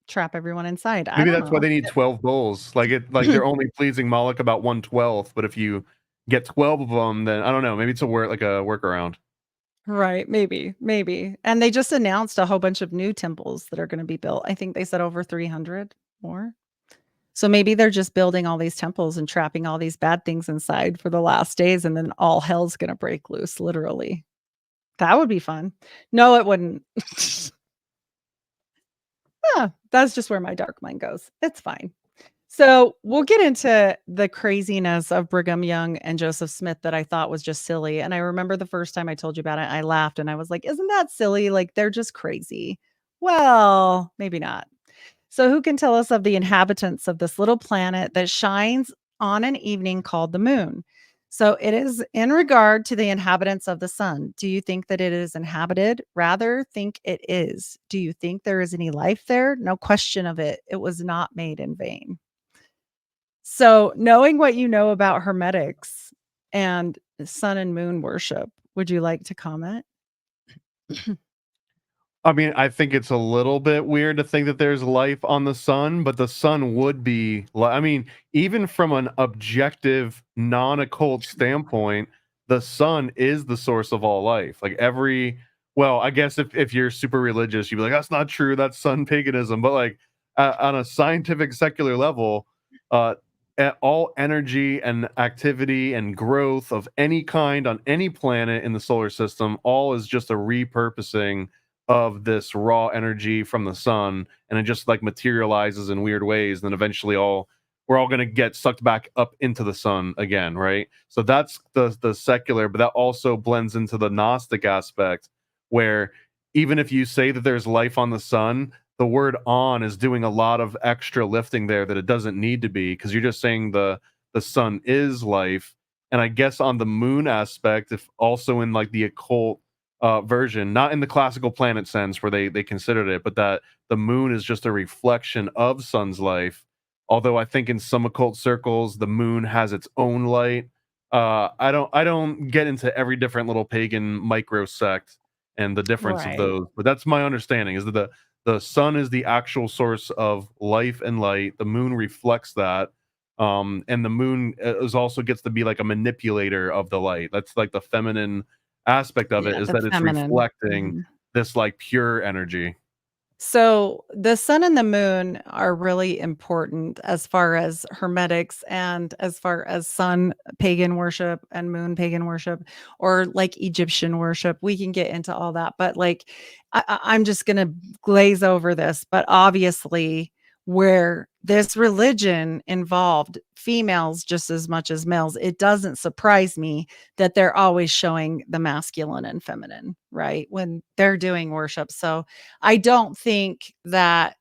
trap everyone inside. Maybe that's why they need 12 bulls. Like they're only pleasing Moloch about 1/12, but if you get 12 of them, then I don't know, maybe it's a workaround. Right, maybe. And they just announced a whole bunch of new temples that are going to be built. I think they said over 300 more. So maybe they're just building all these temples and trapping all these bad things inside for the last days, and then all hell's going to break loose, literally. That would be fun. No, it wouldn't. That's just where my dark mind goes. It's fine. So we'll get into the craziness of Brigham Young and Joseph Smith that I thought was just silly. And I remember the first time I told you about it, I laughed and I was like, isn't that silly? Like, they're just crazy. Well, maybe not. So who can tell us of the inhabitants of this little planet that shines on an evening called the moon? So it is in regard to the inhabitants of the sun. Do you think that it is inhabited? Rather think it is. Do you think there is any life there? No question of it. It was not made in vain. So knowing what you know about hermetics and sun and moon worship, would you like to comment? I mean, I think it's a little bit weird to think that there's life on the sun, but the sun would be, I mean, even from an objective, non-occult standpoint, the sun is the source of all life. Like well, I guess if you're super religious, you'd be like, that's not true, that's sun paganism. But like on a scientific, secular level, all energy and activity and growth of any kind on any planet in the solar system, all is just a repurposing of this raw energy from the sun, and it just like materializes in weird ways, and then eventually we're all going to get sucked back up into the sun again, right? So that's the secular, but that also blends into the Gnostic aspect, where even if you say that there's life on the sun, the word on is doing a lot of extra lifting there that it doesn't need to be, because you're just saying the sun is life. And I guess on the moon aspect, if also in like the occult version, not in the classical planet sense where they considered it, but that the moon is just a reflection of sun's life. Although I think in some occult circles the moon has its own light. I don't get into every different little pagan micro sect and the difference of those, but that's my understanding, is that the sun is the actual source of life and light. The moon reflects that. And the moon also gets to be like a manipulator of the light. That's like the feminine aspect of it, is that it's reflecting this like pure energy. So the sun and the moon are really important as far as hermetics and as far as sun pagan worship and moon pagan worship, or like Egyptian worship. We can get into all that, but like I'm just going to glaze over this. But obviously, where this religion involved females just as much as males, it doesn't surprise me that they're always showing the masculine and feminine, right, when they're doing worship. So I don't think that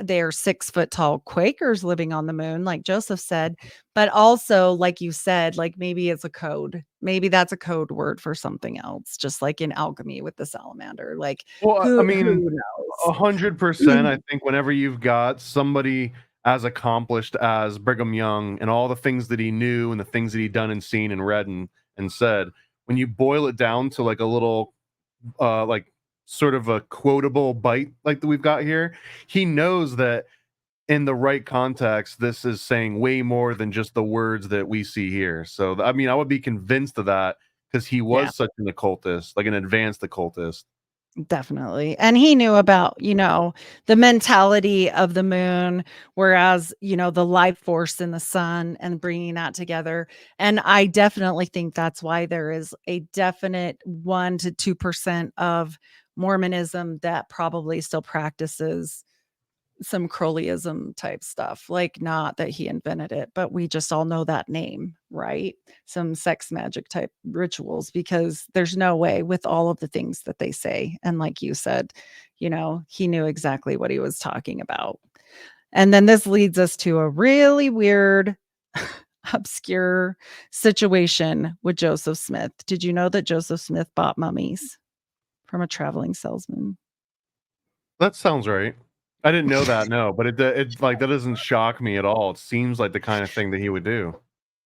they're 6 foot tall Quakers living on the moon, like Joseph said, but also, like you said, like maybe it's a code. Maybe that's a code word for something else, just like in alchemy with the salamander. Like, Well, who I mean, knows? 100%. I think whenever you've got somebody, as accomplished as Brigham Young and all the things that he knew and the things that he'd done and seen and read and said, when you boil it down to like a little like sort of a quotable bite like that we've got here, he knows that in the right context, this is saying way more than just the words that we see here. So, I mean, I would be convinced of that because he was such an occultist, like an advanced occultist. Definitely. And he knew about, the mentality of the moon, whereas, the life force in the sun and bringing that together. And I definitely think that's why there is a definite 1 to 2% of Mormonism that probably still practices some Crowleyism type stuff. Like, not that he invented it, but we just all know that name, right? Some sex magic type rituals, because there's no way with all of the things that they say. And like you said, he knew exactly what he was talking about. And then this leads us to a really weird, obscure situation with Joseph Smith. Did you know that Joseph Smith bought mummies from a traveling salesman? That sounds right. I didn't know that, no, but it like that doesn't shock me at all. It seems like the kind of thing that he would do.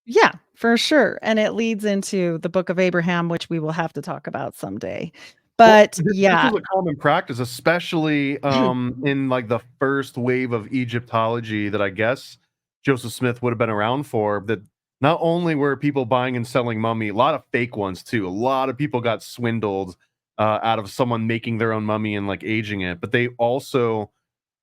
Yeah, for sure. And it leads into the Book of Abraham, which we will have to talk about someday. But this was a common practice, especially in like the first wave of Egyptology that I guess Joseph Smith would have been around for. That not only were people buying and selling mummy, a lot of fake ones too. A lot of people got swindled out of someone making their own mummy and like aging it. But they also,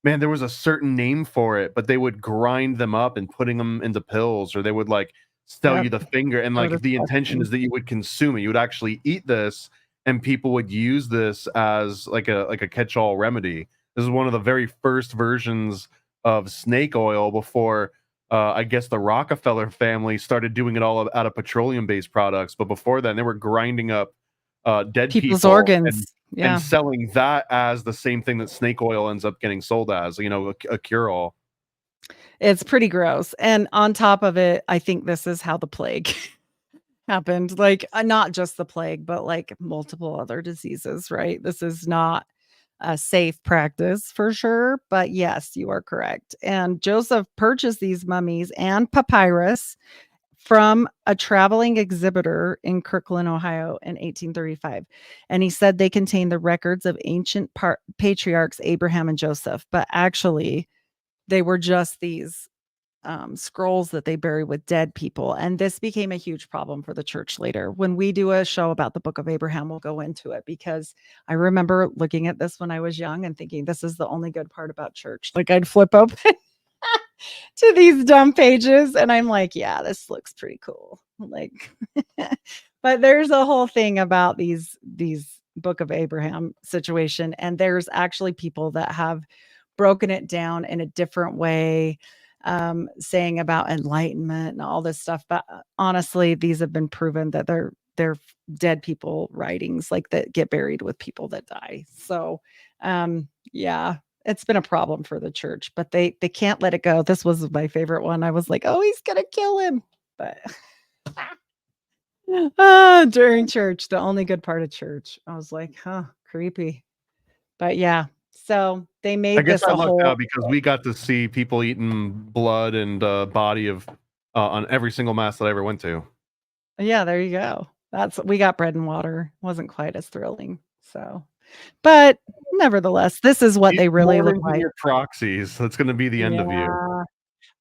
man, there was a certain name for it, but they would grind them up and putting them into pills, or they would like sell you the finger. And like the intention is that you would consume it. You would actually eat this, and people would use this as like a catch-all remedy. This is one of the very first versions of snake oil before I guess the Rockefeller family started doing it all out of petroleum-based products. But before then, they were grinding up dead people's people organs. and selling that as the same thing that snake oil ends up getting sold as, a cure-all. It's pretty gross. And on top of it, I think this is how the plague happened. Like, not just the plague, but like multiple other diseases, right? This is not a safe practice for sure. But yes, you are correct. And Joseph purchased these mummies and papyrus from a traveling exhibitor in Kirkland, Ohio in 1835. And he said they contained the records of ancient patriarchs Abraham and Joseph, but actually they were just these scrolls that they bury with dead people. And this became a huge problem for the church later. When we do a show about the Book of Abraham, we'll go into it, because I remember looking at this when I was young and thinking, this is the only good part about church. Like, I'd flip open to these dumb pages and I'm like, yeah, this looks pretty cool. Like, but there's a whole thing about these Book of Abraham situation. And there's actually people that have broken it down in a different way, saying about enlightenment and all this stuff. But honestly, these have been proven that they're dead people writings, like, that get buried with people that die. So, yeah, it's been a problem for the church, but they can't let it go. This was my favorite one. I was like, oh, he's gonna kill him. But during church, the only good part of church, I was like, huh, creepy. But yeah, so they made this I a lucked whole out because we got to see people eating blood and body of on every single mass that I ever went to. Yeah, there you go. We got bread and water. Wasn't quite as thrilling. So, but nevertheless, this is what they really look like. Your proxies. That's going to be the end of you.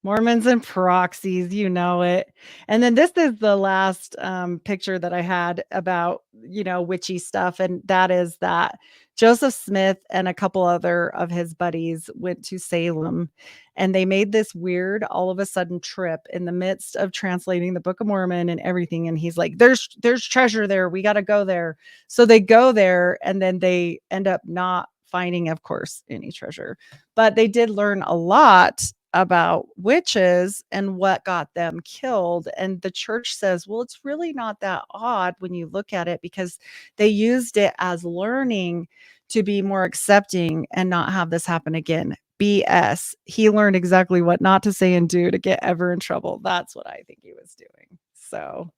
Mormons and proxies, you know it. And then this is the last picture that I had about, witchy stuff. And that is that Joseph Smith and a couple other of his buddies went to Salem, and they made this weird, all of a sudden trip in the midst of translating the Book of Mormon and everything. And he's like, there's treasure there. We got to go there. So they go there, and then they end up not finding, of course, any treasure. But they did learn a lot about witches and what got them killed. And the church says, well, it's really not that odd when you look at it, because they used it as learning to be more accepting and not have this happen again. BS. He learned exactly what not to say and do to get ever in trouble. That's what I think he was doing. So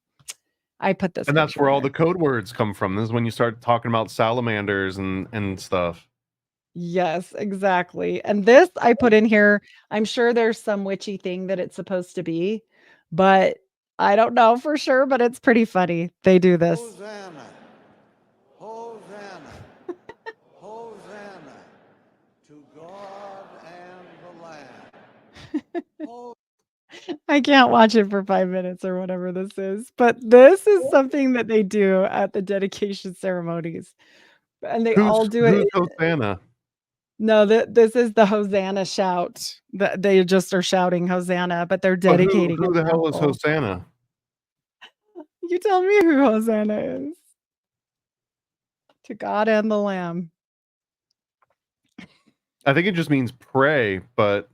I put this. And that's where all the code words come from. This is when you start talking about salamanders and stuff. Yes, exactly. And this I put in here. I'm sure there's some witchy thing that it's supposed to be, but I don't know for sure, but it's pretty funny. They do this. Hosanna, Hosanna, Hosanna to God and the Lamb. I can't watch it for 5 minutes or whatever this is, but this is something that they do at the dedication ceremonies, and they all do it. Who's Hosanna? No, this is the Hosanna shout. They just are shouting Hosanna, but they're But dedicating who a the hell is temple. Hosanna? You tell me who Hosanna is. To God and the Lamb. I think it just means pray, but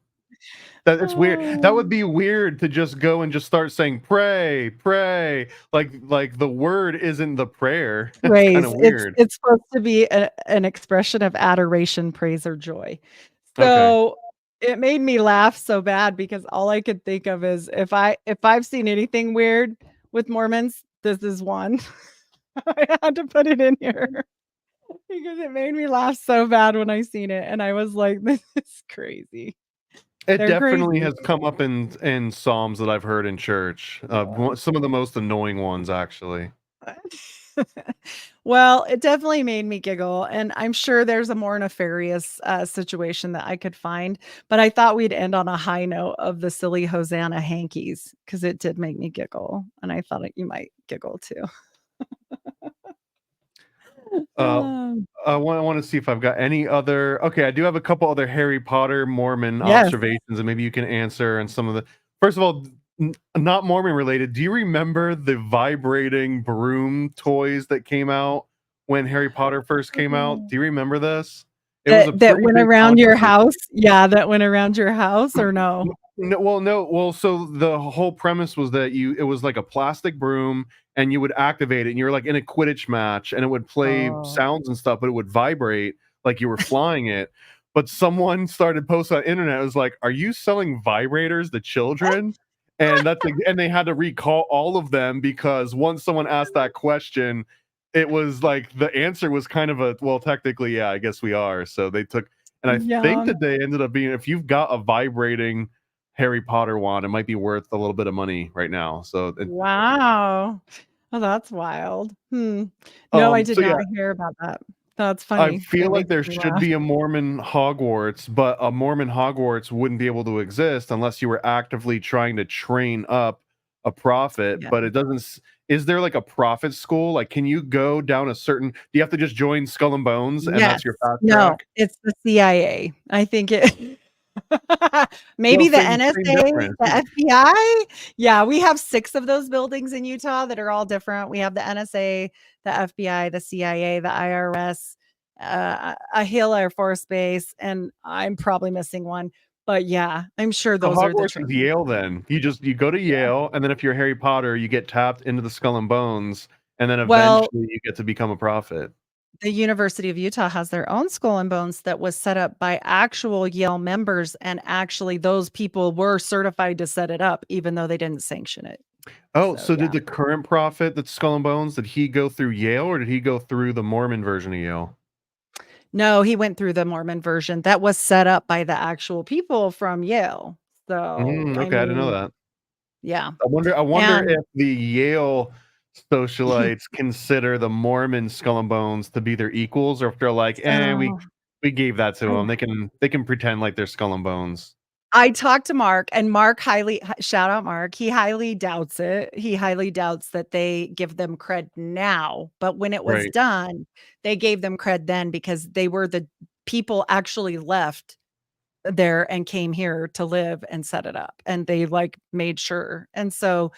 it's weird. That would be weird to just go and just start saying pray, pray. Like the word isn't the prayer. It's kind Praise. of weird. It's supposed to be an expression of adoration, praise, or joy. Okay. So it made me laugh so bad because all I could think of is if I've seen anything weird with Mormons, this is one. I had to put it in here because it made me laugh so bad when I seen it, and I was like, "This is crazy." It They're definitely crazy. has come up in psalms that I've heard in church. Some of the most annoying ones, actually. Well, it definitely made me giggle, and I'm sure there's a more nefarious situation that I could find, but I thought we'd end on a high note of the silly Hosanna hankies because it did make me giggle, and I thought you might giggle too. I want to see if I've got any other. Okay, I do have a couple other Harry Potter Mormon Yes. observations, and maybe you can answer. And some of the first of all, not Mormon related. Do you remember the vibrating broom toys that came out when Harry Potter first came out? Do you remember this? It was a That pretty went big around your controversy. house? Yeah, that went around your house or no? No. So the whole premise was that it was like a plastic broom, and you would activate it, and you're like in a Quidditch match, and it would play Oh. sounds and stuff, but it would vibrate like you were flying it. But someone started posting on the internet. It was like, "Are you selling vibrators to children?" And and they had to recall all of them because once someone asked that question, it was like the answer was kind of well, technically, yeah, I guess we are. So they took, and I think Yeah. that they ended up being, if you've got a vibrating Harry Potter wand, it might be worth a little bit of money right now. So Wow. Oh, that's wild. No, I did so yeah, not hear about that. That's I funny. feel It like makes there me should laugh. be a Mormon Hogwarts, but a Mormon Hogwarts wouldn't be able to exist unless you were actively trying to train up a prophet. Yeah. But it doesn't. Is there like a prophet school? Like, can you go down a certain? Do you have to just join Skull and Bones, and Yes. that's your fast No, track? it's the CIA. I think it Well, maybe the same NSA, difference. the FBI. Yeah, we have 6 of those buildings in Utah that are all different. We have the NSA, the FBI, the CIA, the IRS, a Hill Air Force Base, and I'm probably missing one. But yeah, I'm sure So those are the Hogwarts is training. Yale then. You go to Yale, and then if you're Harry Potter, you get tapped into the Skull and Bones, and then Well, eventually you get to become a prophet. the University of Utah has their own Skull and Bones that was set up by actual Yale members, and actually those people were certified to set it up, even though they didn't sanction it. Oh, So so yeah. did the current prophet that's Skull and Bones, did he go through Yale, or did he go through the Mormon version of Yale? No, he went through the Mormon version that was set up by the actual people from Yale. So, I Okay, I didn't know mean, that. yeah. I wonder And if the Yale socialites consider the Mormon Skull and Bones to be their equals, or if they're like, so we gave that to I them. They can pretend like they're Skull and Bones. I talked to Mark, and Mark highly shout out Mark. He highly doubts it. He highly doubts that they give them cred now, but when it was Right. done, they gave them cred then because they were the people actually left there and came here to live and set it up, and they like made sure. And so,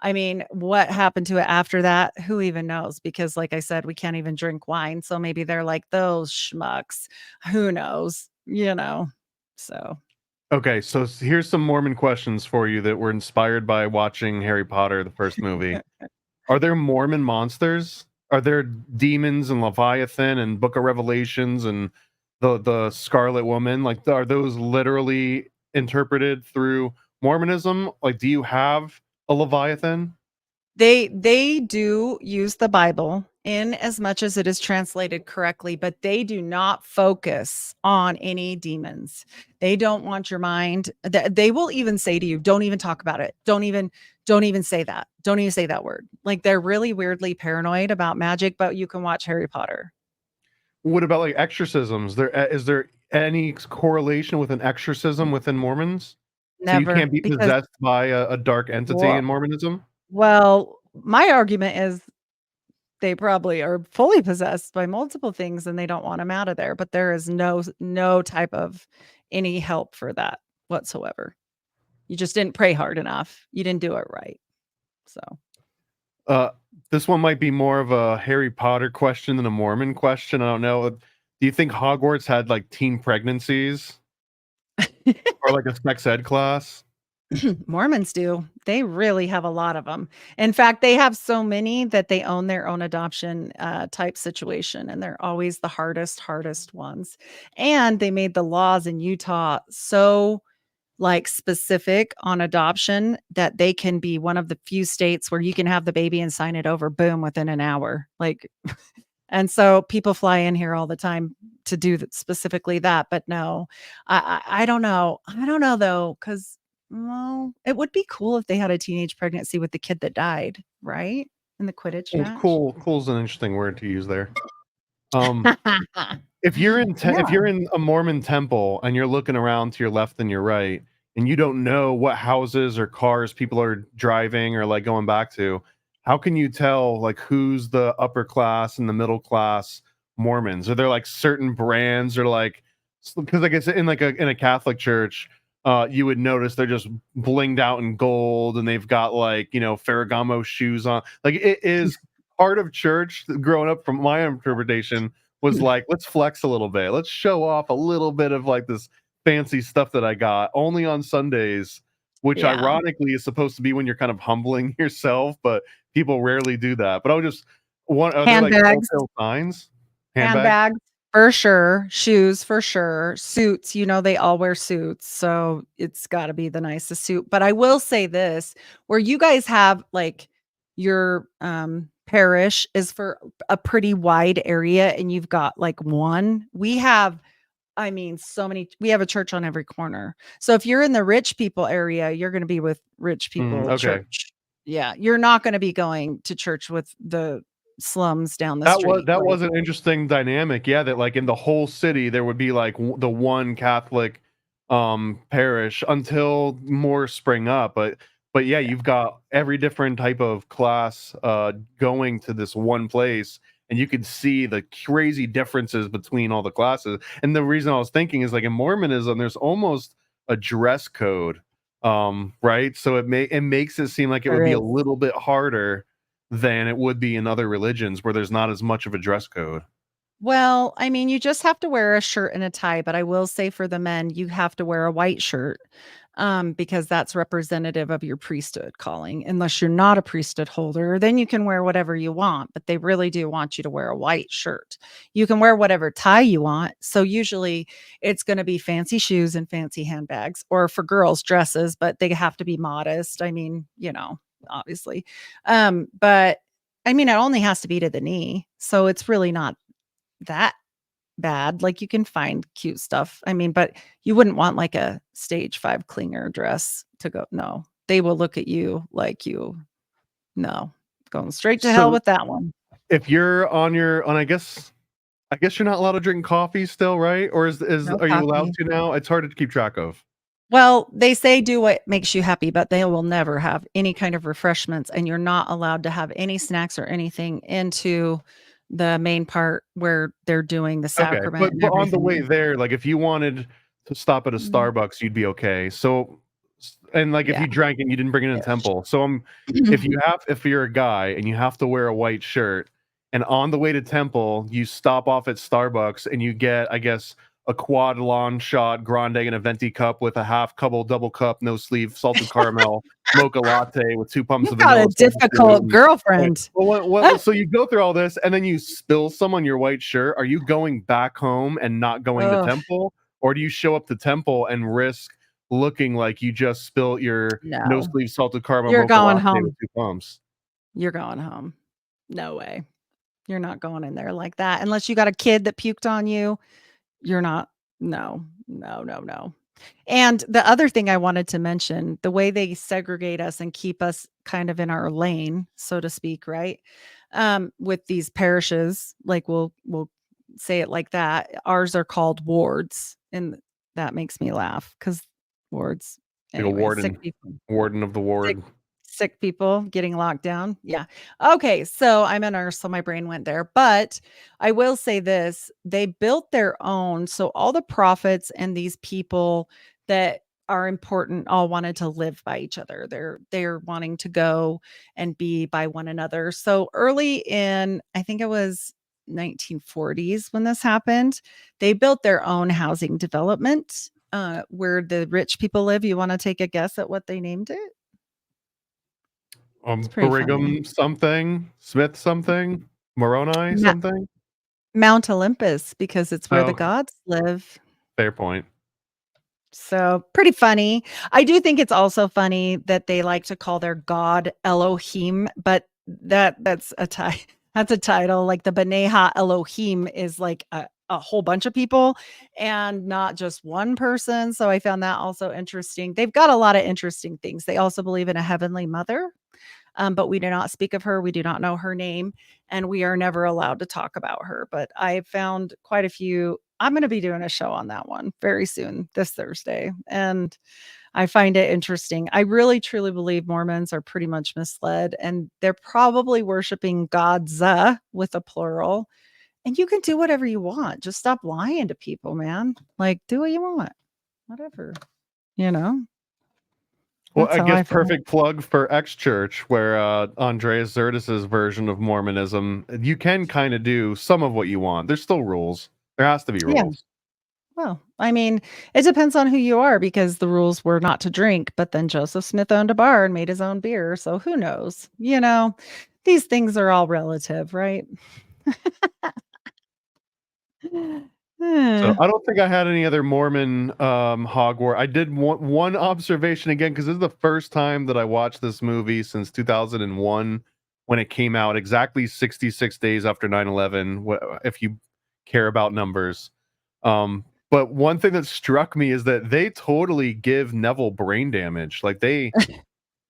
I mean, what happened to it after that? Who even knows? Because like I said, we can't even drink wine. So maybe they're like those schmucks. Who knows? So Okay, so here's some Mormon questions for you that were inspired by watching Harry Potter, the first movie. Are there Mormon monsters? Are there demons and Leviathan and Book of Revelations and the Scarlet Woman? Like, are those literally interpreted through Mormonism? Like, do you have a Leviathan? they do use the Bible in as much as it is translated correctly, but they do not focus on any demons. They don't want your mind. They will even say to you, don't even talk about it. Don't even say that. Don't even say that word. Like, they're really weirdly paranoid about magic, but you can watch Harry Potter. What about like exorcisms? Is there any correlation with an exorcism within Mormons? So you Never. can't be Because, possessed by a dark entity in Mormonism? well, my argument is they probably are fully possessed by multiple things and they don't want them out of there, but there is no type of any help for that whatsoever. You just didn't pray hard enough. You didn't do it right. So This one might be more of a Harry Potter question than a Mormon question. I don't know. Do you think Hogwarts had like teen pregnancies or like a sex ed class? Mormons do. They really have a lot of them. In fact, they have so many that they own their own adoption type situation, and they're always the hardest ones. And they made the laws in Utah so like specific on adoption that they can be one of the few states where you can have the baby and sign it over, boom, within an hour. Like, and so people fly in here all the time to do specifically that. But no, I don't know. I don't know though, because, well, it would be cool if they had a teenage pregnancy with the kid that died, right? In the Quidditch match. Cool's an interesting word to use there. If you're in a Mormon temple and you're looking around to your left and your right, and you don't know what houses or cars people are driving or like going back to, how can you tell like who's the upper class and the middle class Mormons? Are there like certain brands or like, because I guess in a Catholic church, you would notice they're just blinged out in gold and they've got like, Ferragamo shoes on. Like, it is part of church growing up, from my interpretation, was like, let's flex a little bit. Let's show off a little bit of like this fancy stuff that I got only on Sundays, which ironically is supposed to be when you're kind of humbling yourself, but people rarely do that. But I would just want, are there like telltale signs? Handbags for sure, shoes for sure, suits, they all wear suits, so it's got to be the nicest suit. But I will say this, where you guys have like your parish is for a pretty wide area and you've got like one. We have, I mean, so many. We have a church on every corner. So if you're in the rich people area, you're going to be with rich people church. Yeah, you're not going to be going to church with the slums down the street. That was an interesting dynamic. Yeah, that like in the whole city there would be like the one Catholic parish until more spring up. But yeah, you've got every different type of class going to this one place, and you could see the crazy differences between all the classes. And the reason I was thinking is like in Mormonism, there's almost a dress code, right? So it makes it seem like it would be a little bit harder than it would be in other religions where there's not as much of a dress code. Well, I mean, you just have to wear a shirt and a tie, but I will say for the men, you have to wear a white shirt because that's representative of your priesthood calling. Unless you're not a priesthood holder, then you can wear whatever you want, but they really do want you to wear a white shirt. You can wear whatever tie you want. So usually it's going to be fancy shoes and fancy handbags, or for girls, dresses, but they have to be modest. I mean, obviously. But I mean, it only has to be to the knee. So it's really not that bad. Like, you can find cute stuff. I mean, but you wouldn't want like a stage 5 clinger dress to go. No, they will look at you like going straight to hell with that one. If you're I guess you're not allowed to drink coffee still, right? Or are you allowed to now? It's hard to keep track of. Well, they say do what makes you happy, but they will never have any kind of refreshments, and you're not allowed to have any snacks or anything into the main part where they're doing the sacrament. Okay, but on the way there, like if you wanted to stop at a Starbucks, you'd be okay. So, and like if you drank and you didn't bring it in a temple. So if you're a guy and you have to wear a white shirt, and on the way to temple, you stop off at Starbucks and you get, I guess, a quad long shot grande in a venti cup with a half double cup, no sleeve, salted caramel, mocha latte with 2 pumps of vanilla. Got a difficult girlfriend. So you go through all this and then you spill some on your white shirt. Are you going back home and not going to temple? Or do you show up to temple and risk looking like you just spilled your no sleeve salted caramel? You're mocha going latte home. With 2 pumps? You're going home. No way. You're not going in there like that unless you got a kid that puked on you. You're not. No. And the other thing I wanted to mention, the way they segregate us and keep us kind of in our lane, so to speak, right? With these parishes, like we'll say it like that. Ours are called wards, and that makes me laugh because wards. Like a Anyway, warden, sick people. warden of the ward. Sick people getting locked down. Yeah. Okay. So I'm a nurse, so my brain went there. But I will say this, they built their own. So all the prophets and these people that are important all wanted to live by each other. They're wanting to go and be by one another. So early in, I think it was 1940s when this happened, they built their own housing development where the rich people live. You want to take a guess at what they named it? Brigham something, Smith something, Moroni Ma- something. Mount Olympus, because it's where the Oh, gods live. fair point. So pretty funny. I do think it's also funny that they like to call their god Elohim, but that's a that's a title. Like the B'nai Elohim is like a whole bunch of people and not just one person. So I found that also interesting. They've got a lot of interesting things. They also believe in a heavenly mother. But we do not speak of her. We do not know her name, and we are never allowed to talk about her. But I found quite a few. I'm going to be doing a show on that one very soon, this Thursday. And I find it interesting. I really, truly believe Mormons are pretty much misled, and they're probably worshiping gods with a plural. And you can do whatever you want. Just stop lying to people, man. Like, do what you want, whatever, you know? Well, That's I how guess I feel. perfect plug for X Church, where Andreas Zertis's version of Mormonism, you can kind of do some of what you want. There's still rules. There has to be Yeah. rules. Well, I mean, it depends on who you are because the rules were not to drink, but then Joseph Smith owned a bar and made his own beer. So who knows? You know, these things are all relative, right? So Eh, I don't think I had any other Mormon Hogwarts. I did one observation again because this is the first time that I watched this movie since 2001 when it came out, exactly 66 days after 9/11. If you care about numbers, but one thing that struck me is that they totally give Neville brain damage. Like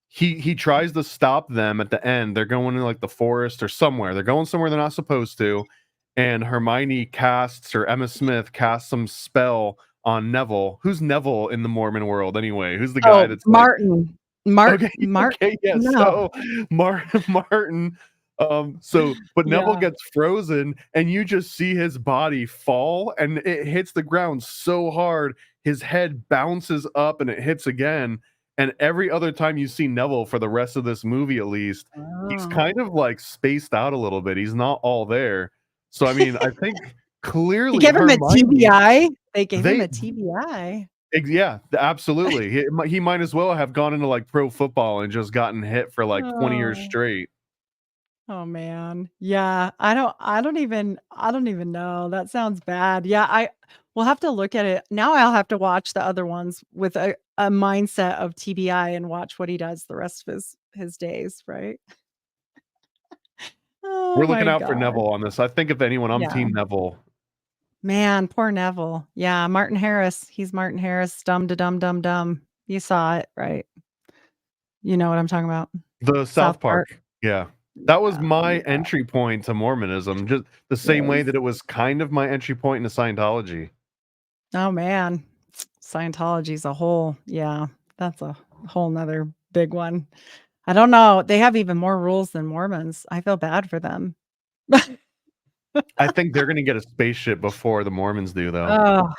he tries to stop them at the end. They're going to like the forest or somewhere. They're going somewhere they're not supposed to. And Hermione casts, or Emma Smith casts, some spell on Neville. Who's Neville in the Mormon world anyway? Who's the guy Oh, that's like, Martin. okay, okay, yeah. No. So Martin. But Neville Yeah. gets frozen, and you just see his body fall, and it hits the ground so hard, his head bounces up, and it hits again. And every other time you see Neville for the rest of this movie, at least, he's Oh. kind of like spaced out a little bit. He's not all there. So I mean, I think He clearly gave him a Hermione, TBI. They gave him they a TBI. yeah, absolutely. He might as well have gone into like pro football and just gotten hit for like 20 years Oh. straight. Oh man. Yeah. I don't even know. That sounds bad. Yeah, we'll have to look at it. Now I'll have to watch the other ones with a mindset of TBI and watch what he does the rest of his days, right? Oh We're looking my out for god. Neville on this. I think if anyone, I'm Yeah. team Neville. Man, poor Neville. Yeah, Martin Harris. He's Martin Harris, dumb to dumb dumb dumb. You saw it, right? You know what I'm talking about. The South South Park. Park. Yeah. That was Yeah, my yeah. entry point to Mormonism, just the same way Yes. that it was kind of my entry point into Scientology. Oh man. Scientology's a whole, yeah, that's a whole nother big one. I don't know. They have even more rules than Mormons. I feel bad for them. I think they're going to get a spaceship before the Mormons do, though. Oh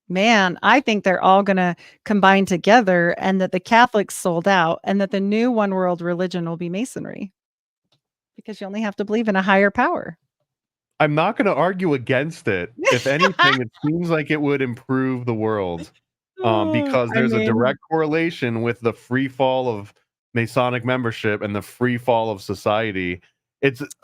man, I think they're all gonna combine together and that the Catholics sold out and that the new one world religion will be masonry. Because you only have to believe in a higher power. I'm not going to argue against it. If anything, it seems like it would improve the world, because I there's a mean, direct correlation with the free fall of Masonic membership and the free fall of society.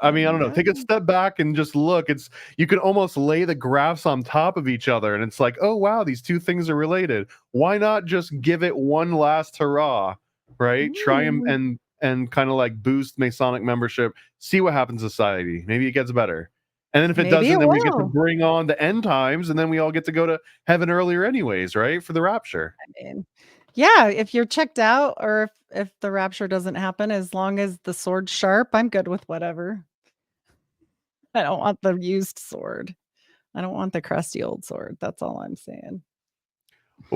I mean, I don't know. yeah. Take a step back and just look. You can almost lay the graphs on top of each other, and it's like, oh wow, these two things are related. Why not just give it one last hurrah, right? Try Mm. and kind of like boost Masonic membership, see what happens in society. Maybe it gets better. And then if it Maybe doesn't, it then we get to will. bring on the end times, and then we all get to go to heaven earlier anyways, right? For the rapture. I mean, yeah, if you're checked out or if the rapture doesn't happen, as long as the sword's sharp, I'm good with whatever. I don't want the used sword. I don't want the crusty old sword. That's all I'm saying.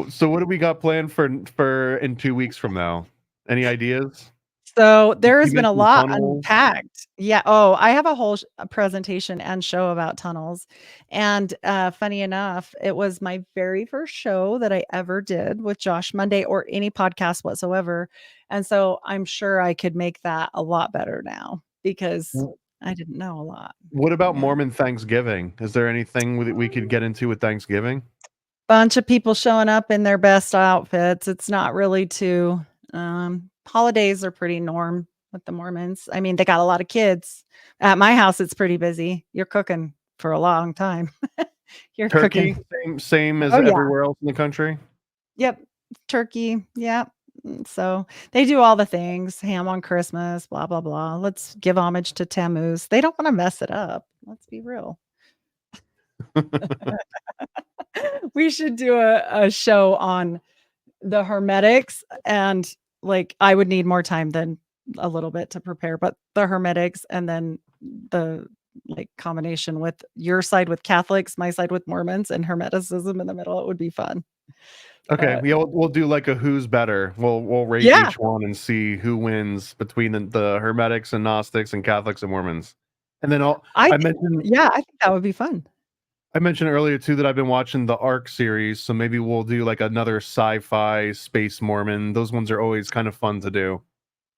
So what do we got planned for in 2 weeks from now? Any ideas? So there You has been a mentioned lot tunnels. unpacked. Yeah. Oh, I have a whole presentation and show about tunnels. And funny enough, it was my very first show that I ever did with Josh Monday or any podcast whatsoever. And so I'm sure I could make that a lot better now because I didn't know a lot. What about Yeah. Mormon Thanksgiving? Is there anything that we could get into with Thanksgiving? Bunch of people showing up in their best outfits. It's not really too holidays are pretty norm with the Mormons. I mean, they got a lot of kids. At my house, it's pretty busy. You're cooking for a long time. You're Turkey, cooking. same as Oh, yeah. everywhere else in the country. Yep. Turkey. Yep. So they do all the things, ham on Christmas, blah, blah, blah. Let's give homage to Tammuz. They don't want to mess it up. Let's be real. We should do a show on the Hermetics, and like I would need more time than a little bit to prepare, but the Hermetics and then the like combination with your side with Catholics, my side with Mormons, and Hermeticism in the middle, it would be fun. Okay, we'll do like a who's better. We'll rate Yeah. each one and see who wins between the Hermetics and Gnostics and Catholics and Mormons. And then I think that would be fun. I mentioned earlier too that I've been watching the Ark series, so maybe we'll do like another sci-fi space Mormon. Those ones are always kind of fun to do.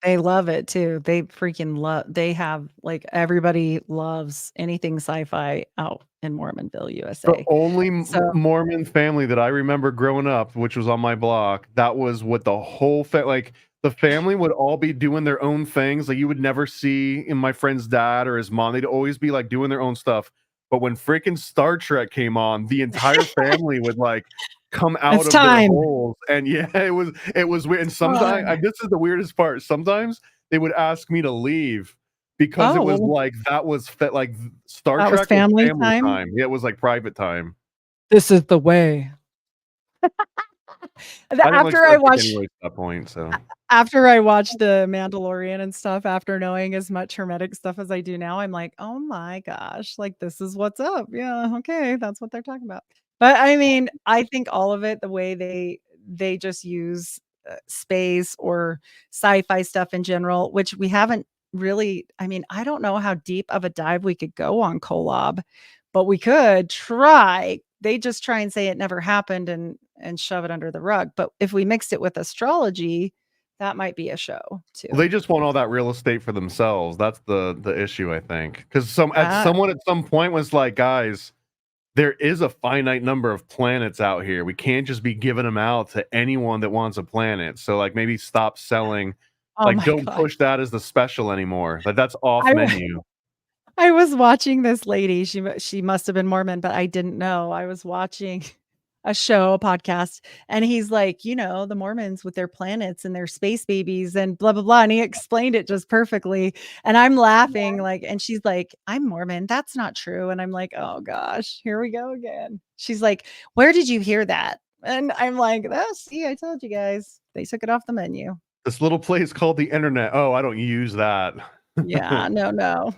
They love it too. They freaking love. They have like everybody loves anything sci-fi out in Mormonville, USA. The only So Mormon family that I remember growing up, which was on my block, that was what the whole like the family would all be doing their own things. Like you would never see in my friend's dad or his mom. They'd always be like doing their own stuff. But when freaking Star Trek came on, the entire family would like come out of their holes. And yeah, it was weird. And sometimes this is the weirdest part. Sometimes they would ask me to leave because it was like that was like Star Trek was family time. Yeah, it was like private time. This is the way. After I watched anyway, at that point, so after I watched the Mandalorian and stuff, after knowing as much Hermetic stuff as I do now, I'm like, oh my gosh, like this is what's up. Yeah, okay, that's what they're talking about. But I mean, I think all of it, the way they just use space or sci-fi stuff in general, which we haven't really. I mean, I don't know how deep of a dive we could go on Kolob, but we could try. They just try and say it never happened and shove it under the rug. But if we mixed it with astrology, that might be a show too. Well, they just want all that real estate for themselves. That's the issue, I think. Because someone at some point was like, guys, there is a finite number of planets out here. We can't just be giving them out to anyone that wants a planet. So like maybe stop selling. Don't push that as the special anymore. Like that's off menu. I was watching this lady. She must have been Mormon, but I didn't know. I was watching a podcast, and he's like, the Mormons with their planets and their space babies and blah, blah, blah. And he explained it just perfectly. And I'm laughing and she's like, I'm Mormon. That's not true. And I'm like, oh gosh, here we go again. She's like, where did you hear that? And I'm like, see, I told you guys, they took it off the menu. This little place called the internet. Oh, I don't use that. Yeah, no.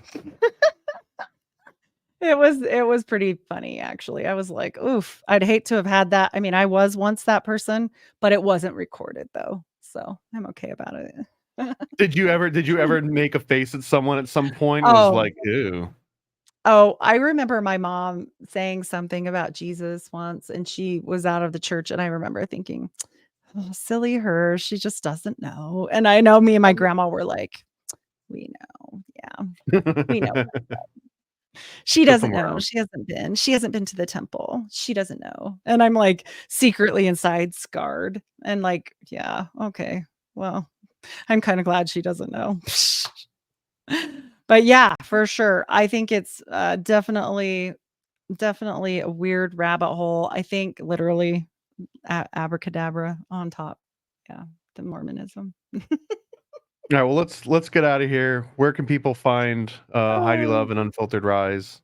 It was pretty funny, actually. I was like, oof, I'd hate to have had that. I mean, I was once that person, but it wasn't recorded though. So I'm okay about it. Did you ever make a face at someone at some point? It was like, ew. Oh, I remember my mom saying something about Jesus once, and she was out of the church. And I remember thinking, oh, silly her. She just doesn't know. And I know me and my grandma were like, we know. Yeah, we know. She doesn't know. She hasn't been to the temple. She doesn't know. And I'm like secretly inside scarred and like, yeah, okay. Well, I'm kind of glad she doesn't know. But yeah, for sure. I think it's definitely a weird rabbit hole. I think literally abracadabra on top. Yeah, the Mormonism. All right, well, let's get out of here. Where can people find Heidi Love and Unfiltered Rise?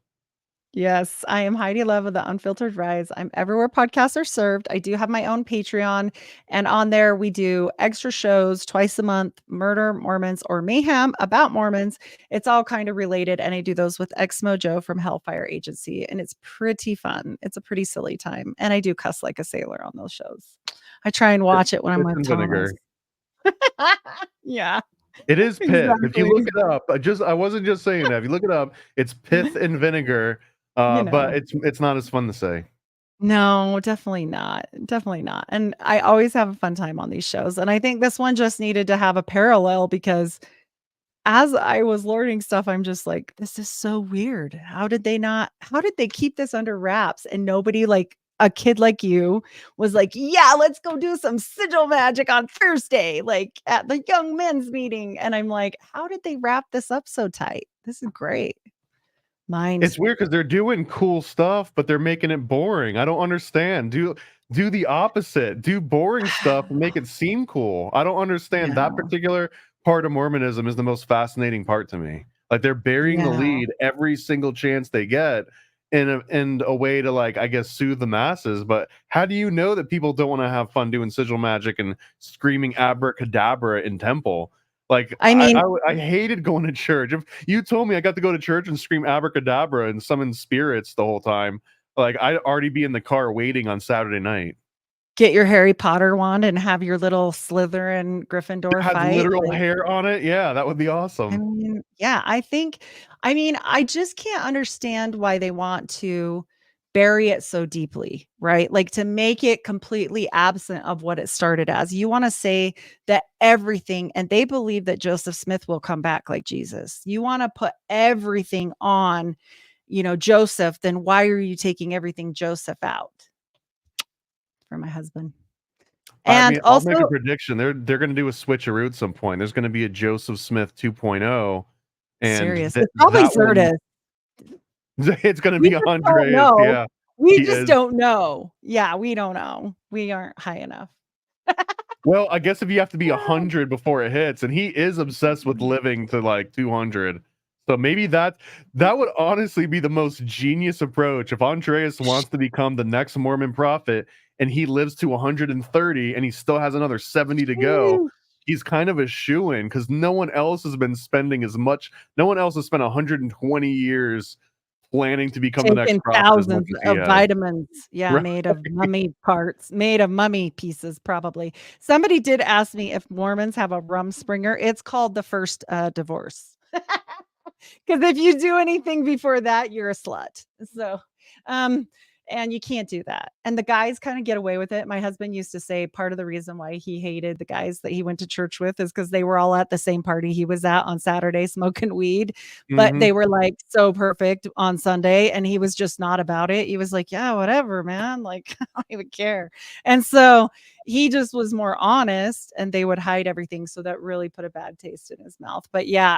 Yes, I am Heidi Love of the Unfiltered Rise. I'm everywhere podcasts are served. I do have my own Patreon, and on there we do extra shows twice a month, Murder Mormons or Mayhem about Mormons. It's all kind of related, and I do those with Ex Mojo from Hellfire Agency, and it's pretty fun. It's a pretty silly time, and I do cuss like a sailor on those shows. I try and watch it when I'm with Thomas. Yeah. It is pith. Exactly. If you look it up, I wasn't just saying that. If you look it up, it's pith and vinegar. But it's not as fun to say. No, definitely not. Definitely not. And I always have a fun time on these shows. And I think this one just needed to have a parallel because as I was learning stuff, I'm just like, this is so weird. How did they keep this under wraps? And nobody, like a kid like you, was like, yeah, let's go do some sigil magic on Thursday, like at the young men's meeting. And I'm like, how did they wrap this up so tight? This is great. It's weird because they're doing cool stuff, but they're making it boring. I don't understand. Do the opposite. Do boring stuff and make it seem cool. I don't understand. That particular part of Mormonism is the most fascinating part to me. Like they're burying the lead every single chance they get in a way to, like, I guess, soothe the masses. But how do you know that people don't want to have fun doing sigil magic and screaming abracadabra in temple? Like, I mean, I hated going to church. If you told me I got to go to church and scream abracadabra and summon spirits the whole time, like, I'd already be in the car waiting on Saturday night. Get your Harry Potter wand and have your little Slytherin Gryffindor It fight. has literal hair on it. Yeah, that would be awesome. I mean, yeah, I just can't understand why they want to bury it so deeply, right? Like to make it completely absent of what it started as. You want to say that everything, and they believe that Joseph Smith will come back like Jesus. You want to put everything on, Joseph, then why are you taking everything Joseph out? For my husband. And I'll also make a prediction. They're going to do a switcheroo at some point. There's going to be a Joseph Smith 2.0, and serious. It's probably Zerdis. It's going to be Andreas. Yeah. We just don't know. Yeah, we don't know. We aren't high enough. Well, I guess if you have to be 100 before it hits, and he is obsessed with living to like 200. So maybe that would honestly be the most genius approach. If Andreas wants to become the next Mormon prophet and he lives to 130 and he still has another 70 to go, he's kind of a shoo-in because no one else has been spending as much. No one else has spent 120 years planning to become the next prophet. Thousands of vitamins, right? Made of mummy parts, made of mummy pieces, probably. Somebody did ask me if Mormons have a rumspringer. It's called the first divorce. Because if you do anything before that, you're a slut. So, and you can't do that. And the guys kind of get away with it. My husband used to say part of the reason why he hated the guys that he went to church with is because they were all at the same party he was at on Saturday smoking weed, but they were like so perfect on Sunday and he was just not about it. He was like, yeah, whatever, man. Like, I don't even care. And so he just was more honest and they would hide everything. So that really put a bad taste in his mouth. But yeah,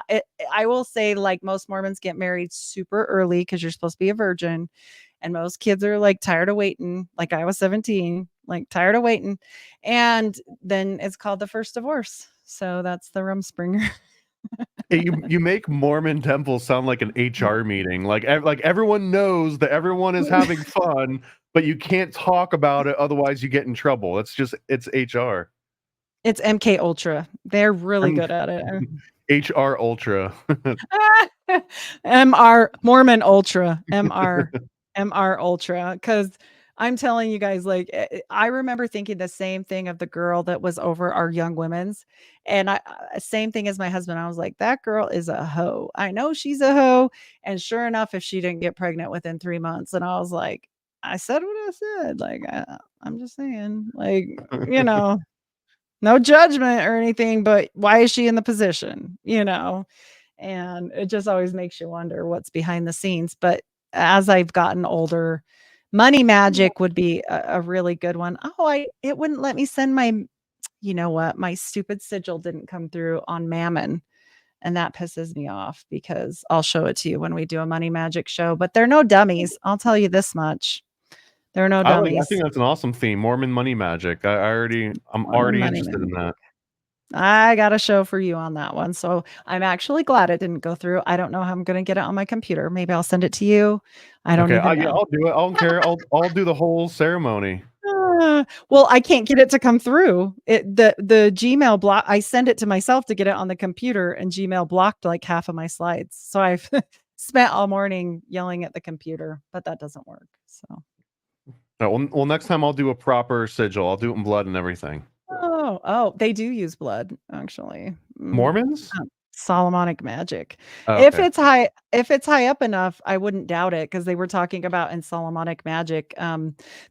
I will say, like, most Mormons get married super early because you're supposed to be a virgin. And most kids are like tired of waiting. Like I was 17, like tired of waiting. And then it's called the first divorce. So that's the rumspringer. Hey, you make Mormon temple sound like an HR meeting. Like everyone knows that everyone is having fun, but you can't talk about it. Otherwise you get in trouble. It's HR. It's MK Ultra. They're really good at it. HR Ultra. MR Mormon Ultra. MR Ultra, because I'm telling you guys, like, I remember thinking the same thing of the girl that was over our young women's, and same thing as my husband. I was like, that girl is a hoe. I know she's a hoe, and sure enough, if she didn't get pregnant within 3 months, and I was like, I said what I said. Like, I'm just saying, like, no judgment or anything, but why is she in the position? And it just always makes you wonder what's behind the scenes. But as I've gotten older, money magic would be a really good one. It wouldn't let me send my stupid sigil didn't come through on Mammon. And that pisses me off because I'll show it to you when we do a money magic show, but they're no dummies. I'll tell you this much. They're no dummies. I think that's an awesome theme. Mormon money magic. I'm already interested in that. I got a show for you on that one. So I'm actually glad it didn't go through. I don't know how I'm going to get it on my computer. Maybe I'll send it to you. I don't Okay, even yeah, know. I'll do it. I don't care. I'll do the whole ceremony. Well, I can't get it to come through. The Gmail block. I send it to myself to get it on the computer, and Gmail blocked like half of my slides. So I've spent all morning yelling at the computer, but that doesn't work. So. Well, next time I'll do a proper sigil. I'll do it in blood and everything. Oh, they do use blood, actually. Mormons? Solomonic Magick. Oh, If okay. it's high up enough, I wouldn't doubt it, because they were talking about in Solomonic Magick.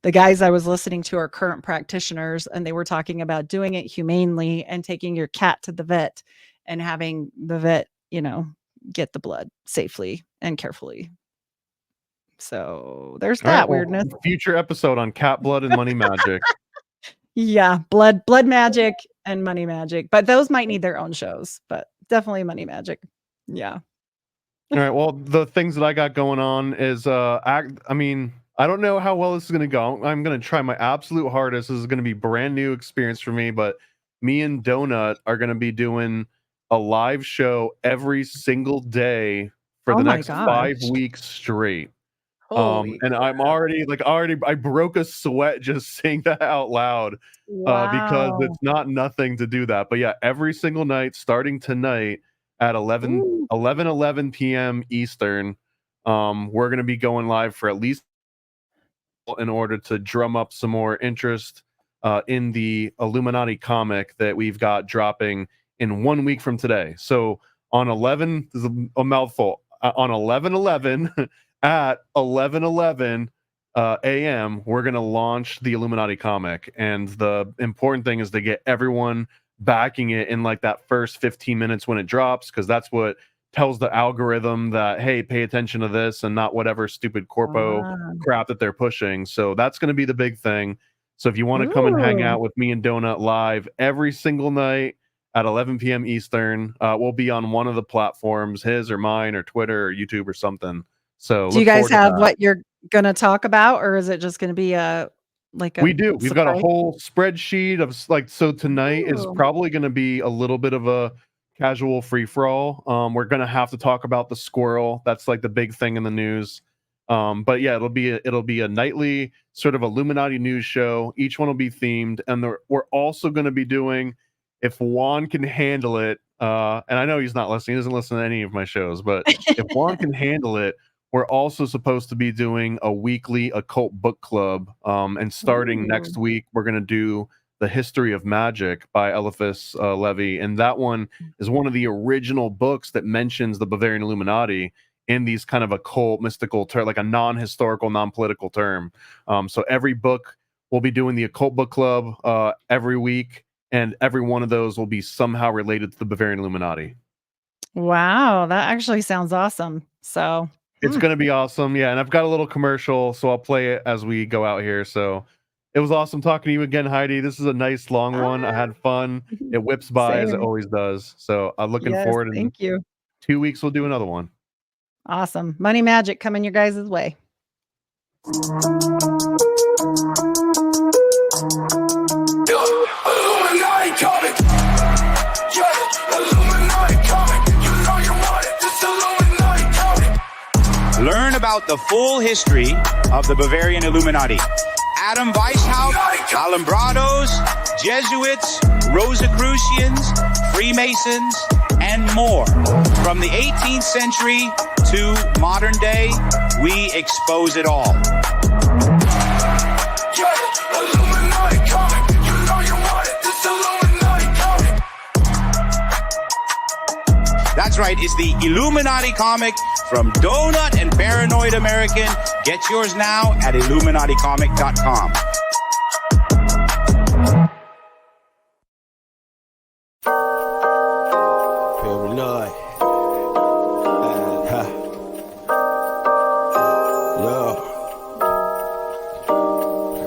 The guys I was listening to are current practitioners, and they were talking about doing it humanely and taking your cat to the vet and having the vet, get the blood safely and carefully. So there's that weirdness. Future episode on cat blood and money magic. Yeah, blood magic and money magic, but those might need their own shows, but definitely money magic. Yeah. All right. Well, the things that I got going on is I don't know how well this is going to go. I'm going to try my absolute hardest. This is going to be brand new experience for me, but me and Donut are going to be doing a live show every single day for the next 5 weeks straight. And I'm already I broke a sweat just saying that out loud, because it's not nothing to do that. But yeah, every single night starting tonight at 11 p.m. Eastern, we're going to be going live for at least in order to drum up some more interest in the Illuminati comic that we've got dropping in 1 week from today. So on 11, this is a mouthful, on 11/11 at 11:11 a.m. we're going to launch the Illuminati comic, and the important thing is to get everyone backing it in like that first 15 minutes when it drops, because that's what tells the algorithm that, hey, pay attention to this and not whatever stupid corpo crap that they're pushing. So that's going to be the big thing. So if you want to come and hang out with me and Donut live every single night at 11 p.m. Eastern, we'll be on one of the platforms, his or mine or Twitter or YouTube or something. So do you guys have what you're gonna talk about, or is it just gonna be we do. We've got a whole spreadsheet of so tonight is probably going to be a little bit of a casual free for all. We're going to have to talk about the squirrel. That's like the big thing in the news. But yeah, it'll be a nightly sort of Illuminati news show. Each one will be themed, and we're also going to be doing, if Juan can handle it, and I know he's not listening, he doesn't listen to any of my shows, but if Juan can handle it, we're also supposed to be doing a weekly occult book club. And starting next week, we're going to do The History of Magick by Eliphas Levi. And that one is one of the original books that mentions the Bavarian Illuminati in these kind of occult, mystical term, like a non-historical, non-political term. So every book, we'll be doing the occult book club every week, and every one of those will be somehow related to the Bavarian Illuminati. Wow, that actually sounds awesome. So it's going to be awesome. Yeah. And I've got a little commercial, so I'll play it as we go out here. So it was awesome talking to you again, Heidi. This is a nice long one. I had fun. It whips by as it always does. So I'm looking forward. Thank you. 2 weeks, we'll do another one. Awesome. Money magic coming your guys' way. Learn about the full history of the Bavarian Illuminati. Adam Weishaupt, Alumbrados, Jesuits, Rosicrucians, Freemasons, and more. From the 18th century to modern day, we expose it all. That's right, it's the Illuminati comic from Donut and Paranoid American. Get yours now at IlluminatiComic.com. Paranoid.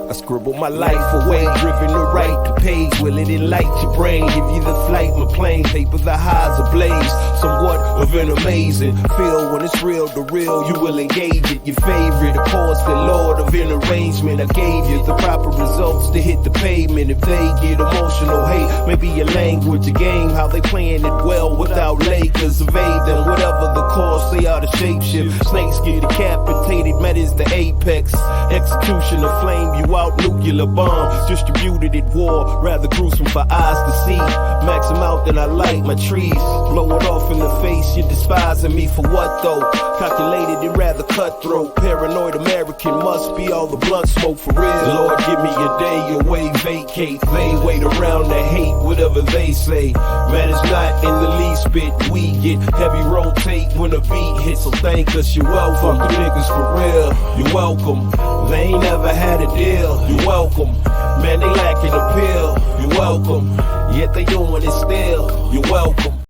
I scribble my life away, driven to write the page. Will it enlighten your brain? Give you the flight, my plane, paper the highs ablaze. Somewhat of an amazing feel when it's real to real. You will engage it. Your favorite, of course, the Lord of an arrangement. I gave you the proper results to hit the pavement. If they get emotional, hate, maybe your language, a game, how they playing it well without Lakers. Evade them, whatever the cause, they are the shapeshift. Snakes get decapitated, met is the apex. Execution of flame you out, nuclear bombs distributed at war, rather gruesome for eyes to see. Max them out, then I light my trees. Blow it off in the face, you're despising me for what though? Calculated and rather cutthroat. Paranoid American must be all the blunt smoke for real. Lord, give me a day away, vacate. They wait around to hate whatever they say. Man, it's not in the least bit. We get heavy rotate when the beat hits, so thank us, you're welcome. Fuck the niggas for real, you're welcome. They ain't never had a deal, you're welcome. Man, they lacking appeal, you're welcome. Yet they doing it still, you're welcome.